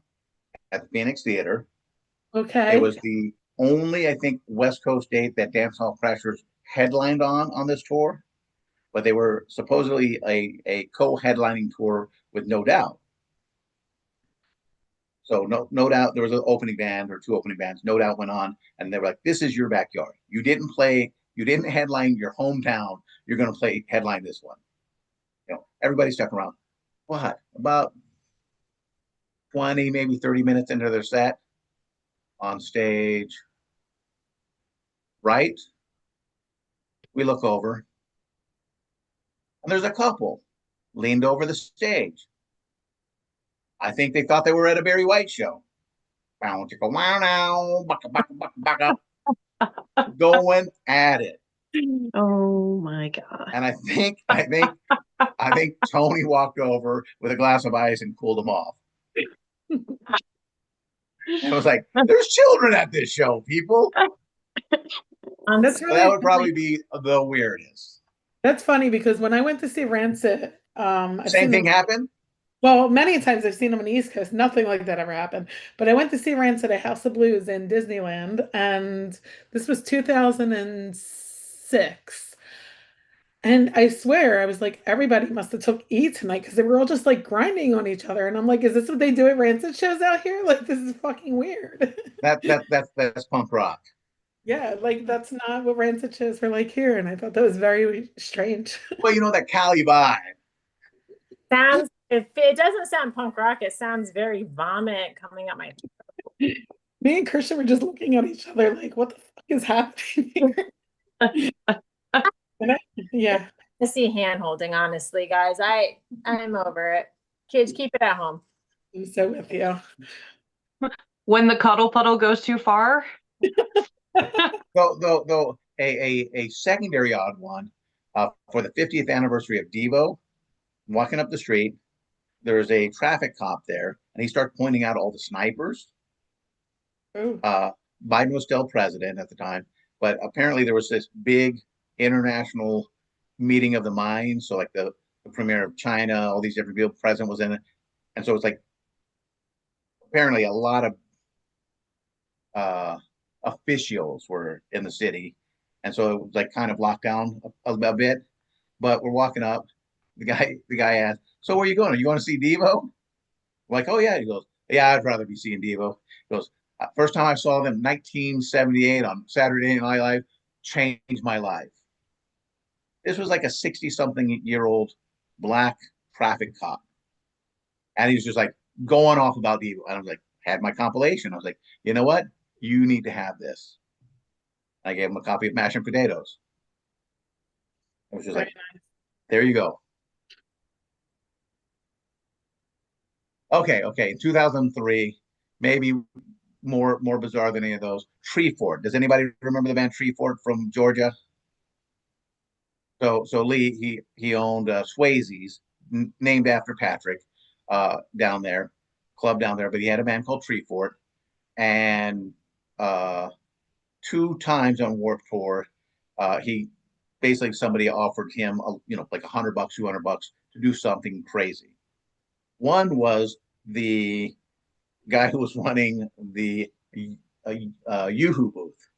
at the Phoenix Theater. Okay. It was the only, I think, West Coast date that Dance Hall Crashers headlined on this tour, but they were supposedly a co-headlining tour with No Doubt. So no Doubt, there was an opening band or 2 opening bands. No Doubt went on, and they were like, "This is your backyard. You didn't headline your hometown. You're going to headline this one." Everybody stuck around. What, about 20, maybe 30 minutes into their set, on stage, right? We look over, and there's a couple leaned over the stage. I think they thought they were at a Barry White show. Wow now, going at it. Oh my God. And I think Tony walked over with a glass of ice and cooled them off. And I was like, there's children at this show, people. That's So that would probably be the weirdest. That's funny because when I went to see Rancid, I've Same seen them. thing happened? Well, many times I've seen them on the East Coast. Nothing like that ever happened. But I went to see Rancid at House of Blues in Disneyland, and this was 2006. And I swear, I was like, everybody must have took E tonight because they were all just like grinding on each other. And I'm like, is this what they do at Rancid shows out here? Like, this is fucking weird. That's punk rock. Yeah, like that's not what Rancid shows were like here. And I thought that was very strange. Well, you know that Cali vibe. Sounds, if it doesn't sound punk rock, it sounds very vomit coming up my Me and Christian were just looking at each other like, what the fuck is happening? And yeah. to see hand holding, honestly, guys. I'm over it. Kids, keep it at home. I'm so with you. When the cuddle puddle goes too far. Though a secondary odd one, for the 50th anniversary of Devo, walking up the street, there was a traffic cop there, and he started pointing out all the snipers. Oh. Biden was still president at the time, but apparently there was this big international meeting of the minds. So like the premier of China, all these different people, president was in it, and so it's like apparently a lot of officials were in the city, and so it was like kind of locked down a bit. But we're walking up. The guy asked, "So where are you going? Are you going to see Devo?" We're like, "Oh yeah." He goes, "Yeah, I'd rather be seeing Devo." He goes, "First time I saw them, 1978 on Saturday Night Live, changed my life." This was like a 60-something-year-old black traffic cop, and he was just like going off about Devo. And I was like, had my compilation. I was like, you know what? You need to have this. I gave him a copy of Mashed Potatoes. It was just like, there you go. Okay. In 2003, maybe more bizarre than any of those. Tree Fort. Does anybody remember the band Tree Fort from Georgia? So Lee he owned Swayze's, named after Patrick, down there, club down there. But he had a band called Tree Fort, and two times on Warped Tour, he basically somebody offered him like $100, $200 to do something crazy. One was the guy who was running the Yoo-Hoo booth.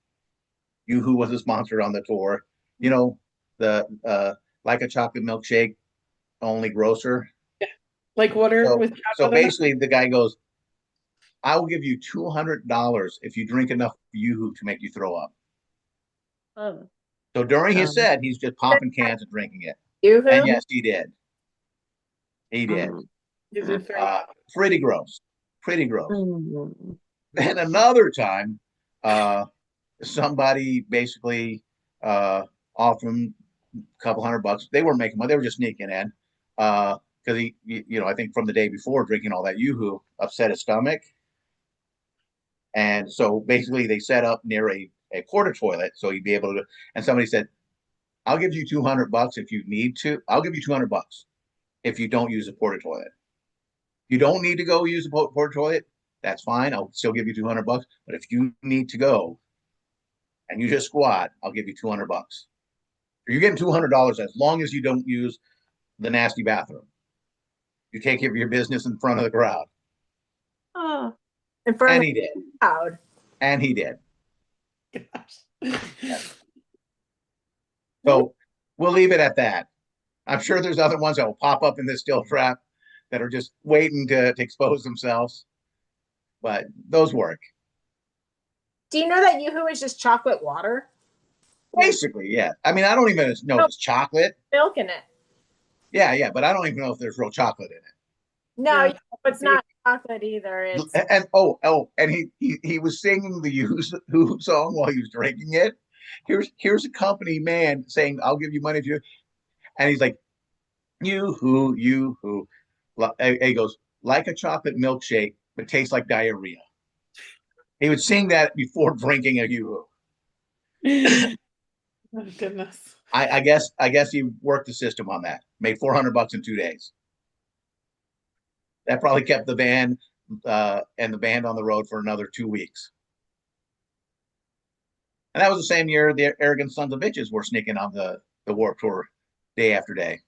Yoo-Hoo was a sponsor on the tour. You know, the like a chocolate milkshake, only grosser. Yeah. Like water So, with so basically the guy goes, "I will give you $200 if you drink enough Yoo-Hoo to make you throw up." Oh. So during his set, he's just popping cans and drinking it. Yoo-hoo? And yes, he did. He did. Pretty gross. Pretty gross. Then another time, somebody basically offered him a couple $100. They weren't making money. They were just sneaking in. Because I think from the day before, drinking all that Yoo-Hoo upset his stomach. And so basically they set up near a porta toilet so he'd be able to, and somebody said, "I'll give you $200 if you need to. I'll give you $200 if you don't use a porta toilet. You don't need to go use a porta toilet. That's fine. I'll still give you $200. But if you need to go and you just squat, I'll give you $200. You're getting $200 as long as you don't use the nasty bathroom. You take care of your business in front of the crowd." Oh. And he did. Crowd. And he did. So we'll leave it at that. I'm sure there's other ones that will pop up in this still trap that are just waiting to expose themselves. But those work. Do you know that Yoo-Hoo is just chocolate water? Basically, yeah. I mean, I don't even know if it's chocolate. Milk in it. Yeah, but I don't even know if there's real chocolate in it. No, it's not chocolate either. It's And he was singing the Yoo-Hoo song while he was drinking it. Here's a company man saying, "I'll give you money if you," and he's like, "Yoo-Hoo, Yoo-Hoo." He goes, "Like a chocolate milkshake, but tastes like diarrhea." He would sing that before drinking a Yoo-Hoo. Oh goodness. I guess he worked the system on that. Made $400 in 2 days. That probably kept the band and the band on the road for another 2 weeks. And that was the same year the Arrogant Sons of Bitches were sneaking on the Warped Tour day after day.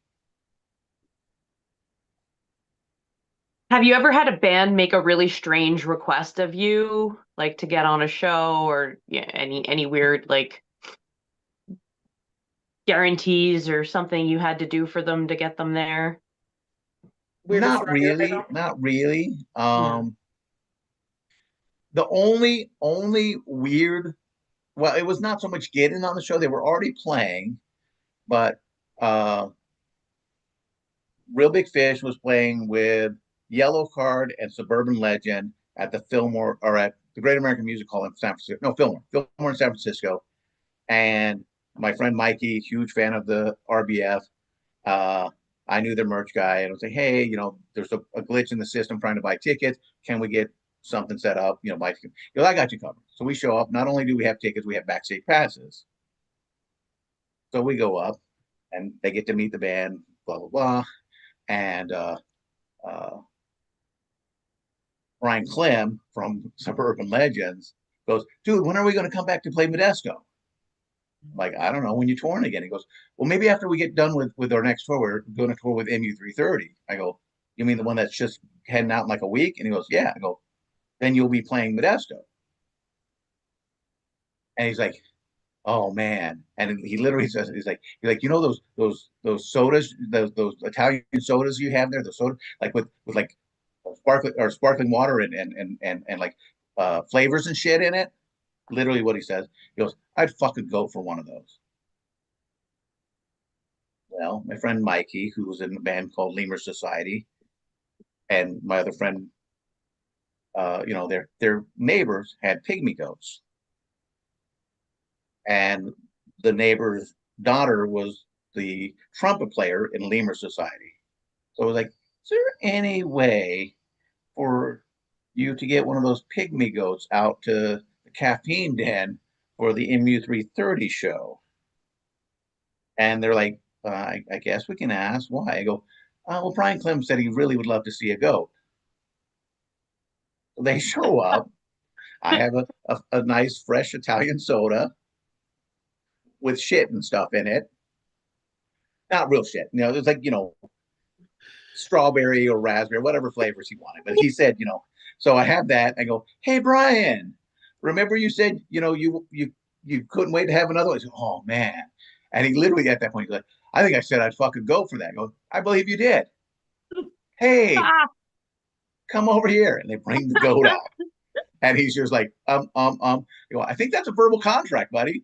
Have you ever had a band make a really strange request of you, like to get on a show, or any weird like guarantees or something you had to do for them to get them there? Weirdest Not record really, item. not really. No. The only weird, well, it was not so much getting on the show. They were already playing, but Real Big Fish was playing with Yellow Card and Suburban Legend at the Fillmore, or at the Great American Music Hall in San Francisco. No, Fillmore in San Francisco. And my friend Mikey, huge fan of the RBF, I knew their merch guy, and I was like, hey, there's a glitch in the system trying to buy tickets. Can we get something set up? Buy tickets. He goes, I got you covered. So we show up. Not only do we have tickets, we have backstage passes. So we go up, and they get to meet the band, blah blah blah, and Brian Clem from Suburban Legends goes, dude, when are we going to come back to play Modesto? Like, I don't know, when you're touring again. He goes, well, maybe after we get done with our next tour, we're going to tour with MU330. I go, you mean the one that's just heading out in like a week? And he goes, yeah. I go, then you'll be playing Modesto. And he's like, oh man. And he literally says, he's like, those sodas, those Italian sodas you have there, the soda, like with like sparkling water and like flavors and shit in it. Literally what he says. He goes, I'd fucking go for one of those. Well, my friend Mikey, who was in a band called Lemur Society, and my other friend, their neighbors had pygmy goats. And the neighbor's daughter was the trumpet player in Lemur Society. So I was like, is there any way for you to get one of those pygmy goats out to the Caffeine Den for the MU330 show? And they're like, I guess we can ask. Why? I go, well, Brian Clem said he really would love to see a goat. So they show up. I have a nice fresh Italian soda with shit and stuff in it. Not real shit. It's like, strawberry or raspberry, whatever flavors he wanted. But he said, so I have that. I go, hey, Brian, remember you said, you couldn't wait to have another one? He said, oh, man. And he literally at that point, he's like, I think I said I'd fucking go for that. I go, I believe you did. Hey, come over here. And they bring the goat out. And he's just like, You know, I think that's a verbal contract, buddy.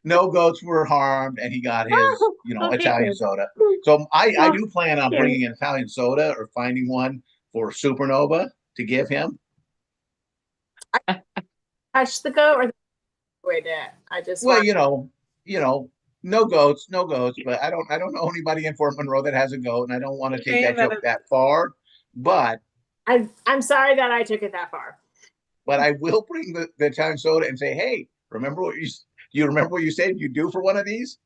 No goats were harmed, and he got his, Italian soda. So I do plan on bringing an Italian soda or finding one for Supernova to give him. Touch the goat or the way that I just no goats, but I don't know anybody in Fort Monroe that has a goat, and I don't want to take that joke that far. But I'm sorry that I took it that far. But I will bring the Italian soda and say, hey, remember what you remember what you said you'd do for one of these?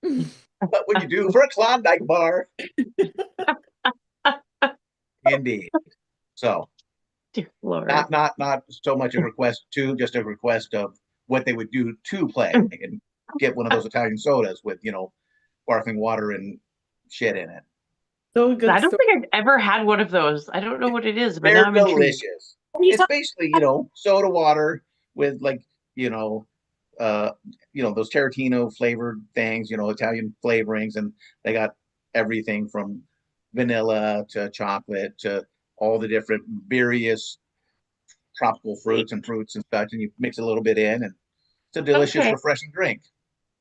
What would you do for a Klondike bar? Indeed. So not so much a request to, just a request of what they would do to play and get one of those Italian sodas with, sparkling water and shit in it. So good. I don't think I've ever had one of those. I don't know what it is, but they're now I'm intrigued. delicious. It's basically, soda water with like, those Tarantino flavored things, Italian flavorings, and they got everything from vanilla to chocolate to all the different various tropical fruits and such, and you mix a little bit in, and it's a delicious, refreshing drink.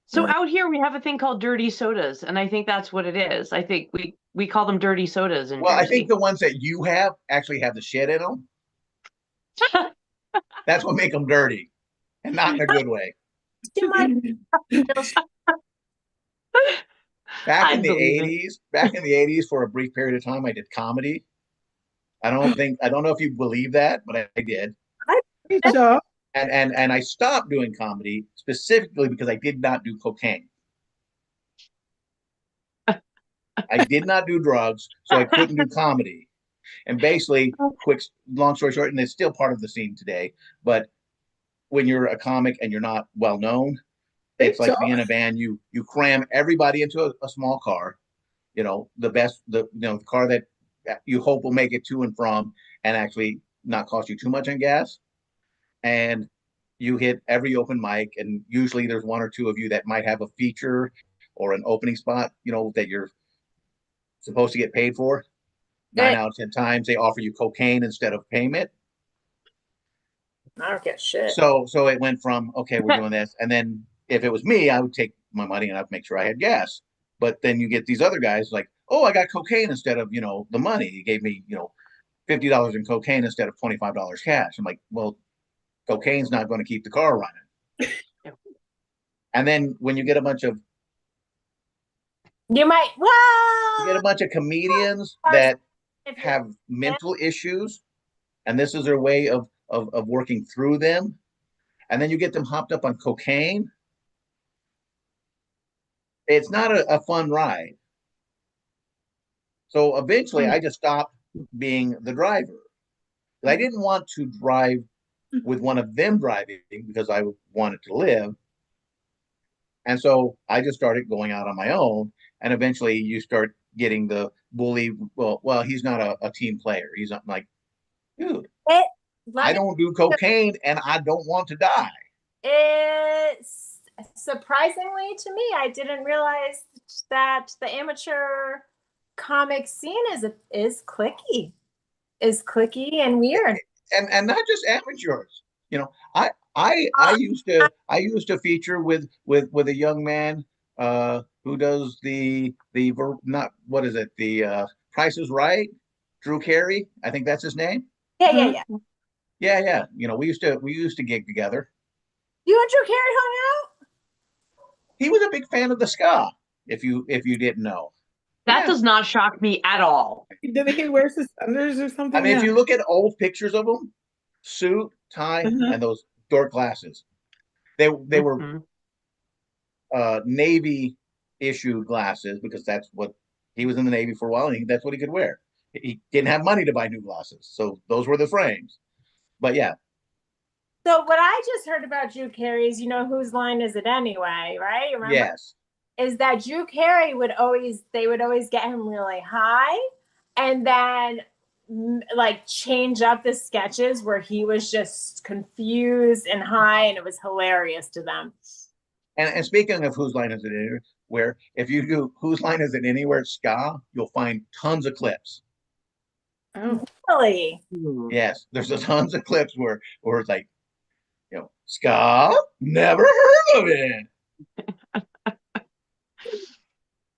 So out here we have a thing called dirty sodas, and I think that's what it is. I think we call them dirty sodas in Jersey. I think the ones that you have actually have the shit in them. That's what make them dirty, and not in a good way. Back in the 80s, for a brief period of time, I did comedy. I don't know if you believe that, but I did. And I stopped doing comedy specifically because I did not do cocaine. I did not do drugs, so I couldn't do comedy. And basically, long story short, and it's still part of the scene today, but when you're a comic and you're not well known, it's like being a band. You cram everybody into a small car, the car that you hope will make it to and from and actually not cost you too much on gas. And you hit every open mic, and usually there's one or two of you that might have a feature or an opening spot, that you're supposed to get paid for. 9 out of 10 times they offer you cocaine instead of payment. I don't get shit. So it went from, okay, we're doing this. And then if it was me, I would take my money and I'd make sure I had gas. But then you get these other guys like, oh, I got cocaine instead of, the money. He gave me, $50 in cocaine instead of $25 cash. I'm like, well, cocaine's not going to keep the car running. And then when you get a bunch of comedians that have mental issues, and this is their way of working through them, and then you get them hopped up on cocaine, it's not a fun ride. So eventually I just stopped being the driver. I didn't want to drive with one of them driving because I wanted to live. And so I just started going out on my own. And eventually you start getting the bully. Well, he's not a team player. He's not like, dude, I don't do cocaine and I don't want to die. It's surprisingly to me, I didn't realize that the amateur comic scene is cliquey and weird. And not just amateurs. I used to feature with a young man who does the Price is Right, Drew Carey, I think that's his name. Yeah. We used to gig together. You and Drew Carey hung out? He was a big fan of the ska, if you didn't know. That does not shock me at all. Did he wear suspenders or something? I mean, if you look at old pictures of him, suit, tie, and those dork glasses, they were Navy issued glasses because that's what he was in the Navy for a while, and that's what he could wear. He didn't have money to buy new glasses, so those were the frames. But yeah. So what I just heard about Drew Carey is, whose line is it anyway, right? Remember? Yes. Is that Drew Carey would always get him really high and then like change up the sketches where he was just confused and high, and it was hilarious to them. And speaking of Whose Line Is It Anywhere, where if you do Whose Line Is It Anywhere ska, you'll find tons of clips. Oh, really? Yes, there's tons of clips where it's like, ska, never heard of it.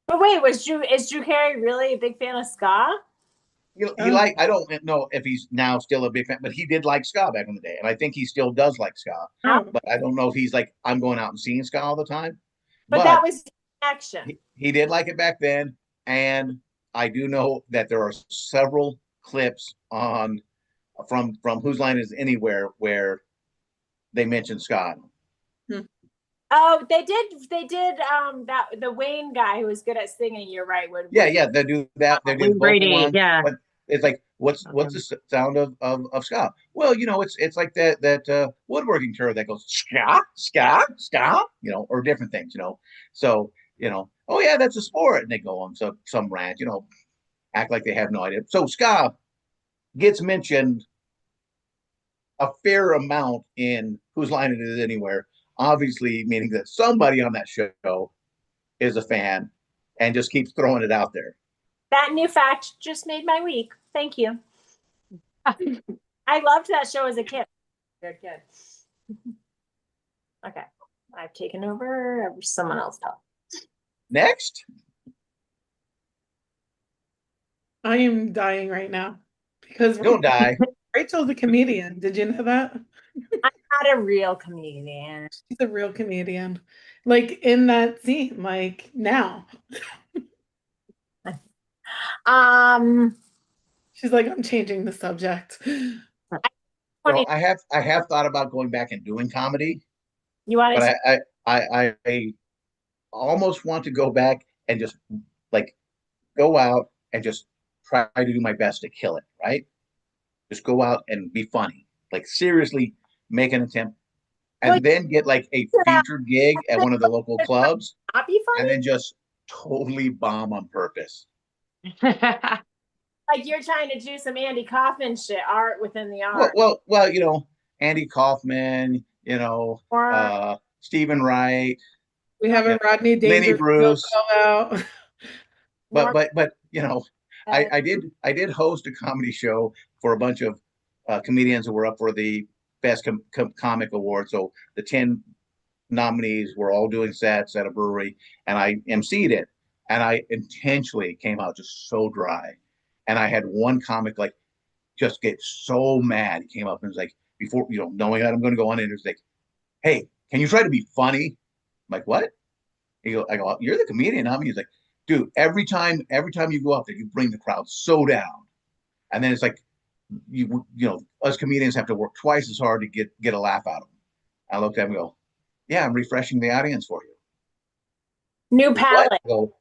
But wait, is Drew Carey really a big fan of ska? I don't know if he's now still a big fan, but he did like ska back in the day, and I think he still does like ska. But I don't know if he's like, I'm going out and seeing ska all the time. But that was action. He did like it back then, and I do know that there are several clips from Whose Line Is Anywhere where they mention ska. Oh, they did that the Wayne guy who was good at singing, you're right. Yeah, they do that. They do Brady, ones, yeah. But it's like, what's the sound of ska? Well, it's like that woodworking term that goes ska, or different things, So, oh yeah, that's a sport. And they go on some rant, act like they have no idea. So ska gets mentioned a fair amount in Whose Line It Is Anywhere, obviously meaning that somebody on that show is a fan and just keeps throwing it out there. That new fact just made my week. Thank you. I loved that show as a kid. Good kid. Okay. I've taken over. Someone else talk. Next. I am dying right now because don't die. Rachel's a comedian. Did you know that? I'm not a real comedian. She's a real comedian. Like in that scene, like now. She's like, I'm changing the subject. Well, I have thought about going back and doing comedy. You want to? But I almost want to go back and just like go out and just try to do my best to kill it, right? Just go out and be funny. Like seriously make an attempt. and then get like a featured gig at one of the local clubs, Not be and funny. then just totally bomb on purpose. Like you're trying to do some Andy Kaufman shit, art within the art. Well, you know, Andy Kaufman, you know, Or Stephen Wright, We have a Rodney Lenny Dangerfield Bruce. call out. But you know, I did host a comedy show for a bunch of comedians who were up for the best comic award. So the 10 nominees were all doing sets at a brewery, and I emceed it, and I intentionally came out just so dry, and I had one comic like just get so mad. He came up and was like, before, you know, knowing that I'm going to go on, and it was like, hey, can you try to be funny? I'm like, what? I go, you're the comedian, huh? He's like, dude, every time you go up there, you bring the crowd so down. And then it's like, you know, us comedians have to work twice as hard to get a laugh out of them. I looked at him and go, yeah, I'm refreshing the audience for you. new palette.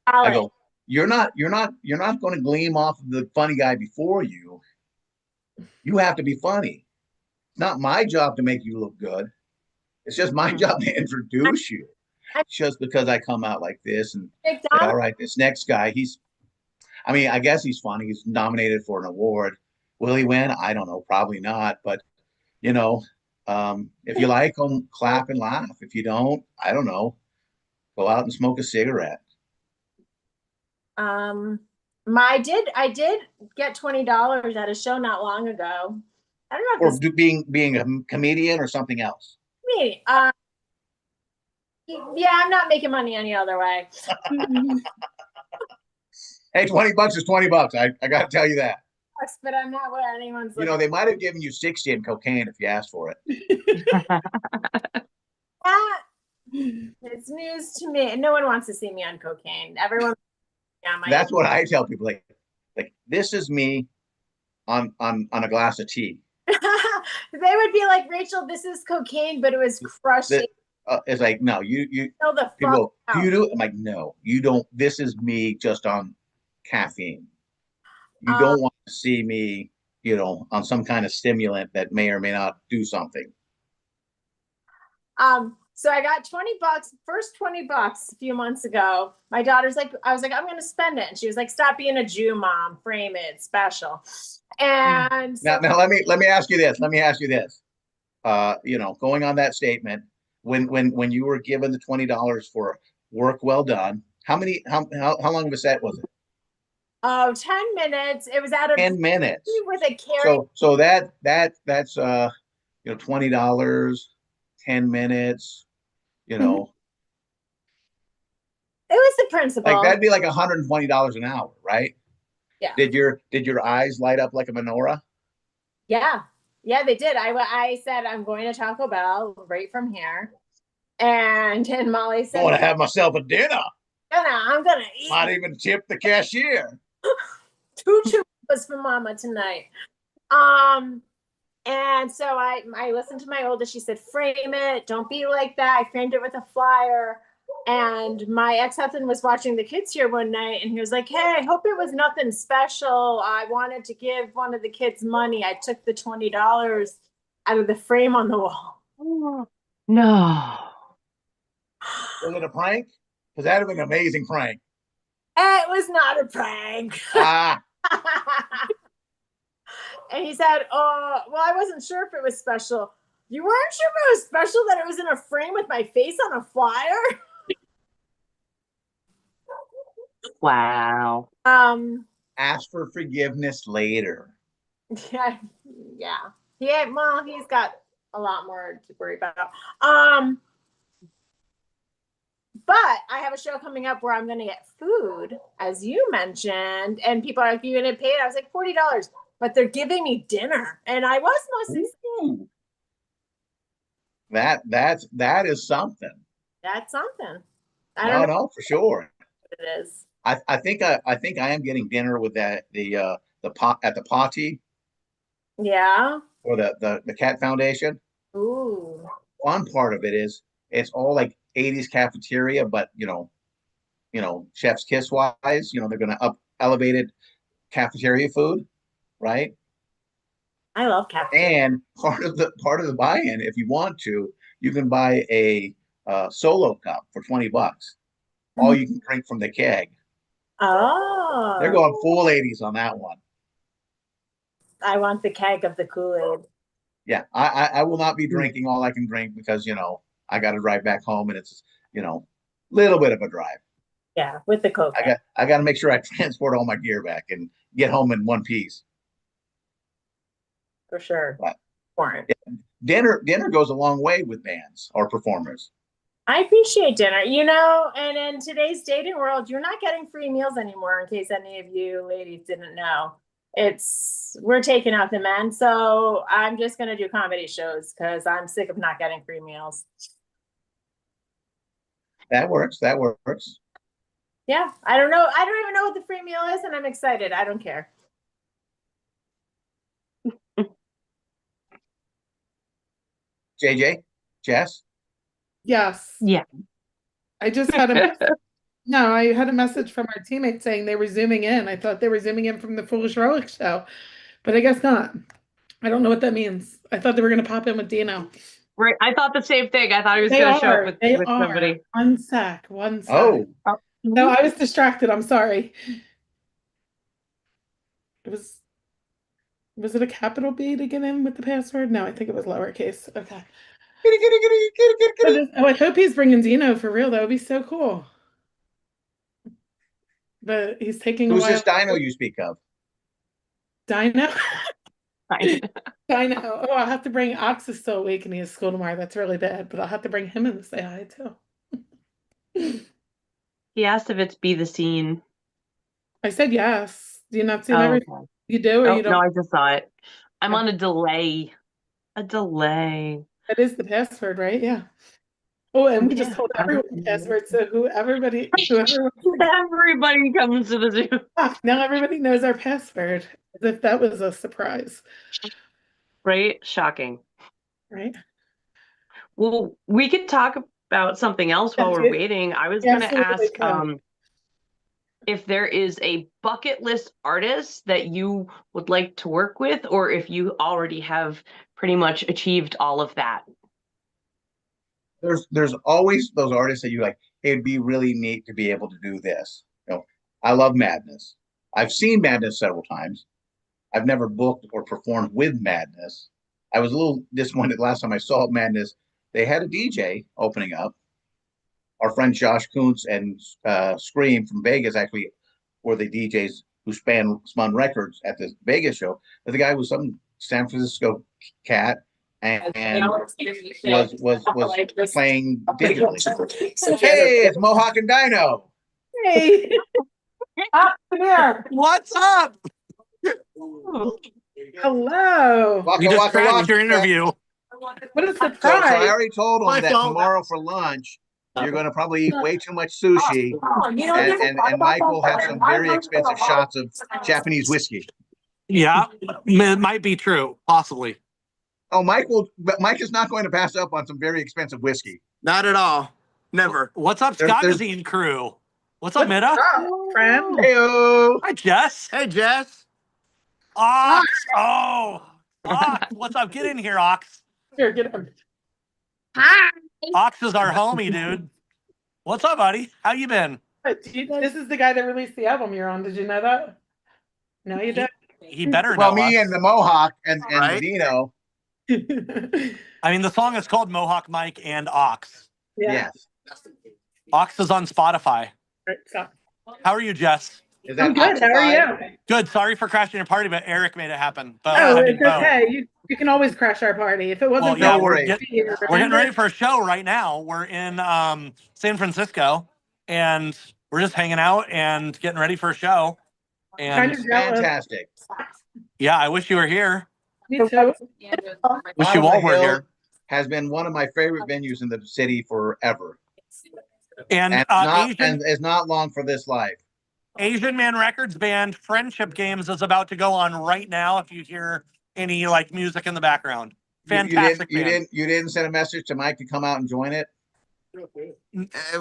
I go, you're not going to gleam off of the funny guy before you. You have to be funny. It's not my job to make you look good. It's just my job to introduce you. Just because I come out like this and say, all right, this next guy, I guess he's funny. He's nominated for an award. Will he win? I don't know. Probably not. But, you know, if you like him, clap and laugh. If you don't, I don't know. Go out and smoke a cigarette. I did get $20 at a show not long ago. I don't know if or being a comedian or something else. Me, yeah, I'm not making money any other way. Hey, $20 is $20. I got to tell you that. But I'm not what anyone's. You know, they might have given you 60 in cocaine if you asked for it. It's news to me. No one wants to see me on cocaine. Everyone. Yeah, that's what I tell people. Like this is me on a glass of tea. They would be like, Rachel, this is cocaine, but it was crushing. It's like, no, you people go, do you do it? I'm like, no, you don't. This is me just on caffeine. You don't want to see me, you know, on some kind of stimulant that may or may not do something. So I got first $20 a few months ago. My daughter's like, I was like, I'm going to spend it. And she was like, stop being a Jew, mom, frame it, special. And now let me ask you this. You know, going on that statement, when you were given the $20 for work well done, how long of a set was it? Oh, 10 minutes. It was out of 10 minutes with a carry. So that's you know, $20, 10 minutes, you know. It was the principle. Like that'd be like $120 an hour, right? Yeah. Did your eyes light up like a menorah? Yeah, they did. I said I'm going to Taco Bell right from here, and Molly said, I want to have myself a dinner. I'm gonna eat. Might even tip the cashier. 2 chihuahuas for Mama tonight. And so I listened to my oldest. She said, frame it. Don't be like that. I framed it with a flyer. And my ex-husband was watching the kids here one night, and he was like, hey, I hope it was nothing special. I wanted to give one of the kids money. I took the $20 out of the frame on the wall. Oh, no. Was it a prank? Because that'd have been an amazing prank. It was not a prank. And he said, oh, well, I wasn't sure if it was special. You weren't sure if it was special that it was in a frame with my face on a flyer? Wow. Ask for forgiveness later. Yeah. Well, he's got a lot more to worry about. But I have a show coming up where I'm going to get food, as you mentioned, and people are like, "You going to pay it?" I was like, $40, but they're giving me dinner, and I was mostly. Ooh. That is something. That's something. I don't know for sure. What it is. I think I am getting dinner with the pot at the potty. Yeah. Or the Cat Foundation. Ooh. One part of it is it's all like 80s cafeteria, but you know, chef's kiss wise, you know, they're gonna elevated cafeteria food, right? I love cafeteria. And part of the buy-in, if you want to, you can buy a solo cup for $20. All you can drink from the keg. Oh. They're going full 80s on that one. I want the keg of the Kool-Aid. Yeah, I will not be drinking all I can drink because, I got to drive back home and it's, little bit of a drive. Yeah, with the Coke. I got to make sure I transport all my gear back and get home in one piece. For sure. But, yeah, dinner goes a long way with bands or performers. I appreciate dinner, and in today's dating world, you're not getting free meals anymore, in case any of you ladies didn't know. We're taking out the men, so I'm just going to do comedy shows because I'm sick of not getting free meals. That works. Yeah, I don't know. I don't even know what the free meal is, and I'm excited. I don't care. JJ, Jess? Yes. Yeah. I just had I had a message from our teammate saying they were zooming in. I thought they were zooming in from the Foolish Relic show, but I guess not. I don't know what that means. I thought they were going to pop in with Dino. Right. I thought the same thing. I thought he was going to show up with somebody. One sec. Oh. No, I was distracted. I'm sorry. Was it a capital B to get in with the password? No, I think it was lowercase. Okay. I hope he's bringing Dino for real. That would be so cool. But he's taking Who's this Dino you speak of? Dino? Dino. Oh, I'll have to bring Ox is still awake and he has school tomorrow. That's really bad, but I'll have to bring him in to say hi too. He asked if it's Be the Scene. I said yes. Do you not see everything? Okay. You do or you don't? No, I just saw it. I'm on a delay. That is the password, right? Yeah. Oh, and we just told everyone the password, so everybody comes to the Zoom. Now everybody knows our password, as if that was a surprise. Right? Shocking. Right? Well, we could talk about something else while we're waiting. I was going to ask if there is a bucket list artist that you would like to work with, or if you already have pretty much achieved all of that. There's always those artists that you like, it'd be really neat to be able to do this. I love Madness. I've seen Madness several times. I've never booked or performed with Madness. I was a little disappointed last time I saw Madness. They had a DJ opening up. Our friend Josh Kuntz and Scream from Vegas actually were the DJs who spun records at this Vegas show. But the guy was some San Francisco cat and was playing digitally. Hey, it's Mohawk and Dino. Hey, come here. What's up? Hello. We just crashed your interview. What a surprise! So I already told him that tomorrow for lunch you're going to probably eat way too much sushi, and Mike will have some very expensive shots of Japanese whiskey. Yeah, it might be true, possibly. Oh, Mike is not going to pass up on some very expensive whiskey. Not at all. Never. What's up, Skagazine crew? What's up, Middagh? Friend. Heyo. Hi, Jess. Hey, Jess. Ox. Oh, Ox. What's up? Get in here, Ox. Here, get him. Hi. Ox is our homie, dude. What's up, buddy? How you been? This is the guy that released the album you're on. Did you know that? No, you didn't. He better know. Well, me and the Mohawk and Right? the Dino. I mean, the song is called Mohawk Mike and Ox. Yeah. Yes. Ox is on Spotify. Right, so. How are you, Jess? Is that I'm good. How are you? Good. Sorry for crashing your party, but Eric made it happen. But, Oh, it's okay. You can always crash our party. If it wasn't no we're worries. getting ready for a show right now. We're in San Francisco, and we're just hanging out and getting ready for a show. And Fantastic. yeah, I wish you were here. Me too. Wish you all were here. Has been one of my favorite venues in the city forever. And is not long for this life. Asian Man Records band Friendship Games is about to go on right now. If you hear any like music in the background, fantastic. You didn't send a message to Mike to come out and join it.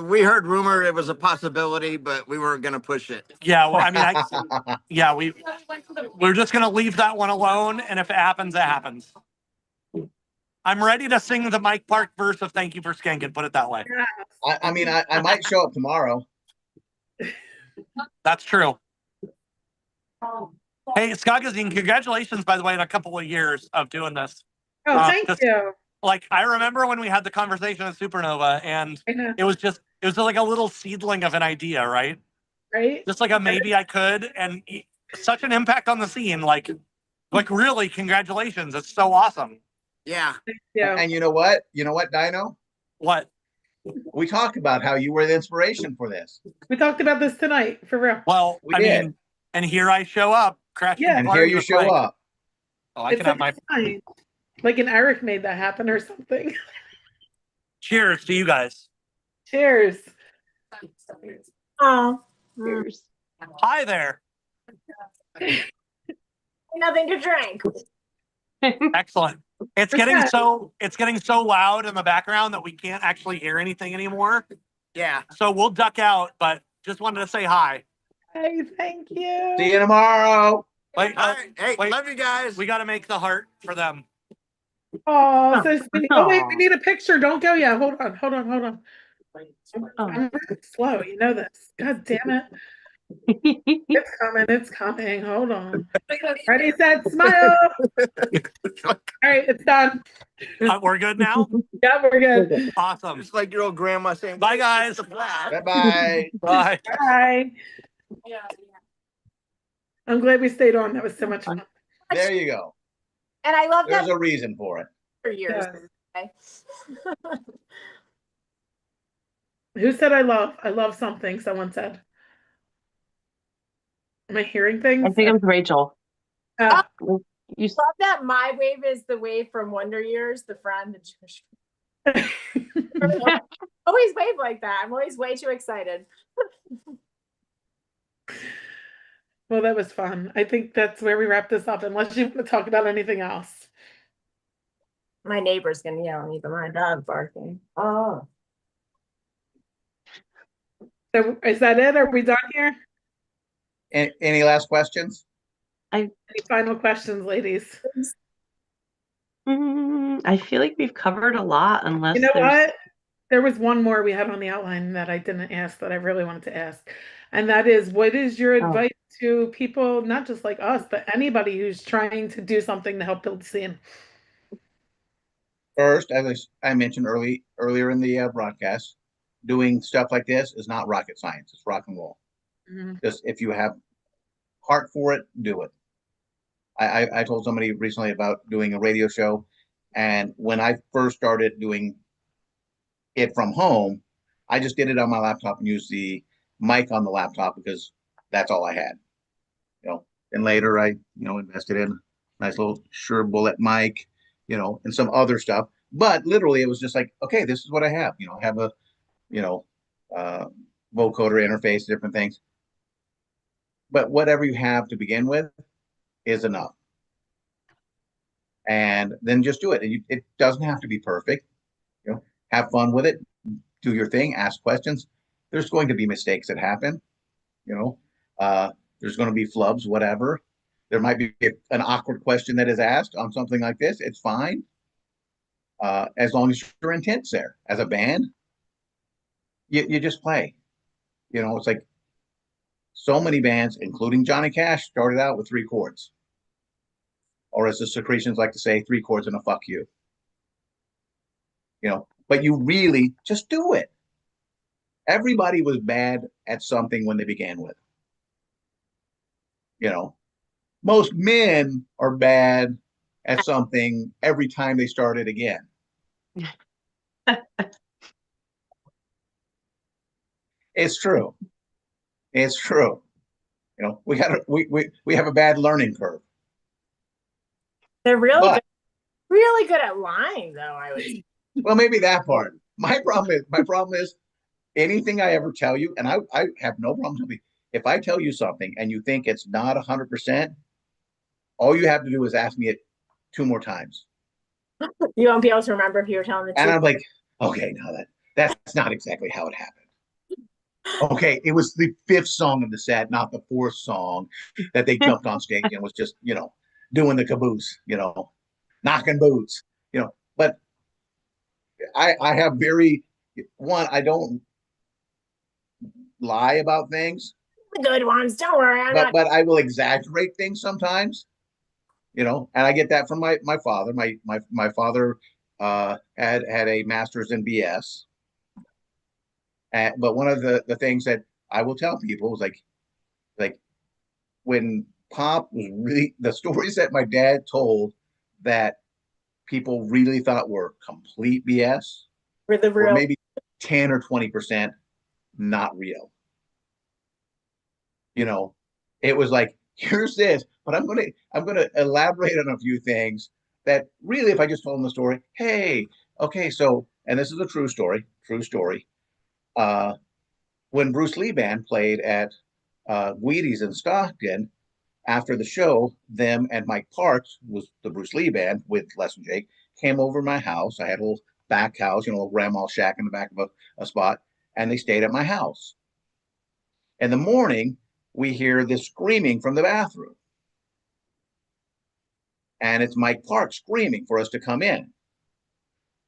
We heard rumor it was a possibility, but we weren't going to push it. Yeah, well, I mean, we're just going to leave that one alone, and if it happens, it happens. I'm ready to sing the Mike Park verse of "Thank You for Skanking." Put it that way. I mean, I might show up tomorrow. That's true. Hey, Skagazine, congratulations, by the way, in a couple of years of doing this. Oh, thank you. Like, I remember when we had the conversation at Supernova, and it was like a little seedling of an idea, right? Right. Just like a maybe I could, and such an impact on the scene. Like really, congratulations. It's so awesome. Yeah. Yeah. And you know what? You know what, Dino? What? We talked about how you were the inspiration for this. We talked about this tonight, for real. Well, We I did. mean, and here I show up, crashing Yeah. And here you show up. Oh, I It's can have my fine. Like an Eric made that happen or something. cheers to you guys. Cheers. Oh, Cheers. Hi there. nothing to drink. Excellent. It's getting so loud in the background that we can't actually hear anything anymore. Yeah. So we'll duck out, but just wanted to say hi. Hey, thank you. See you tomorrow. Wait, All right. Hey, wait. love you guys. We got to make the heart for them. Oh, so sweet. Oh, wait, we need a picture. Don't go yet. Hold on. I'm really slow. You know this. God damn it. It's coming. Hold on. Ready, set, smile. All right, it's done. We're good now? Yeah, we're good. Awesome. It's like your old grandma saying, Bye, guys. Bye-bye. Bye. Bye. I'm glad we stayed on. That was so much fun. There you go. And I love There's that a reason for it. for years. Yeah. Who said I love? I love something, someone said. Am I hearing things? I think it was Rachel. You Love that my wave is the wave from Wonder Years, the friend. Always wave like that. I'm always way too excited. Well, that was fun. I think that's where we wrap this up, unless you want to talk about anything else. My neighbor's gonna yell at me, but my dog barking. Oh. So is that it? Are we done here? Any last questions? Any final questions, ladies? I feel like we've covered a lot, unless You know there's what? There was one more we had on the outline that I didn't ask that I really wanted to ask. And that is, what is your advice to people, not just like us, but anybody who's trying to do something to help build the scene? First, as I mentioned earlier in the broadcast, doing stuff like this is not rocket science. It's rock and roll. Just if you have heart for it, do it. I told somebody recently about doing a radio show, and when I first started doing it from home, I just did it on my laptop and used the mic on the laptop because that's all I had. And later I invested in a nice little Shure Bullet mic, and some other stuff. But literally, it was just like, okay, this is what I have. I have a vocoder interface, different things. But whatever you have to begin with is enough. And then just do it. And it doesn't have to be perfect. Have fun with it. Do your thing. Ask questions. There's going to be mistakes that happen. There's going to be flubs, whatever. There might be an awkward question that is asked on something like this. It's fine. As long as your intent's there. As a band, you just play. It's like so many bands, including Johnny Cash, started out with 3 chords. Or as the Secretions like to say, 3 chords and a fuck you. But you really just do it. Everybody was bad at something when they began with. Most men are bad at something every time they start it again. It's true. It's true. We have a bad learning curve. They're really good at lying, though. I would. Well, maybe that part. My problem is anything I ever tell you, and I have no problem telling you. If I tell you something and you think it's not 100%, all you have to do is ask me it 2 more times. You won't be able to remember if you were telling the truth. And I'm like, okay, no, that's not exactly how it happened. Okay, it was the 5th song of the set, not the 4th song that they jumped on stage and was just, doing the caboose, knocking boots. but I have I don't lie about things, The good ones. Don't worry. I'm not. but I will exaggerate things sometimes, and I get that from my father. My father had a master's in BS. But one of the things that I will tell people is like when Pop was really the stories that my dad told that people really thought were complete BS For the or real. maybe 10 or 20% not real. It was like, here's this, but I'm gonna elaborate on a few things that really, if I just told them the story, hey, okay, so, and this is a true story. Uh, when Bruce Lee Band played at Wheaties in Stockton, after the show, them and Mike Parks was the Bruce Lee Band with Les and Jake came over to my house. I had a little back house, a little grandma shack in the back of a spot, and they stayed at my house. In the morning, we hear this screaming from the bathroom. And it's Mike Parks screaming for us to come in.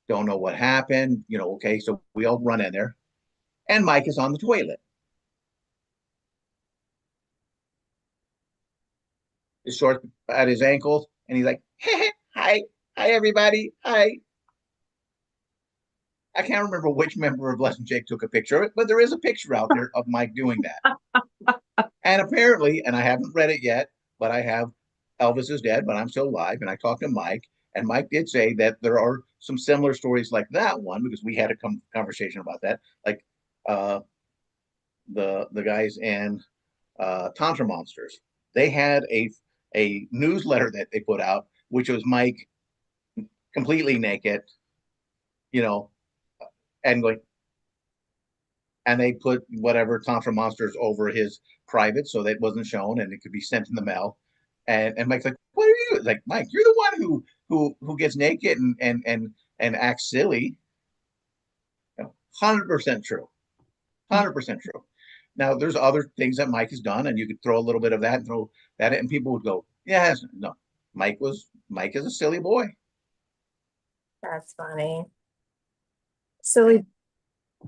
Don't know what happened, okay, so we all run in there. And Mike is on the toilet. His shorts at his ankles, and he's like, hey, hi, everybody, hi. I can't remember which member of Les and Jake took a picture of it, but there is a picture out there of Mike doing that. And apparently, and I haven't read it yet, but I have Elvis is dead, but I'm still alive. And I talked to Mike, and Mike did say that there are some similar stories like that one, because we had a conversation about that. Like the guys in Tantra Monsters, they had a newsletter that they put out, which was Mike completely naked, and going, and they put whatever Tantra Monsters over his private so that it wasn't shown and it could be sent in the mail. And Mike's like, "What are you like, Mike? You're the one who gets naked and acts silly." 100% true. 100% true. Now, there's other things that Mike has done, and you could throw a little bit of that and throw that, and people would go, "Yes, no." Mike is a silly boy. That's funny. Silly.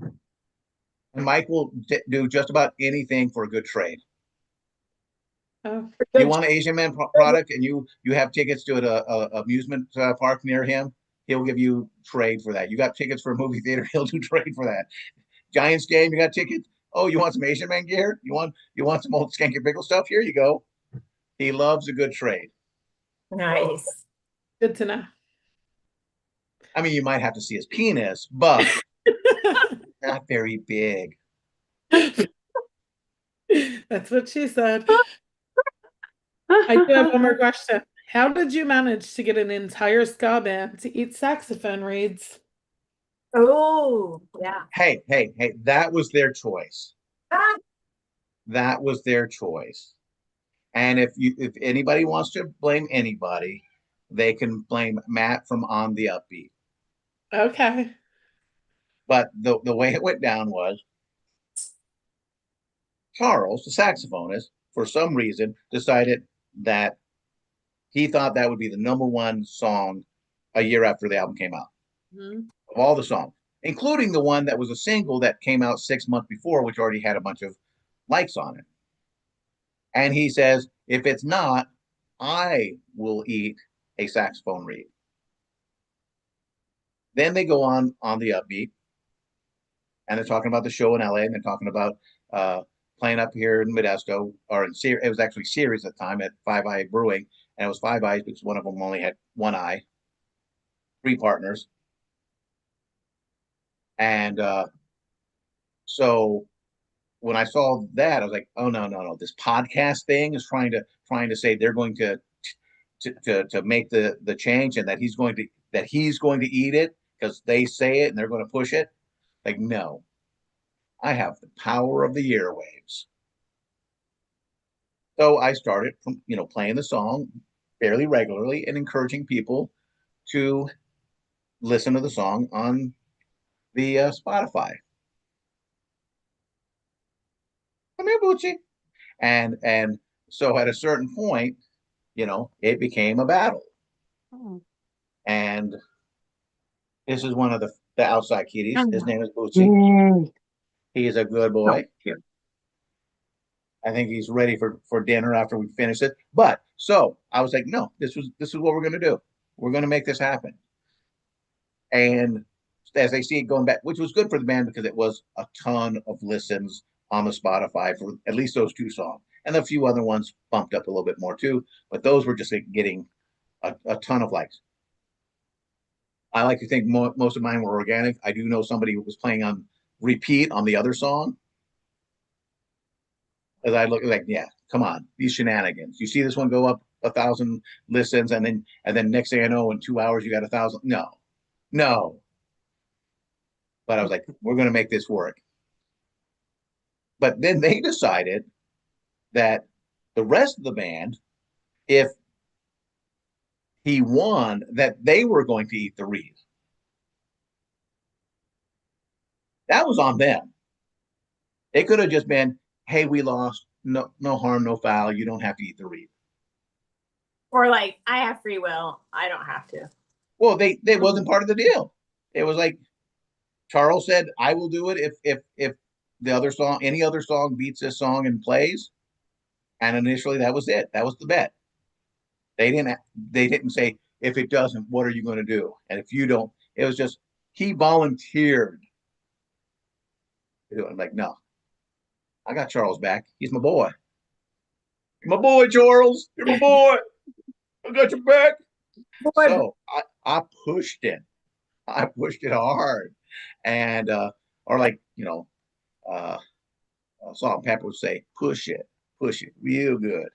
And Mike will do just about anything for a good trade. Oh, You want an Asian Man product, and you have tickets to a amusement park near him, he'll give you trade for that. You got tickets for a movie theater, he'll do trade for that. Giants game, you got tickets. Oh, you want some Asian Man gear? You want some old Skanky Pickle stuff? Here you go. He loves a good trade. Nice. good to know. I mean, you might have to see his penis, but not very big. That's what she said. I do have one more question. How did you manage to get an entire ska band to eat saxophone reeds? Oh, yeah. Hey, that was their choice. Ah, That was their choice. And if anybody wants to blame anybody, they can blame Matt from On the Upbeat. Okay. But the way it went down was Charles, the saxophonist, for some reason decided that he thought that would be the number one song a year after the album came out. Mhm. Of all the songs, including the one that was a single that came out 6 months before, which already had a bunch of likes on it. And he says, if it's not, I will eat a saxophone reed. Then they go on the Upbeat, and they're talking about the show in LA, and they're talking about playing up here in Modesto, or in it was actually Ceres at the time at Five Eye Brewing, and it was Five Eyes because one of them only had one eye, 3 partners. And so when I saw that, I was like, oh no, this podcast thing is trying to say they're going to make the change, and that he's going to eat it because they say it and they're going to push it. Like, no, I have the power of the airwaves. So I started from playing the song fairly regularly and encouraging people to listen to the song on the Spotify. Come here, Bucci. And so at a certain point, it became a battle. Oh. And This is one of the outside kitties. His name is Bootsy. Mm. He is a good Oh, boy. cute. I think he's ready for dinner after we finish it. But so I was like, no, this is what we're gonna do. We're gonna make this happen. And as they see it going back, which was good for the band because it was a ton of listens on the Spotify for at least those 2 songs. And a few other ones bumped up a little bit more too, but those were just like getting a ton of likes. I like to think most of mine were organic. I do know somebody who was playing on repeat on the other song. As I look like, yeah, come on, these shenanigans. You see this one go up 1,000 listens, and then next thing I know, in 2 hours you got 1,000. No, no. But I was like, we're going to make this work. But then they decided that the rest of the band, if he won, that they were going to eat the reed. That was on them. It could have just been, hey, we lost. No, no harm, no foul. You don't have to eat the reed. Or like, I have free will. I don't have to. Well, they wasn't part of the deal. It was like Charles said, I will do it if the other song, any other song beats this song and plays. And initially that was it. That was the bet. They didn't say, if it doesn't, what are you going to do? And if you don't, it was just he volunteered. I'm like, no, I got Charles back. He's my boy. You're my boy, Charles. You're my boy. I got your back. So I pushed it. I pushed it hard. And or like, Salt and Pepper would say, push it real good.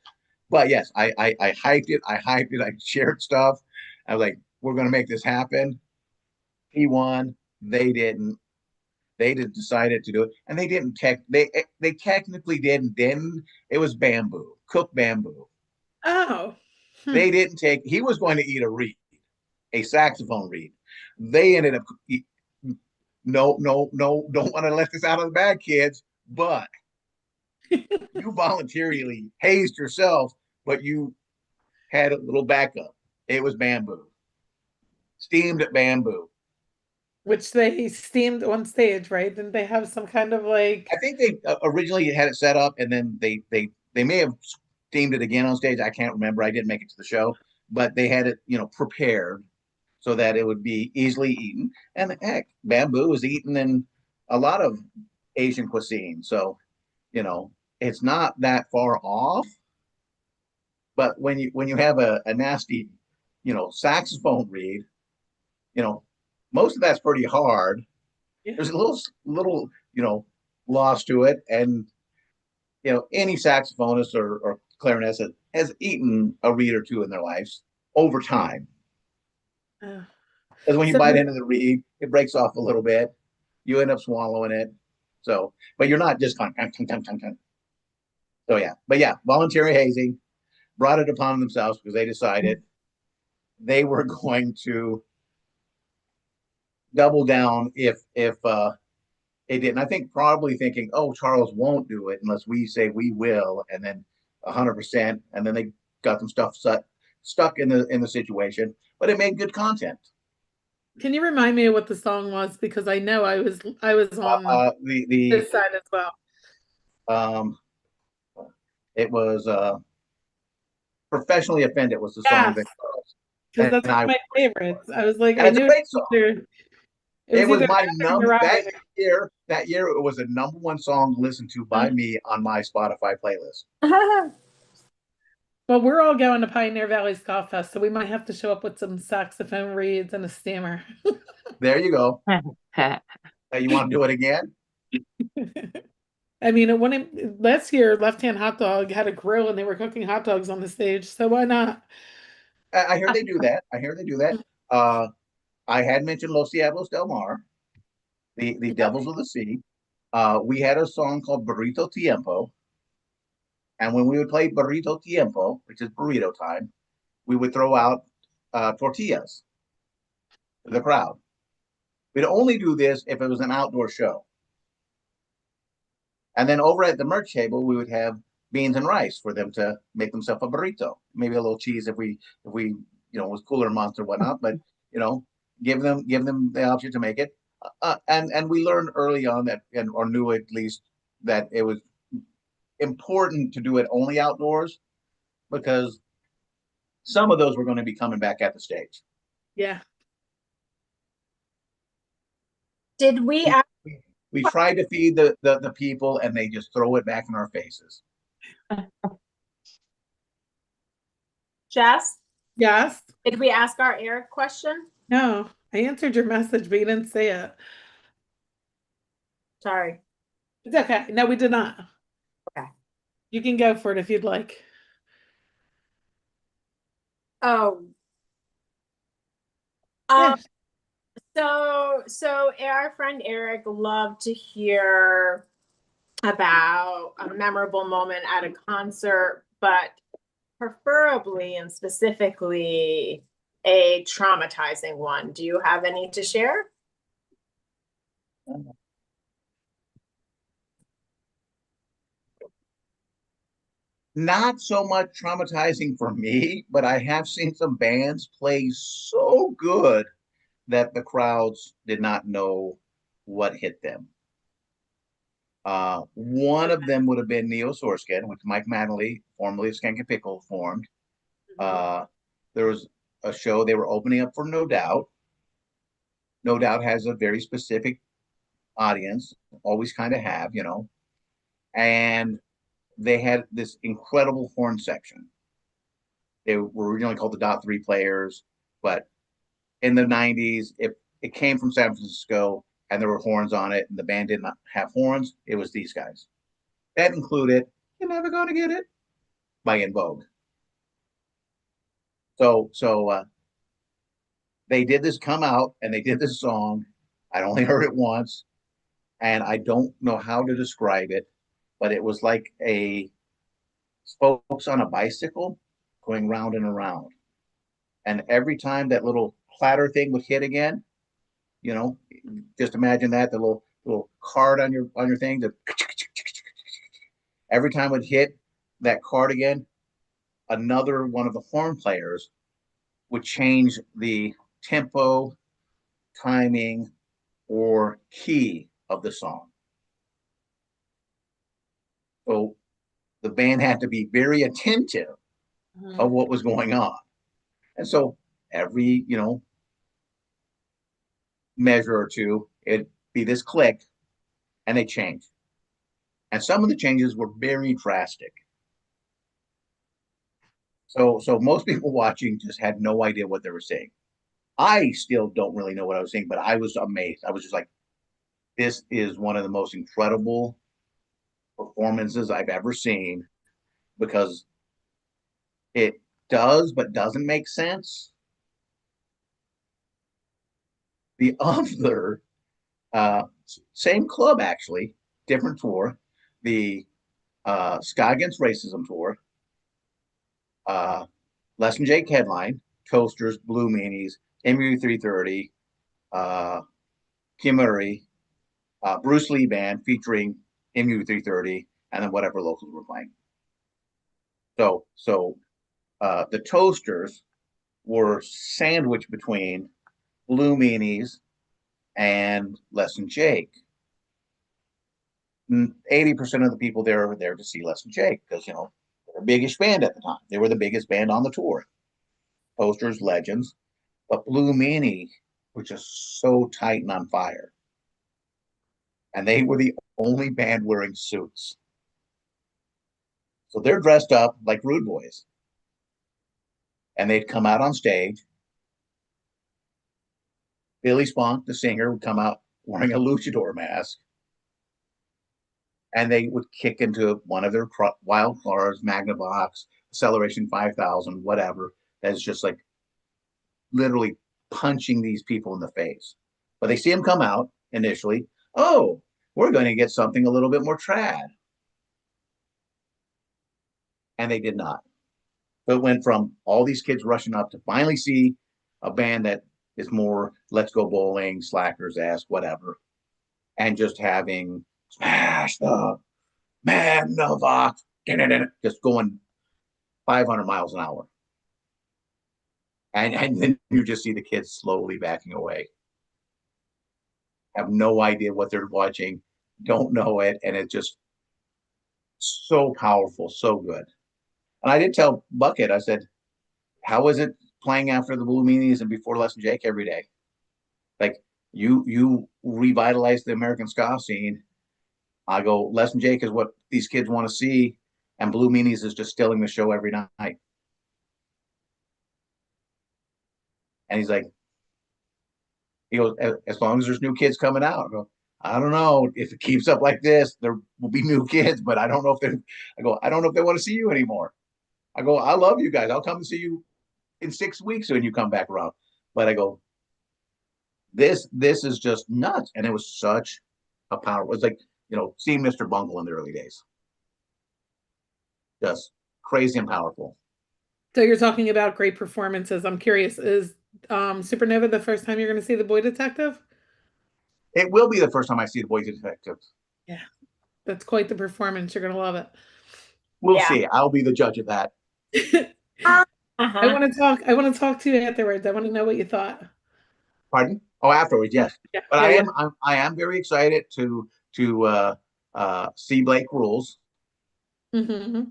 But yes, I hyped it. I shared stuff. I was like, we're gonna make this happen. He won. They didn't. They didn't decided to do it, and they didn't they technically didn't. It was bamboo, cooked bamboo. Oh. They didn't take. He was going to eat a reed, a saxophone reed. They ended up. No, no, no! Don't want to let this out of the bag, kids. But you voluntarily hazed yourself, but you had a little backup. It was bamboo, steamed bamboo. Which they steamed on stage, right? Didn't they have some kind of like? I think they originally had it set up, and then they may have steamed it again on stage. I can't remember. I didn't make it to the show, but they had it prepared so that it would be easily eaten. And heck, bamboo is eaten in a lot of Asian cuisine, so it's not that far off. But when you have a nasty, saxophone reed, most of that's pretty hard. Yeah. There's a little, loss to it, and any saxophonist or clarinetist has eaten a reed or two in their lives over time. Because when you So bite into the reed, it breaks off a little bit. You end up swallowing it. So, but you're not just going. So yeah, but yeah, voluntary hazing brought it upon themselves because they decided they were going to double down if it didn't. I think probably thinking, oh, Charles won't do it unless we say we will, and then 100%, and then they got them stuck in the situation. But it made good content. can you remind me of what the song was? Because I know I was on this side as well. It was Professionally Offended was the song that because that's one of my favorites. I was like, I it's a knew great song. it was my number that year. That year, it was the number one song listened to by me on my Spotify playlist. But we're all going to Pioneer Valley Ska Fest, so we might have to show up with some saxophone reeds and a stammer. There you go. You want to do it again? I mean, last year, Left Hand Hot Dog had a grill and they were cooking hot dogs on the stage, so why not? I hear they do that. I had mentioned Los Diablos del Mar, the Devils of the Sea. We had a song called Burrito Tiempo. And when we would play Burrito Tiempo, which is burrito time, we would throw out tortillas to the crowd. We'd only do this if it was an outdoor show. And then over at the merch table, we would have beans and rice for them to make themselves a burrito. Maybe a little cheese if we was cooler months or whatnot. But give them the option to make it. And we learned early on that, or knew at least, that it was important to do it only outdoors, because some of those were going to be coming back at the stage. Yeah. Did we ask, We tried to feed the people, and they just throw it back in our faces. Jess? Yes. Did we ask our Eric question? No, I answered your message, but you didn't say it. Sorry. It's okay. No, we did not. Okay. You can go for it if you'd like. Oh. Yeah. So our friend Eric loved to hear about a memorable moment at a concert, but preferably and specifically a traumatizing one. Do you have any to share? Not so much traumatizing for me, but I have seen some bands play so good that the crowds did not know what hit them. One of them would have been Neo Sorskin, which Mike Manley, formerly of Skank and Pickle, formed. There was a show they were opening up for No Doubt. No Doubt has a very specific audience, always kind of have, and they had this incredible horn section. They were originally called the Dot 3 Players, but in the 90s, if it came from San Francisco and there were horns on it and the band did not have horns, it was these guys. That included You're Never Gonna Get It by In Vogue. So they did this come out and they did this song. I only heard it once, and I don't know how to describe it, but it was like a spokes on a bicycle going round and around. And every time that little clatter thing would hit again, just imagine that, the little card on your thing, every time it hit that card again, another one of the horn players would change the tempo, timing, or key of the song. So the band had to be very attentive of what was going on. And so every, measure or two, it'd be this click, and they change. And some of the changes were very drastic. So most people watching just had no idea what they were saying. I still don't really know what I was saying, but I was amazed. I was just like, this is one of the most incredible performances I've ever seen, because it does but doesn't make sense. The other, same club actually, different tour, the Ska Against Racism tour, Les and Jake headline, Toasters, Blue Meanies, MU 330, Kim Murray, Bruce Lee Band featuring MU 330, and then whatever locals were playing. So the Toasters were sandwiched between Blue Meanies and Les and Jake. 80% of the people there were there to see Les and Jake because, they're the biggest band at the time. They were the biggest band on the tour. Toasters, legends. But Blue Meanie were just so tight and on fire. And they were the only band wearing suits. So they're dressed up like rude boys. And they'd come out on stage. Billy Spunk, the singer, would come out wearing a luchador mask. And they would kick into one of their wild cars, Magnavox, Acceleration 5000, whatever. That's just like literally punching these people in the face. But they see them come out initially. Oh, we're going to get something a little bit more trad. And they did not. So it went from all these kids rushing up to finally see a band that is more Let's Go Bowling, Slackers, Ass, whatever, and just having Smash the Magnavox, just going 500 miles an hour. and then you just see the kids slowly backing away. Have no idea what they're watching, don't know it, and it's just so powerful, so good. And I did tell Bucket, I said, how is it playing after the Blue Meanies and before Les and Jake every day? Like you revitalize the American ska scene. I go, Les and Jake is what these kids want to see, and Blue Meanies is just stealing the show every night. And he's like, he goes, as long as there's new kids coming out. I go, I don't know if it keeps up like this, there will be new kids, but I don't know if they. I go, I don't know if they want to see you anymore. I go, I love you guys. I'll come and see you in 6 weeks when you come back around. But I go, this is just nuts, and it was such a power. It was like seeing Mr. Bungle in the early days, just crazy and powerful. So you're talking about great performances. I'm curious, is Supernova the first time you're going to see the Boy Detective? It will be the first time I see the Boy Detective. Yeah, that's quite the performance. You're going to love it. We'll see. I'll be the judge of that. I want to talk to you afterwards. I want to know what you thought. Pardon? Oh, afterwards, yes. Yeah, But yeah, I am very excited to see Blake Rules. Mm-hmm.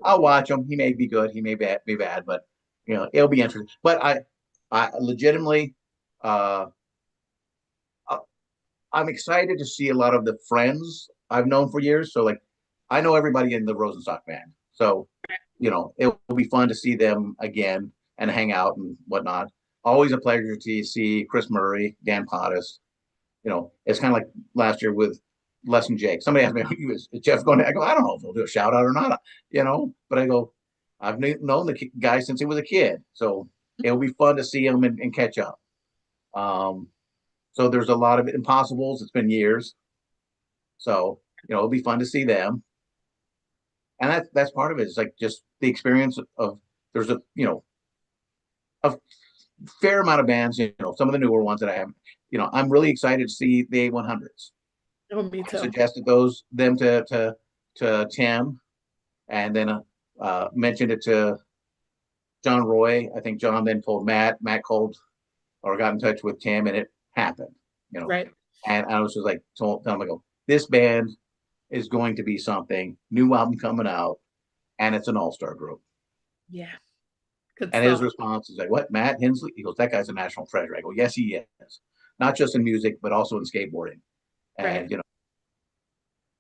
I'll watch him. He may be good. He may be bad, but it'll be interesting. But I legitimately, I'm excited to see a lot of the friends I've known for years. So like, I know everybody in the Rosenstock band. So, it will be fun to see them again and hang out and whatnot. Always a pleasure to see Chris Murray, Dan Pottis. It's kind of like last year with Les and Jake. Somebody asked me, is Jeff going to? I go, I don't know if he'll do a shout out or not, but I go, I've known the guy since he was a kid. So it'll be fun to see him and catch up. So there's a lot of impossibles. It's been years. So, it'll be fun to see them. And that's part of it. It's like just the experience of there's a fair amount of bands, some of the newer ones that I have, I'm really excited to see the A100s. Oh, me too. I suggested them to Tim, and then mentioned it to John Roy. I think John then told Matt called or got in touch with Tim, and it happened, Right. And I was just like, told them, I go, this band is going to be something, new album coming out, and it's an all-star group. Yeah. Good And stuff. his response is like, what, Matt Hensley? He goes, that guy's a national treasure. I go, yes, he is. Not just in music, but also in skateboarding. And, Right.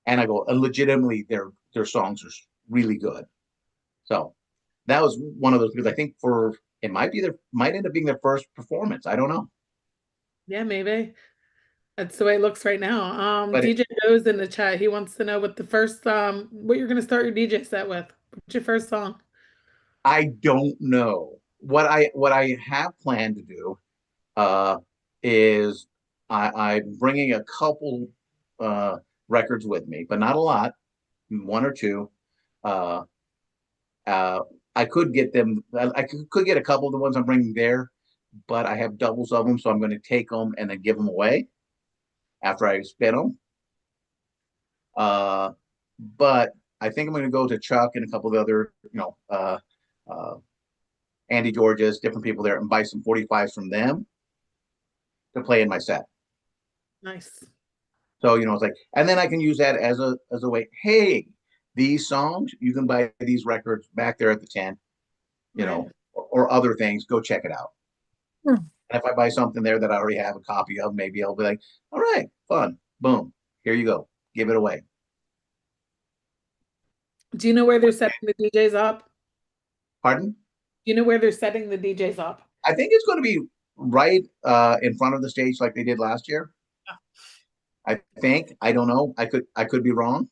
And I go, legitimately, their songs are really good. So that was one of those, because I think it might end up being their first performance. I don't know. Yeah, maybe. That's the way it looks right now. But DJ goes in the chat. He wants to know what the first what you're gonna start your DJ set with. What's your first song? I don't know. What I have planned to do is I'm bringing a couple records with me, but not a lot, one or two. I could get them. I could get a couple of the ones I'm bringing there, but I have doubles of them, so I'm going to take them and then give them away after I spin them. But I think I'm going to go to Chuck and a couple of the other, Andy Georges, different people there, and buy some 45s from them to play in my set. Nice. So it's like, and then I can use that as a way. Hey, these songs, you can buy these records back there at the tent, Right. or other things. Go check it out. Hmm. And if I buy something there that I already have a copy of, maybe I'll be like, all right, fun, boom, here you go, give it away. Do you know where they're setting the DJs up? Pardon? Do you know where they're setting the DJs up? I think it's going to be right in front of the stage like they did last year. I think. I don't know. I could be wrong.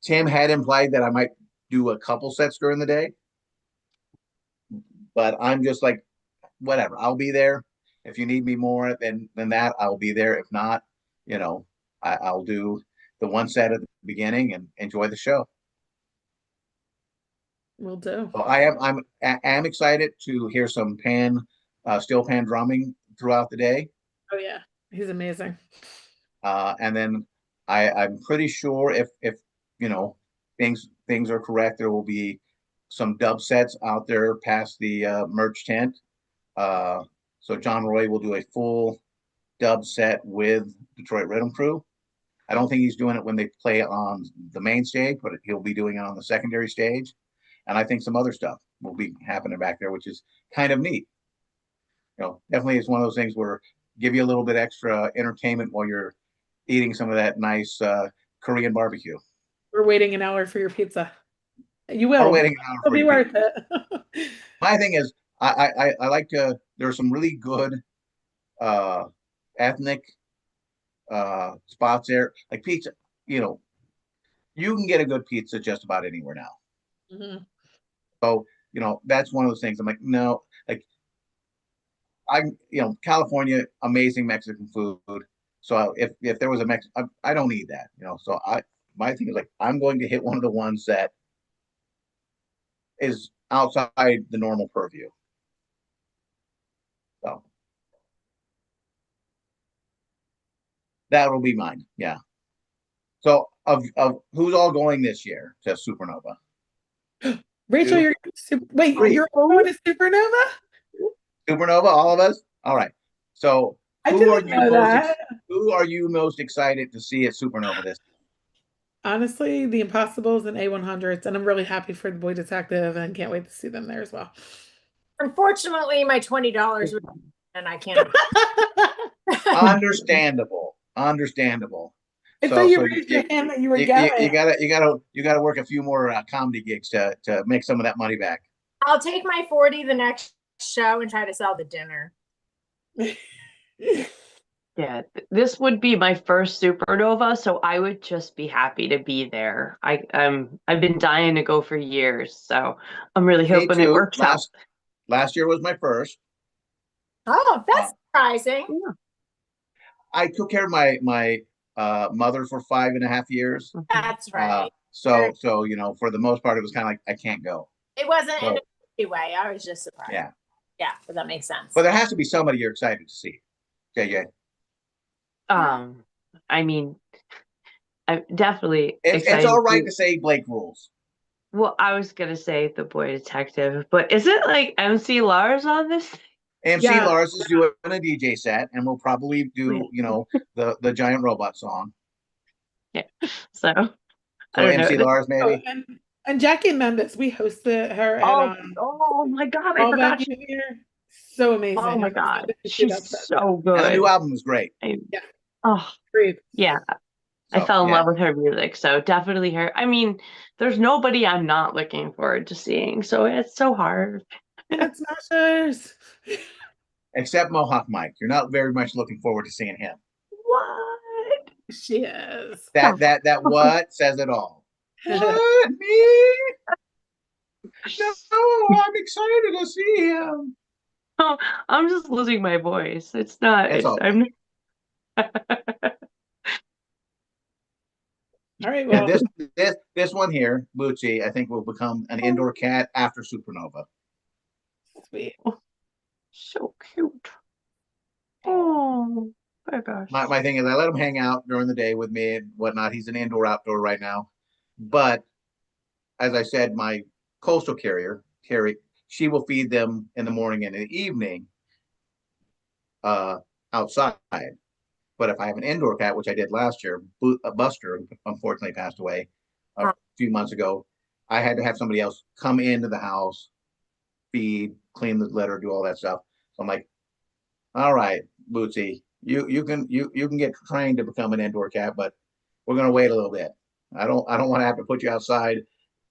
Tim had implied that I might do a couple sets during the day, but I'm just like, whatever. I'll be there. If you need me more than that, I'll be there. If not, I'll do the one set at the beginning and enjoy the show. Will do. So I'm excited to hear some steel pan drumming throughout the day. Oh yeah, he's amazing. And then I'm pretty sure if things are correct. There will be some dub sets out there past the merch tent. So John Roy will do a full dub set with Detroit Rhythm Crew. I don't think he's doing it when they play on the main stage, but he'll be doing it on the secondary stage. And I think some other stuff will be happening back there, which is kind of neat. Definitely it's one of those things where give you a little bit extra entertainment while you're eating some of that nice Korean barbecue. We're waiting an hour for your pizza. You We're will. waiting an hour It'll for be your worth pizza. it. My thing is, I like to. There's some really good ethnic spots there, like pizza. You can get a good pizza just about anywhere now. Mhm. So that's one of those things. I'm like, no, like California, amazing Mexican food. So if there was a I don't need that. So my thing is like I'm going to hit one of the ones that is outside the normal purview. So that will be mine. Yeah. So of who's all going this year to Supernova? Rachel, Two, wait, three. you're going to Supernova? Supernova, all of us? All right. So I who are didn't you know that. who are you most excited to see at Supernova this year? Honestly, the Impossibles and A100s, and I'm really happy for the Boy Detective and can't wait to see them there as well. Unfortunately, my $20 and I can't. Understandable. I thought you raised your hand that you were going. You gotta work a few more comedy gigs to make some of that money back. I'll take my 40 the next show and try to sell the dinner. Yeah, this would be my first Supernova, so I would just be happy to be there. I've been dying to go for years, so I'm really hoping it works out. Last year was my first. Oh, that's surprising. Yeah. I took care of my mother for 5.5 years. That's right. So for the most part, it was kind of like I can't go. It wasn't in a way. I was just surprised. Yeah. Yeah, but that makes sense. But there has to be somebody you're excited to see. JJ. I mean, I'm definitely excited. It's all right to say Blake Rules. Well, I was gonna say the Boy Detective, but is it like MC Lars on this? MC Lars is doing a DJ set, and we'll probably do the giant robot song. Yeah. So MC Lars maybe. Oh, and Jackie Mendes, we hosted her at oh my god, I forgot she so amazing. Oh my god, she's so good. And the new album is great. Great. Yeah. I fell in love with her music, so definitely her. I mean, there's nobody I'm not looking forward to seeing, so it's so hard. It's Smashers. Except Mohawk Mike. You're not very much looking forward to seeing him. What? She is. That what says it all. What, me? No, I'm excited to see him. Oh, I'm just losing my voice. It's not. I'm. All right. Well, this one here, Bootsy, I think will become an indoor cat after Supernova. Sweet. So cute. Oh my gosh. My thing is I let him hang out during the day with me and whatnot. He's an indoor outdoor right now. But as I said, my coastal carrier, Carrie, she will feed them in the morning and in the evening outside. But if I have an indoor cat, which I did last year, Buster unfortunately passed away a few months ago. I had to have somebody else come into the house, feed, clean the litter, do all that stuff. So I'm like, all right, Bootsy, you can get trained to become an indoor cat, but we're gonna wait a little bit. I don't want to have to put you outside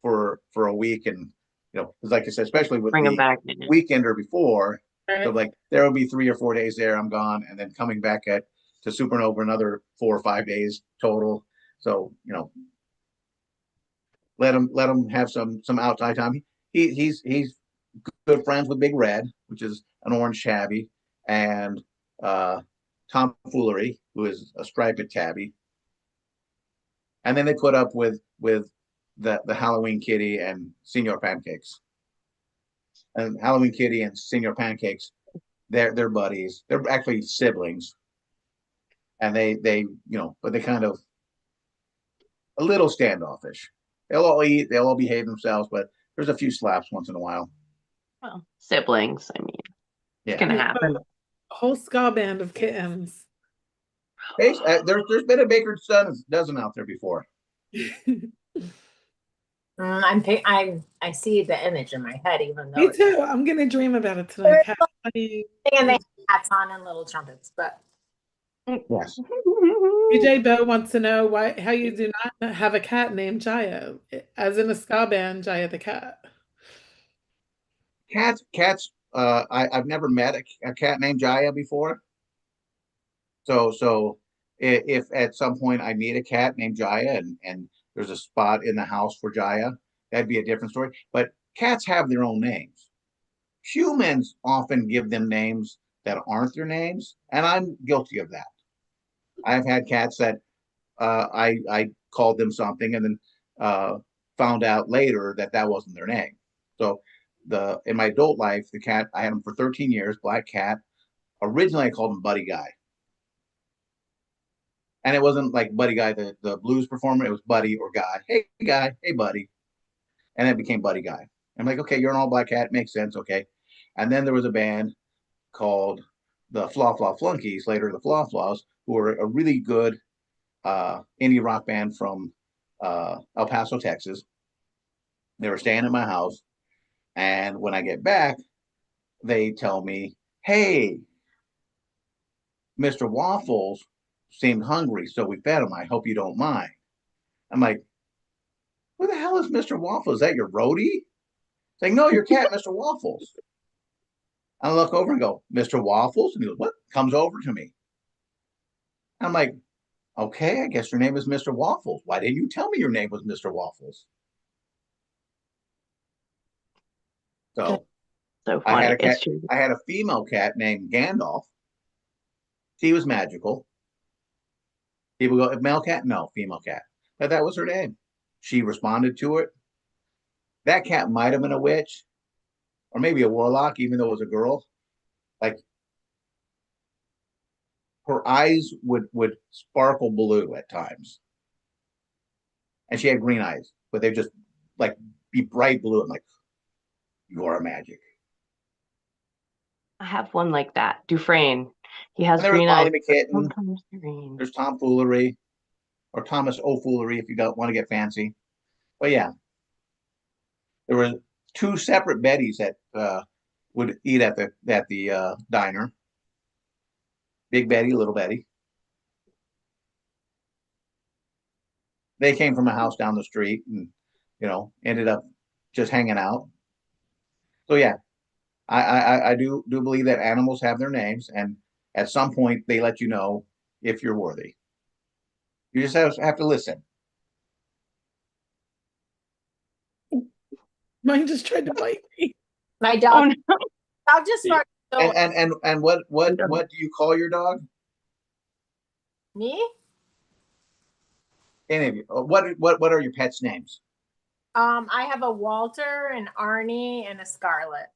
for a week, and because like I said, especially with the weekender before, so like there will be 3 or 4 days there, I'm gone, and then coming back to Supernova another 4 or 5 days total. So let him have some outside time. He's good friends with Big Red, which is an orange tabby, and Tom Foolery, who is a striped tabby. And then they put up with the Halloween Kitty and Senior Pancakes. And Halloween Kitty and Senior Pancakes, they're buddies. They're actually siblings. And they but they kind of a little standoffish. They'll all eat, they'll all behave themselves, but there's a few slaps once in a while. Well, siblings, I mean, it's Yeah. gonna Yeah. happen. A whole ska band of kittens. Hey, there's been a Baker's dozen out there before. I see the image in my head, even though Me too. I'm gonna dream about it tonight. and they have hats on and little trumpets, but Yes. BJ Bo wants to know how you do not have a cat named Jaya, as in a ska band, Jaya the cat. Cats. I've never met a cat named Jaya before. So if at some point I meet a cat named Jaya and there's a spot in the house for Jaya, that'd be a different story. But cats have their own names. Humans often give them names that aren't their names, and I'm guilty of that. I've had cats that I called them something and then found out later that that wasn't their name. So in my adult life, the cat I had him for 13 years, black cat. Originally, I called him Buddy Guy, and it wasn't like Buddy Guy, the blues performer. It was Buddy or Guy. Hey Guy, hey Buddy, and it became Buddy Guy. I'm like, okay, you're an all black cat, makes sense, okay. And then there was a band called the Flaw Flaw Flunkies, later the Flaw Flaws, who were a really good indie rock band from El Paso, Texas. They were staying at my house, and when I get back, they tell me, "Hey, Mr. Waffles seemed hungry, so we fed him. I hope you don't mind." I'm like, "Who the hell is Mr. Waffles? Is that your roadie?" It's like, "No, your cat, Mr. Waffles." I look over and go, "Mr. Waffles?" And he goes, "What?" Comes over to me. I'm like, "Okay, I guess your name is Mr. Waffles. Why didn't you tell me your name was Mr. Waffles?" So So I had funny. a cat. It's true. I had a female cat named Gandalf. She was magical. People go, male cat? No, female cat. But that was her name. She responded to it. That cat might have been a witch or maybe a warlock, even though it was a girl. Like her eyes would sparkle blue at times. And she had green eyes, but they just like be bright blue. I'm like, you are a magic. I have one like that, Dufresne. He And has there was green Molly eyes. McKitten. Sometimes green. There's Tomfoolery or Thomas O'Foolery if you don't want to get fancy. But yeah, there were two separate Bettys that would eat at the diner. Big Betty, Little Betty. They came from a house down the street and ended up just hanging out. So yeah, I do believe that animals have their names, and at some point they let you know if you're worthy. You just have to listen. Mine just tried to bite me. my Oh dog, no. dog just started. And what do you call your dog? Me? Any of you? What are your pets' names? I have a Walter, an Arnie, and a Scarlet,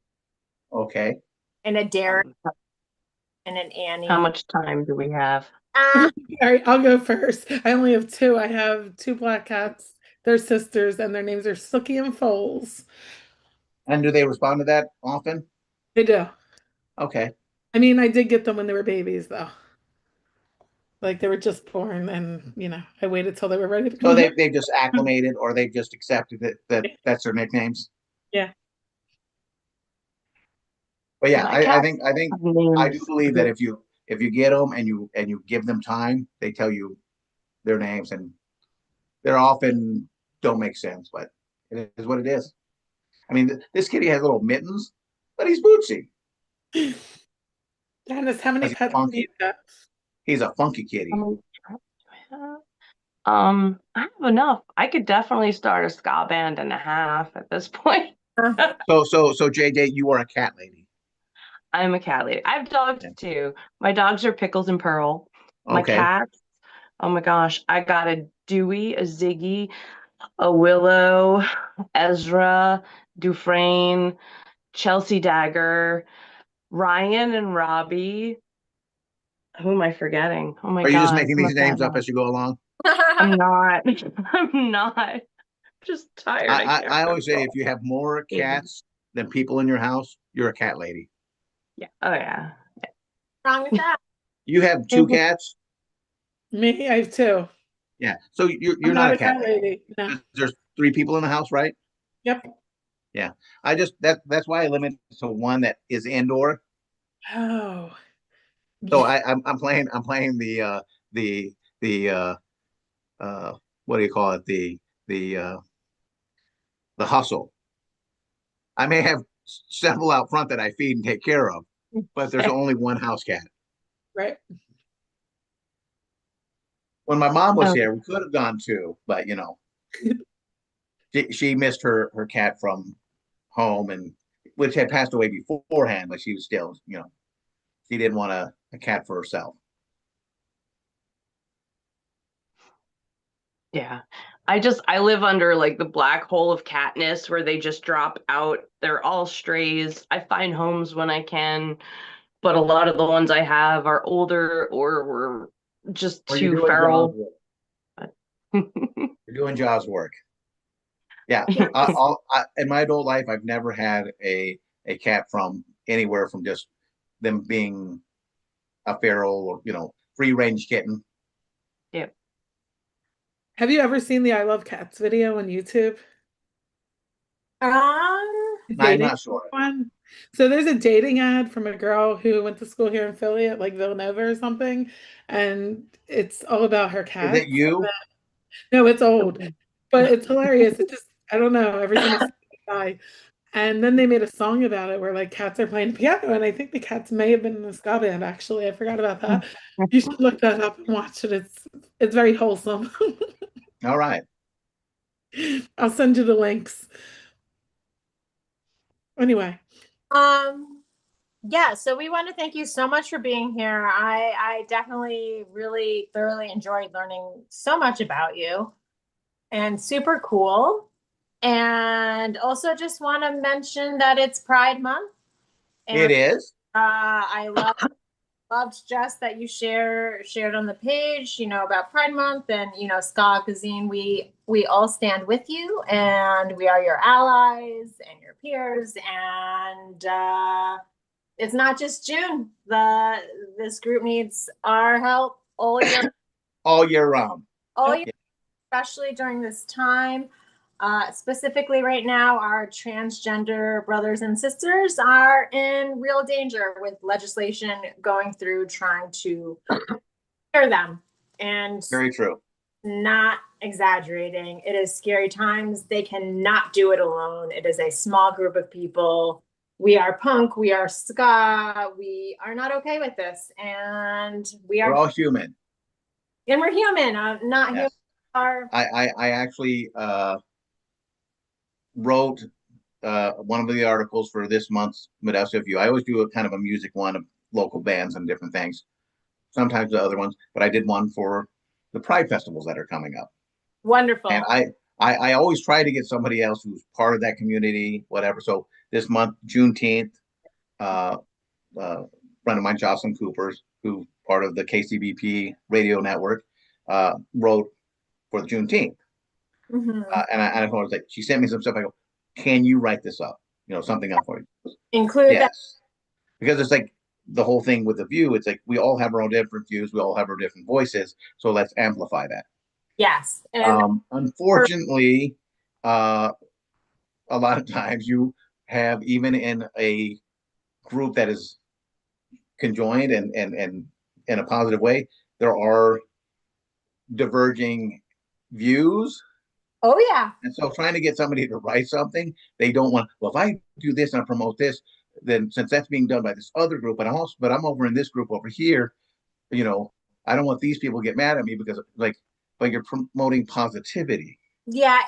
Okay. and a Derek, and an Annie. How much time do we have? All right, I'll go first. I only have two. I have two black cats. They're sisters, and their names are Sookie and Foles. And do they respond to that often? They do. Okay. I mean, I did get them when they were babies, though. Like they were just born, and I waited till they were ready to So come home. they've just acclimated, or they've just accepted that's their nicknames. Yeah. But yeah, My I cats think have I do names. believe that if you get them and you give them time, they tell you their names, and they're often don't make sense, but it is what it is. I mean, this kitty has little mittens, but he's bootsy. Dennis, how many He's pets do funky. you got? He's a funky kitty. How many cats do I have? I have enough. I could definitely start a ska band and a half at this point. So JJ, you are a cat lady. I'm a cat lady. I have dogs Yeah. too. My dogs are Pickles and Pearl. My Okay. cats, oh my gosh, I got a Dewey, a Ziggy, a Willow, Ezra, Dufresne, Chelsea Dagger, Ryan and Robbie. Who am I forgetting? Oh my Are you just God. making I'm a these names cat up mom. as you go along? I'm not. I'm not. just tired. I always say if you have more cats than people in your house, you're a cat lady. Yeah. Oh yeah. Wrong with that? You have 2 cats? Me, I have 2. Yeah. So you're I'm not not a cat lady. lady. No. There's 3 people in the house, right? Yep. Yeah. That's why I limit to one that is indoor. Oh. So I'm playing the what do you call it? The the hustle. I may have several out front that I feed and take care of, but there's only one house cat. Right. When my mom was Oh. here, we could have gone 2, but she missed her cat from home, and which had passed away beforehand, but she was still, she didn't want a cat for herself. Yeah. I live under like the black hole of catness where they just drop out. They're all strays. I find homes when I can, but a lot of the ones I have are older or were just Or you're too doing Jaws feral. work. You're doing Jaws work. Yeah. Yeah. In my adult life, I've never had a cat from anywhere from just them being a feral or, free range kitten. Yep. Have you ever seen the I Love Cats video on YouTube? The I'm dating not sure. one. So there's a dating ad from a girl who went to school here in Philly at like Villanova or something, and it's all about her Is it cats. you? No, it's old, but it's hilarious. It just, I don't know, every time I see it die. And then they made a song about it where like cats are playing piano, and I think the cats may have been in the ska band, actually. I forgot about that. You should look that up and watch it. It's very wholesome. All right. I'll send you the links. Anyway. Yeah, so we want to thank you so much for being here. I definitely really thoroughly enjoyed learning so much about you, and super cool. And also just want to mention that it's Pride Month. And It is. I loved Jess that you shared on the page, about Pride Month, and Ska Gazine. We all stand with you, and we are your allies and your peers. And it's not just June. This group needs our help all year, All year round. all year, especially during this time. Specifically right now, our transgender brothers and sisters are in real danger with legislation going through trying to hear them. And Very true. not exaggerating, it is scary times. They cannot do it alone. It is a small group of people. We are punk, we are ska, we are not okay with this. And We're all human. And we're human, not Yes. human. I actually wrote one of the articles for this month's Middagh Goodwin. I always do a kind of a music one of local bands and different things. Sometimes the other ones, but I did one for the Pride festivals that are coming up. Wonderful. And I always try to get somebody else who's part of that community, whatever. So this month, Juneteenth, friend of mine, Jocelyn Coopers, who's part of the KCBP radio network, wrote for the Juneteenth. Mm-hmm. And I was like, she sent me some stuff. I go, can you write this up? Something up for you. Include that. Yes. Because it's like the whole thing with the view. It's like we all have our own different views. We all have our different voices. So let's amplify that. Yes. And unfortunately, a lot of times you have, even in a group that is conjoined and in a positive way, there are diverging views. oh yeah. And so trying to get somebody to write something, they don't want, well, if I do this and I promote this, then since that's being done by this other group, and I'm over in this group over here, I don't want these people to get mad at me because like you're promoting positivity. Yeah,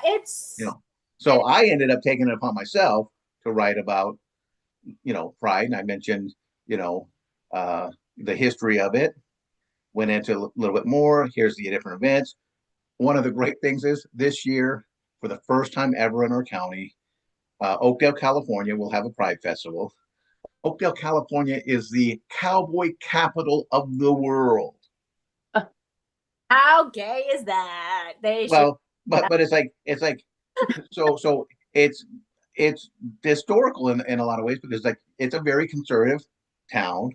So I ended up taking it upon myself to write about, Pride. And I mentioned, the history of it, went into a little bit more. Here's the different events. One of the great things is this year, for the first time ever in our county, Oakdale, California will have a Pride Festival. Oakdale, California is the cowboy capital of the world. how gay is that? But it's like So it's historical in a lot of ways because like it's a very conservative town.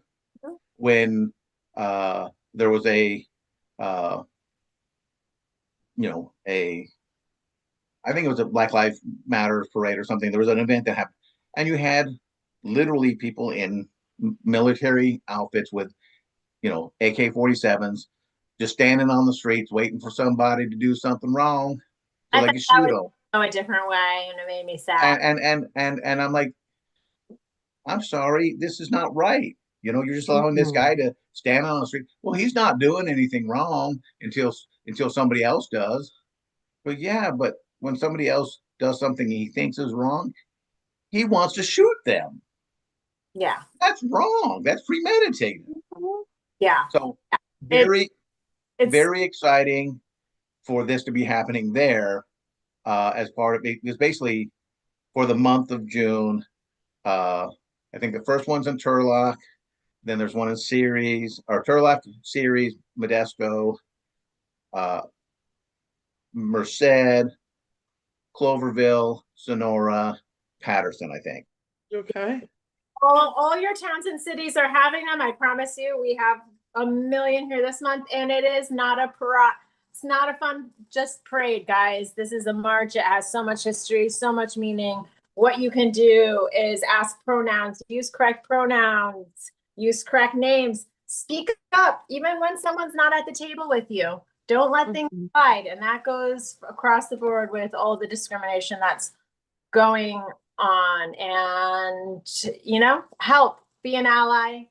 When there was a uh, a I think it was a Black Lives Matter parade or something. There was an event that happened, and you had literally people in military outfits with AK-47s just standing on the streets waiting for somebody to do something wrong so I they thought could that shoot would them. go a different way, and it made me sad. And I'm like, I'm sorry, this is not right. You're just allowing this guy to stand on the street. Well, he's not doing anything wrong until somebody else does. But yeah, but when somebody else does something he thinks is wrong, he wants to shoot them. Yeah. That's wrong. That's premeditated. Yeah. So It's very exciting for this to be happening there as part of it. Because basically for the month of June, I think the first one's in Turlock. Then there's one in Ceres, or Turlock, Ceres, Modesto, uh, Merced, Cloverville, Sonora, Patterson, I think. Okay. all your towns and cities are having them. I promise you, we have a million here this month, and it is not a it's not a fun just parade, guys. This is a march. It has so much history, so much meaning. What you can do is ask pronouns, use correct pronouns, use correct names, speak up, even when someone's not at the table with you. Don't let things slide. And that goes across the board with all the discrimination that's going on. And, help, be an ally.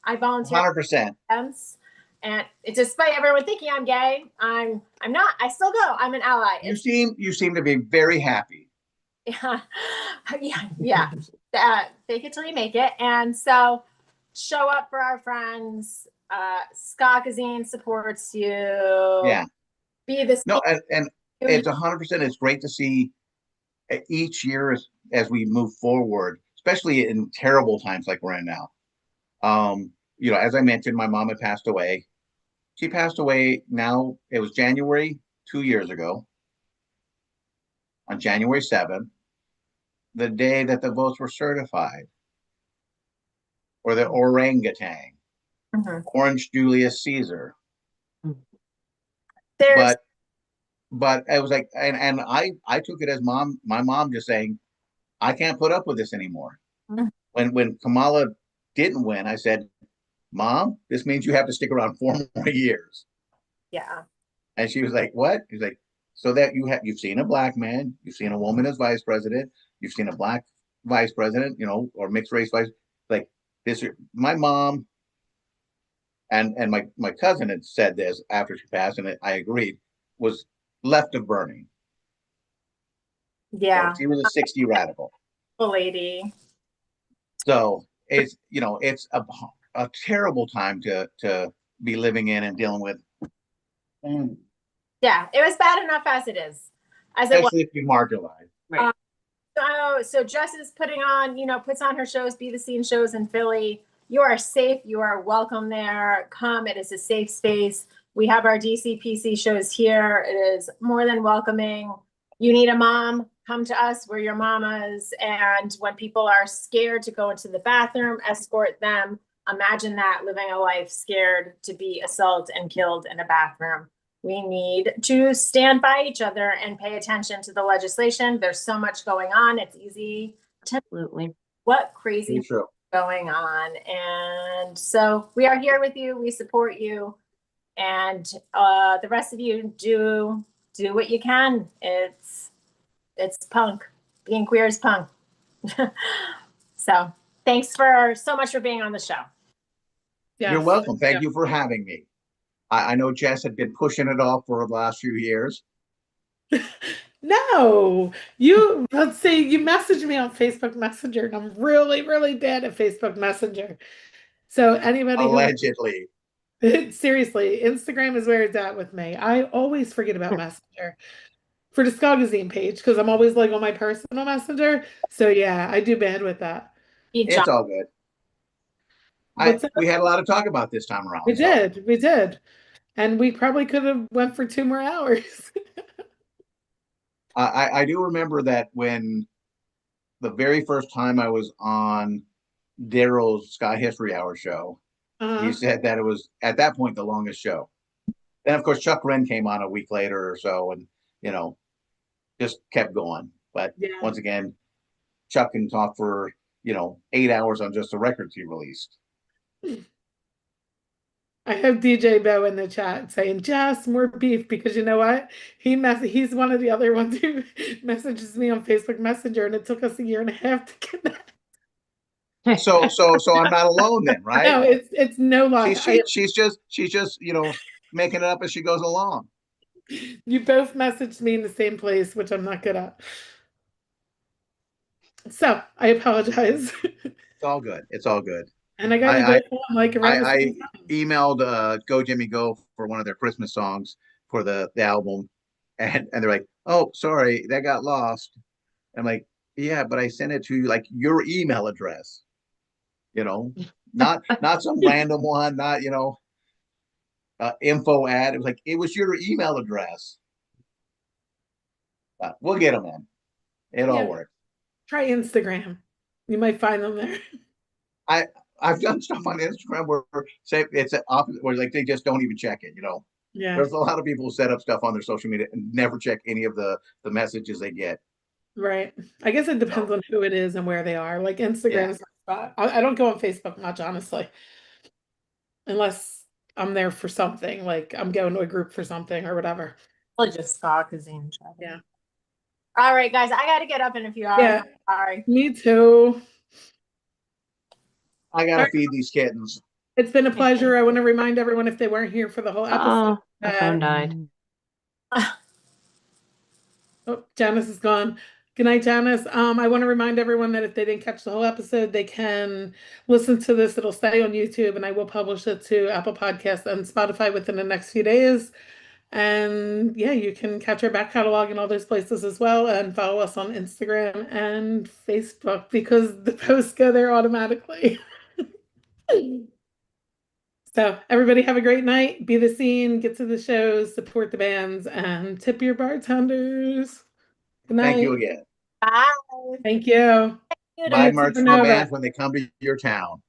I volunteer 100%. and despite everyone thinking I'm gay, I'm not. I still go. I'm an ally. You seem to be very happy. Yeah, yeah. Fake it till you make it. And so, show up for our friends. Ska supports you. Yeah. Be this. No, and it's 100%. It's great to see each year as we move forward, especially in terrible times like we're in now. As I mentioned, my mom had passed away. She passed away now, it was January 2 years ago, on January 7th, the day that the votes were certified, or the orangutan, Orange Julius Caesar. But it was like, and I took it as my mom just saying, I can't put up with this anymore. When Kamala didn't win, I said, Mom, this means you have to stick around 4 more years. Yeah. And she was like, what? He's like, so that you've seen a black man, you've seen a woman as vice president, you've seen a black vice president, or mixed race vice. Like this, my mom and my cousin had said this after she passed, and I agreed, was left of burning. Yeah. So she was a 60 radical. Lady. So it's a terrible time to be living in and dealing with. Yeah, it was bad enough as it is. Especially if you're marginalized. Right. So Jess is puts on her shows, Be the Scene shows in Philly. You are safe. You are welcome there. Come. It is a safe space. We have our DCPC shows here. It is more than welcoming. You need a mom, come to us. We're your mamas. And when people are scared to go into the bathroom, escort them. Imagine that, living a life scared to be assaulted and killed in a bathroom. We need to stand by each other and pay attention to the legislation. There's so much going on. It's easy to what crazy going on. And so we are here with you. We support you. And the rest of you do what you can. It's punk. Being queer is punk. So thanks so much for being on the show. Yes. You're welcome. Thank you for having me. I know Jess had been pushing it off for the last few years. No, let's see, you messaged me on Facebook Messenger, and I'm really, really bad at Facebook Messenger. So anybody allegedly. Seriously, Instagram is where it's at with me. I always forget about Messenger for the Skagazine page because I'm always like on my personal Messenger. So yeah, I do bad with that. It's all good. We had a lot of talk about this time around. We did. And we probably could have went for 2 more hours. I do remember that when the very first time I was on Daryl's Sky History Hour show, he said that it was at that point the longest show. Then of course Chuck Wren came on a week later or so, and just kept going. But once again, Chuck can talk for 8 hours on just the records he released. I have DJ Bo in the chat saying, Jess, more beef, because you know what? He's one of the other ones who messages me on Facebook Messenger, and it took us 1.5 years to connect. So I'm not alone then, right? No, it's no lie. She's just making it up as she goes along. You both messaged me in the same place, which I'm not good at. So I apologize. It's all good. It's all good. And I got you both on like around the same time. Emailed Go Jimmy Go for one of their Christmas songs for the album, and they're like, "Oh, sorry, that got lost." I'm like, "Yeah, but I sent it to like your email address, not some random one, not info ad. It was like it was your email address." We'll get them in. It all works. Try Instagram. You might find them there. I've done stuff on Instagram where say it's an opposite, where like they just don't even check it. Yeah. There's a lot of people who set up stuff on their social media and never check any of the messages they get. Right. I guess it depends on who it is and where they are. Like Instagram is my spot. I don't go on Facebook much, honestly, unless I'm there for something, like I'm going to a group for something or whatever. Or just Ska Kazine. Yeah. All right, guys, I got to get up in a few hours. Yeah. Sorry. Me too. I gotta feed these kittens. It's been a pleasure. I want to remind everyone, if they weren't here for the whole episode. Oh, my phone died. Oh, Janice is gone. Good night, Janice. I want to remind everyone that if they didn't catch the whole episode, they can listen to this. It'll stay on YouTube, and I will publish it to Apple Podcasts and Spotify within the next few days. And yeah, you can catch our back catalog in all those places as well, and follow us on Instagram and Facebook because the posts go there automatically. So everybody have a great night. Be the scene, get to the shows, support the bands, and tip your bartenders. Good night. Thank you again. Bye. Thank you. Buy merch from bands when they come to your town.